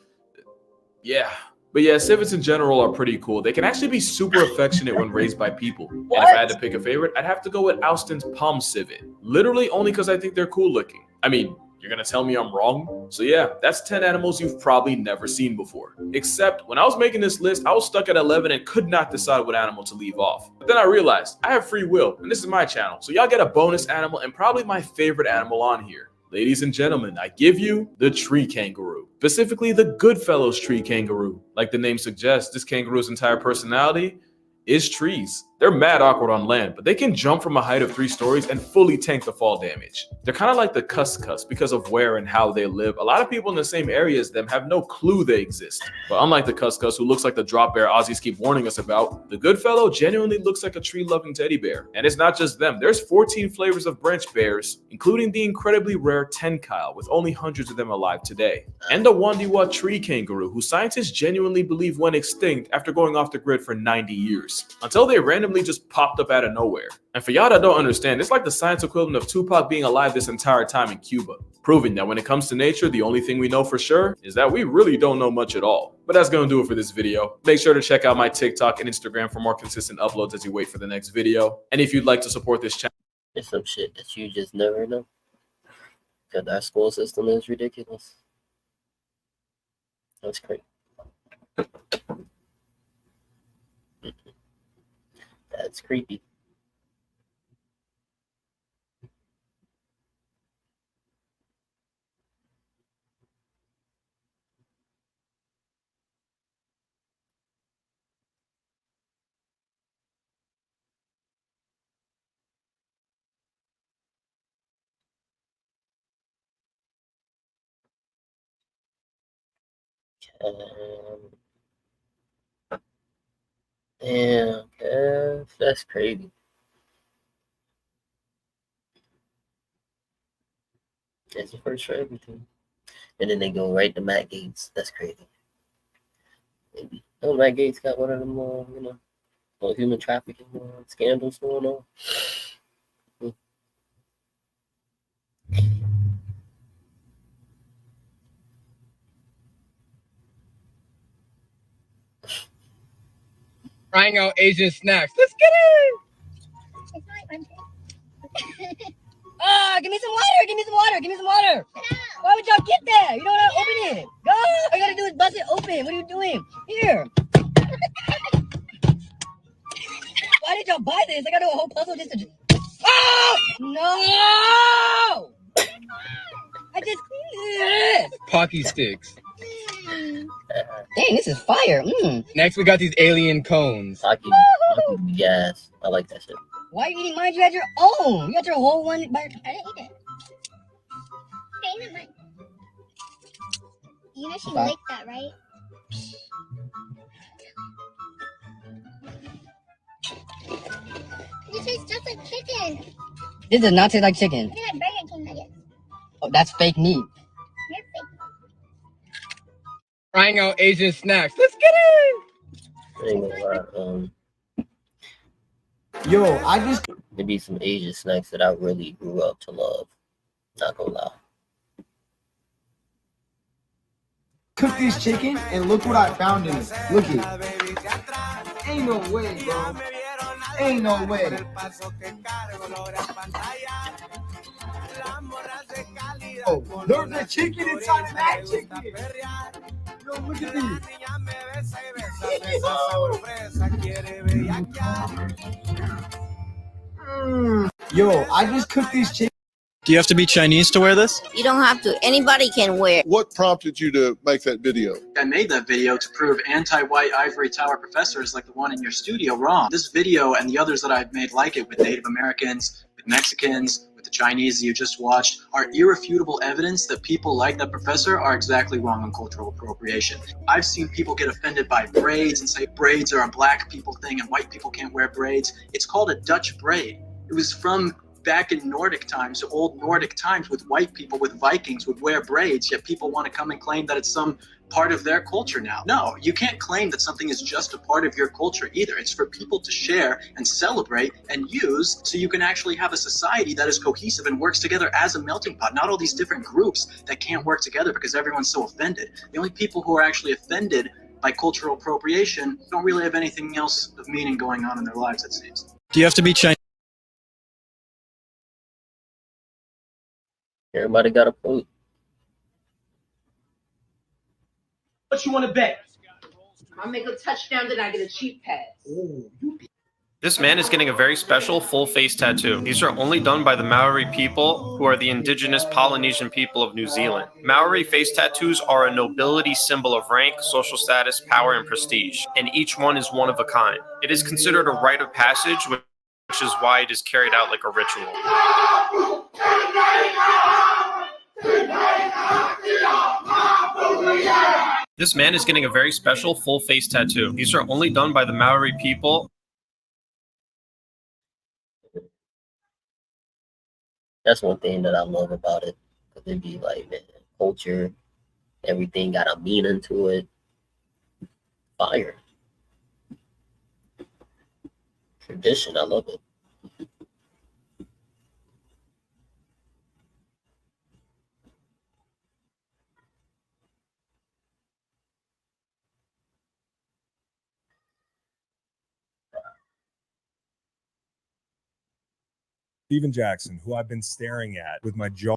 S6: yeah. But yeah, civets in general are pretty cool. They can actually be super affectionate when raised by people. And if I had to pick a favorite, I'd have to go with Austin's palm civet. Literally only because I think they're cool looking. I mean, you're gonna tell me I'm wrong? So yeah, that's 10 animals you've probably never seen before. Except when I was making this list, I was stuck at 11 and could not decide what animal to leave off. But then I realized I have free will and this is my channel. So y'all get a bonus animal and probably my favorite animal on here. Ladies and gentlemen, I give you the tree kangaroo. Specifically the Goodfellows tree kangaroo. Like the name suggests, this kangaroo's entire personality is trees. They're mad awkward on land, but they can jump from a height of 3 stories and fully tank the fall damage. They're kind of like the cuscus because of where and how they live. A lot of people in the same area as them have no clue they exist. But unlike the cuscus, who looks like the drop bear Aussies keep warning us about, the Goodfellow genuinely looks like a tree-loving teddy bear. And it's not just them. There's 14 flavors of branch bears, including the incredibly rare tenkyle, with only hundreds of them alive today. And the Wandiwa tree kangaroo, who scientists genuinely believe went extinct after going off the grid for 90 years, until they randomly just popped up out of nowhere. And for y'all that don't understand, it's like the science equivalent of Tupac being alive this entire time in Cuba, proving that when it comes to nature, the only thing we know for sure is that we really don't know much at all. But that's gonna do it for this video. Make sure to check out my TikTok and Instagram for more consistent uploads as you wait for the next video. And if you'd like to support this channel,
S1: It's some shit that you just never know. Because our school system is ridiculous. That's crazy. That's creepy. Damn, that's crazy. That's the first for everything. And then they go right to Matt Gates. That's crazy. Maybe. Oh, Matt Gates got one of them, human trafficking scandals going on.
S22: Trying out Asian snacks. Let's get it.
S2: Give me some water! Give me some water! Give me some water! Why would y'all get that? You don't know how to open it. Go! All you gotta do is bust it open. What are you doing? Here. Why did y'all buy this? I gotta do a whole puzzle just to. Oh! No! I just cleaned it.
S22: Pocky sticks.
S2: Dang, this is fire.
S22: Next, we got these alien cones.
S1: Pocky, yes. I like that shit.
S2: Why are you eating mine? You had your own. You got your whole one. I didn't eat it.
S4: You know she licked that, right? This tastes just like chicken.
S2: This does not taste like chicken.
S4: Look at that Burger King nugget.
S2: Oh, that's fake meat.
S4: You're fake.
S22: Trying out Asian snacks. Let's get it.
S1: Yo, I just there be some Asian snacks that I really grew up to love. Not gonna lie.
S18: Cook this chicken and look what I found in it. Look it. Ain't no way, bro. Ain't no way. Oh, there's a chicken inside of that chicken. Yo, look at this. Yo, I just cooked this chicken.
S19: Do you have to be Chinese to wear this?
S4: You don't have to. Anybody can wear.
S24: What prompted you to make that video?
S26: I made that video to prove anti-white ivory tower professors like the one in your studio wrong. This video and the others that I've made like it with Native Americans, with Mexicans, with the Chinese you just watched are irrefutable evidence that people like that professor are exactly wrong on cultural appropriation. I've seen people get offended by braids and say braids are a black people thing and white people can't wear braids. It's called a Dutch braid. It was from back in Nordic times, old Nordic times, with white people, with Vikings would wear braids, yet people want to come and claim that it's some part of their culture now. No, you can't claim that something is just a part of your culture either. It's for people to share and celebrate and use so you can actually have a society that is cohesive and works together as a melting pot, not all these different groups that can't work together because everyone's so offended. The only people who are actually offended by cultural appropriation don't really have anything else of meaning going on in their lives, it seems.
S19: Do you have to be Chinese?
S1: Everybody got a point.
S27: What you want to bet? I'll make a touchdown, then I get a cheap pass.
S28: This man is getting a very special full face tattoo. These are only done by the Maori people, who are the indigenous Polynesian people of New Zealand. Maori face tattoos are a nobility symbol of rank, social status, power, and prestige, and each one is one of a kind. It is considered a rite of passage, which is why it is carried out like a ritual. This man is getting a very special full face tattoo. These are only done by the Maori people.
S1: That's one thing that I love about it. Cause it be like, man, culture, everything got a meaning to it. Fire. Tradition, I love it.
S29: Steven Jackson, who I've been staring at with my jaw.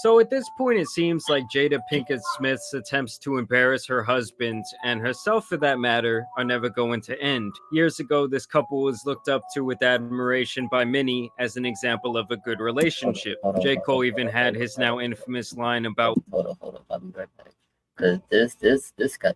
S5: So at this point, it seems like Jada Pinkett Smith's attempts to embarrass her husband, and herself for that matter, are never going to end. Years ago, this couple was looked up to with admiration by many as an example of a good relationship. J. Cole even had his now infamous line about,
S1: Hold on, I'll be right back. Cause this guy.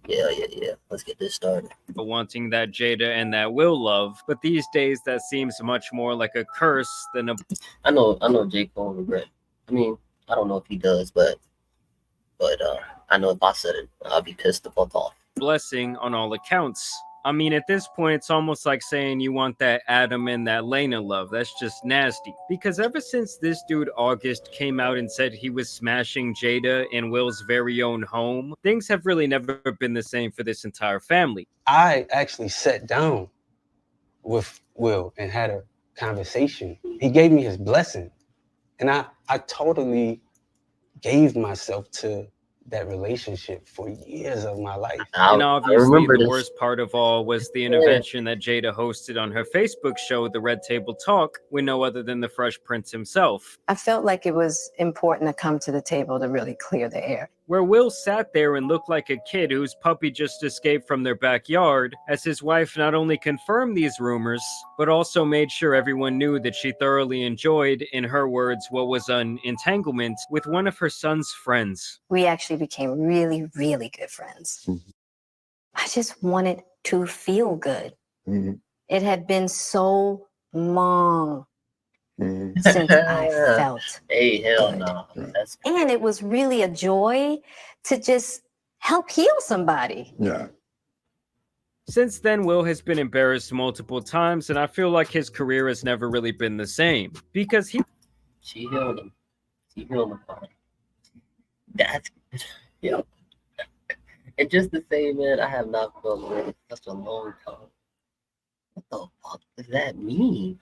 S1: Yeah. Let's get this started.
S5: wanting that Jada and that Will love, but these days that seems much more like a curse than a.
S1: I know J. Cole regret. I mean, I don't know if he does, but I know if I said it, I'd be pissed the fuck off.
S5: Blessing on all accounts. I mean, at this point, it's almost like saying you want that Adam and that Lena love. That's just nasty. Because ever since this dude August came out and said he was smashing Jada in Will's very own home, things have really never been the same for this entire family.
S7: I actually sat down with Will and had a conversation. He gave me his blessing. And I totally gave myself to that relationship for years of my life.
S5: And obviously, the worst part of all was the intervention that Jada hosted on her Facebook show, The Red Table Talk, with no other than the Fresh Prince himself.
S9: I felt like it was important to come to the table to really clear the air.
S5: Where Will sat there and looked like a kid whose puppy just escaped from their backyard, as his wife not only confirmed these rumors, but also made sure everyone knew that she thoroughly enjoyed, in her words, what was an entanglement with one of her son's friends.
S9: We actually became really, really good friends. I just wanted to feel good. It had been so long since I felt.
S1: Hey, hell no.
S9: And it was really a joy to just help heal somebody.
S3: Yeah.
S5: Since then, Will has been embarrassed multiple times, and I feel like his career has never really been the same. Because
S1: she healed him. She healed him. That's, yeah. And just to say, man, I have not felt good in such a long time. the fuck does that mean?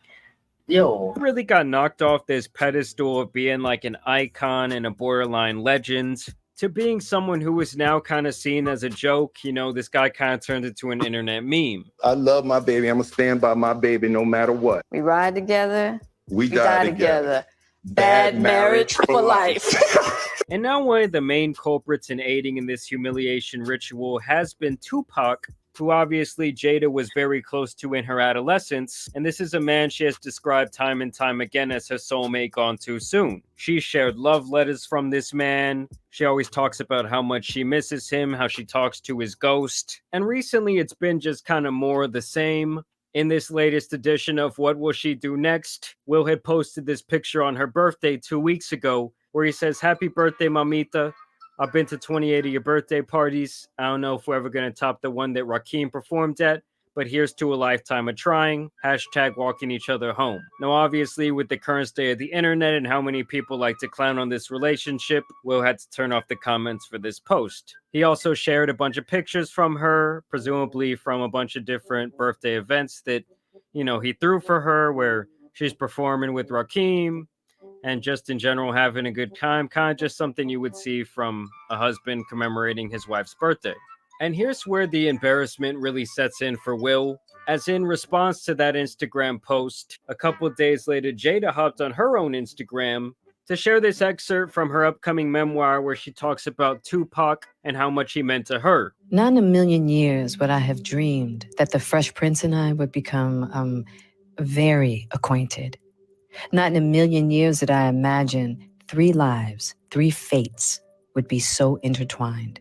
S1: Yo,
S5: really got knocked off this pedestal of being like an icon and a borderline legend to being someone who is now kind of seen as a joke. You know, this guy kind of turned into an internet meme.
S8: I love my baby. I'm gonna stand by my baby no matter what.
S11: We ride together.
S8: We die together.
S11: Bad marriage for life.
S5: And now one of the main culprits in aiding in this humiliation ritual has been Tupac, who obviously Jada was very close to in her adolescence, and this is a man she has described time and time again as her soulmate gone too soon. She shared love letters from this man. She always talks about how much she misses him, how she talks to his ghost, and recently it's been just kind of more of the same. In this latest edition of What Will She Do Next, Will had posted this picture on her birthday 2 weeks ago where he says, "Happy birthday, mamita. I've been to 28 of your birthday parties. I don't know if we're ever going to top the one that Rakim performed at, but here's to a lifetime of trying. Hashtag walking each other home." Now, obviously, with the current state of the internet and how many people like to clown on this relationship, Will had to turn off the comments for this post. He also shared a bunch of pictures from her, presumably from a bunch of different birthday events that, you know, he threw for her where she's performing with Rakim and just in general having a good time, kind of just something you would see from a husband commemorating his wife's birthday. And here's where the embarrassment really sets in for Will, as in response to that Instagram post, a couple days later, Jada hopped on her own Instagram to share this excerpt from her upcoming memoir where she talks about Tupac and how much he meant to her.
S12: Not in a million years would I have dreamed that the Fresh Prince and I would become very acquainted. Not in a million years did I imagine 3 lives, 3 fates would be so intertwined.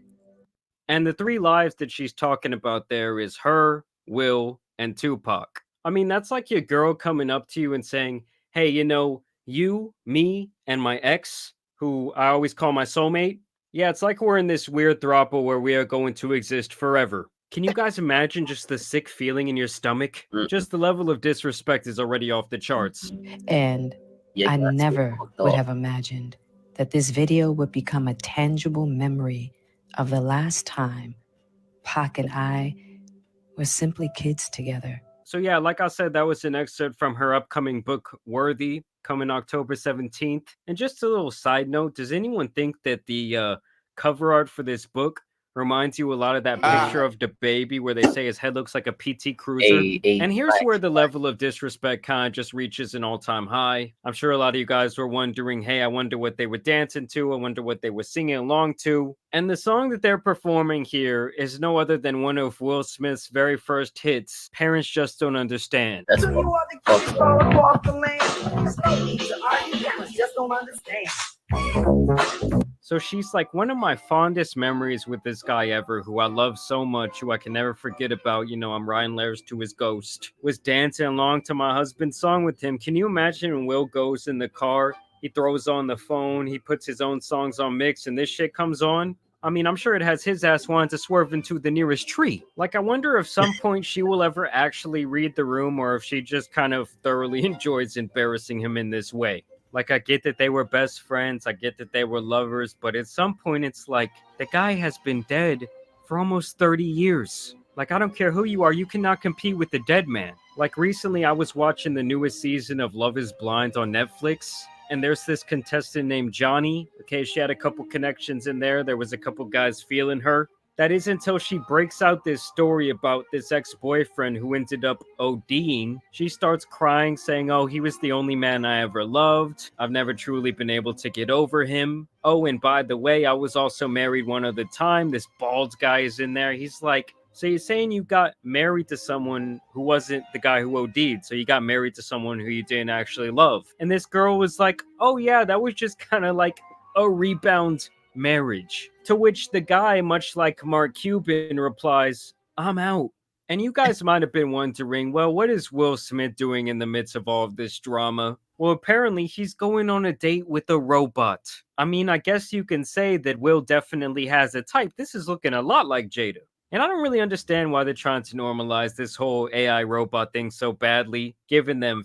S5: And the 3 lives that she's talking about there is her, Will, and Tupac. I mean, that's like your girl coming up to you and saying, "Hey, you know, you, me, and my ex, who I always call my soulmate, yeah, it's like we're in this weird throuple where we are going to exist forever." Can you guys imagine just the sick feeling in your stomach? Just the level of disrespect is already off the charts.
S12: And I never would have imagined that this video would become a tangible memory of the last time Pac and I were simply kids together.
S5: So yeah, like I said, that was an excerpt from her upcoming book, Worthy, coming October 17th. And just a little side note, does anyone think that the cover art for this book reminds you a lot of that picture of the baby where they say his head looks like a PT Cruiser? And here's where the level of disrespect kind of just reaches an all-time high. I'm sure a lot of you guys were wondering, hey, I wonder what they were dancing to. I wonder what they were singing along to. And the song that they're performing here is no other than one of Will Smith's very first hits, Parents Just Don't Understand.
S2: So you are the kids all across the land. There's no need to argue, parents just don't understand.
S5: So she's like, one of my fondest memories with this guy ever, who I love so much, who I can never forget about, you know, I'm Ryan Lares to his ghost, was dancing along to my husband's song with him. Can you imagine when Will goes in the car, he throws on the phone, he puts his own songs on mix, and this shit comes on? I mean, I'm sure it has his ass wanting to swerve into the nearest tree. Like, I wonder if some point she will ever actually read the room, or if she just kind of thoroughly enjoys embarrassing him in this way. Like, I get that they were best friends, I get that they were lovers, but at some point it's like, the guy has been dead for almost 30 years. Like, I don't care who you are, you cannot compete with the dead man. Like, recently I was watching the newest season of Love is Blind on Netflix, and there's this contestant named Johnny. Okay, she had a couple connections in there. There was a couple guys feeling her. That is until she breaks out this story about this ex-boyfriend who ended up ODing. She starts crying, saying, oh, he was the only man I ever loved. I've never truly been able to get over him. Oh, and by the way, I was also married one other time. This bald guy is in there. He's like, so you're saying you got married to someone who wasn't the guy who OD'd. So you got married to someone who you didn't actually love. And this girl was like, oh yeah, that was just kind of like a rebound marriage. To which the guy, much like Mark Cuban, replies, I'm out. And you guys might have been wondering, well, what is Will Smith doing in the midst of all of this drama? Well, apparently he's going on a date with a robot. I mean, I guess you can say that Will definitely has a type. This is looking a lot like Jada. And I don't really understand why they're trying to normalize this whole AI robot thing so badly, giving them...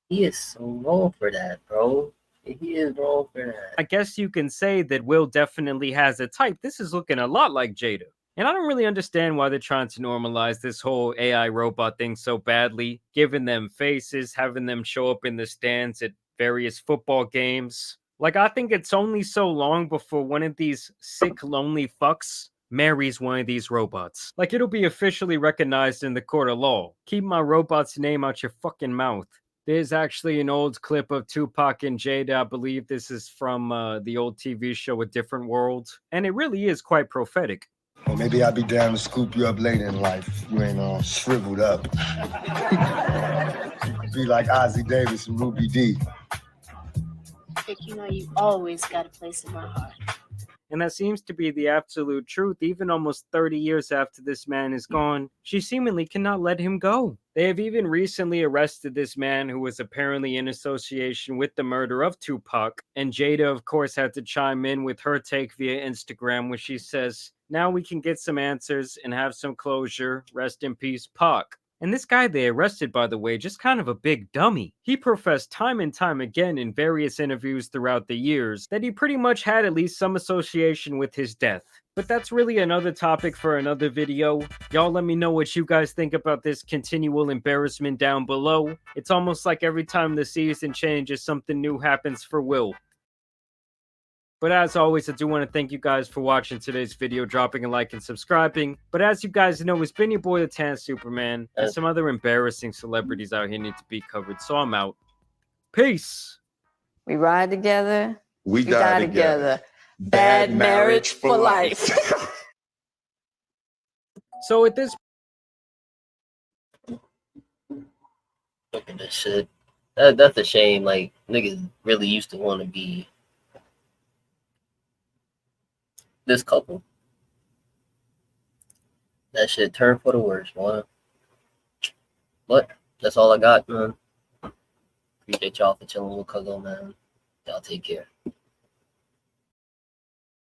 S1: He is so wrong for that, bro. He is wrong for that.
S5: I guess you can say that Will definitely has a type. This is looking a lot like Jada. And I don't really understand why they're trying to normalize this whole AI robot thing so badly, giving them faces, having them show up in the stands at various football games. Like, I think it's only so long before one of these sick, lonely fucks marries one of these robots. Like, it'll be officially recognized in the court of law. Keep my robot's name out your fucking mouth. There's actually an old clip of Tupac and Jada. I believe this is from the old TV show A Different World. And it really is quite prophetic.
S10: Well, maybe I'll be down to scoop you up later in life if you ain't all shriveled up. Be like Ozzie Davis and Ruby Dee.
S13: Vic, you know you always got a place in my heart.
S5: And that seems to be the absolute truth. Even almost 30 years after this man is gone, she seemingly cannot let him go. They have even recently arrested this man who was apparently in association with the murder of Tupac. And Jada, of course, had to chime in with her take via Instagram, where she says, "Now we can get some answers and have some closure. Rest in peace, Pac." And this guy they arrested, by the way, just kind of a big dummy. He professed time and time again in various interviews throughout the years that he pretty much had at least some association with his death. But that's really another topic for another video. Y'all let me know what you guys think about this continual embarrassment down below. It's almost like every time the season changes, something new happens for Will. But as always, I do want to thank you guys for watching today's video, dropping a like and subscribing. But as you guys know, it's been your boy, the Tan Superman, and some other embarrassing celebrities out here need to be covered, so I'm out. Peace!
S11: We ride together.
S10: We die together.
S11: Bad marriage for life.
S5: So at this...
S1: Look at this shit. That's a shame. Like, niggas really used to want to be this couple. That shit turned for the worse, man. But that's all I got, man. Appreciate y'all for chilling with CuZo, man. Y'all take care.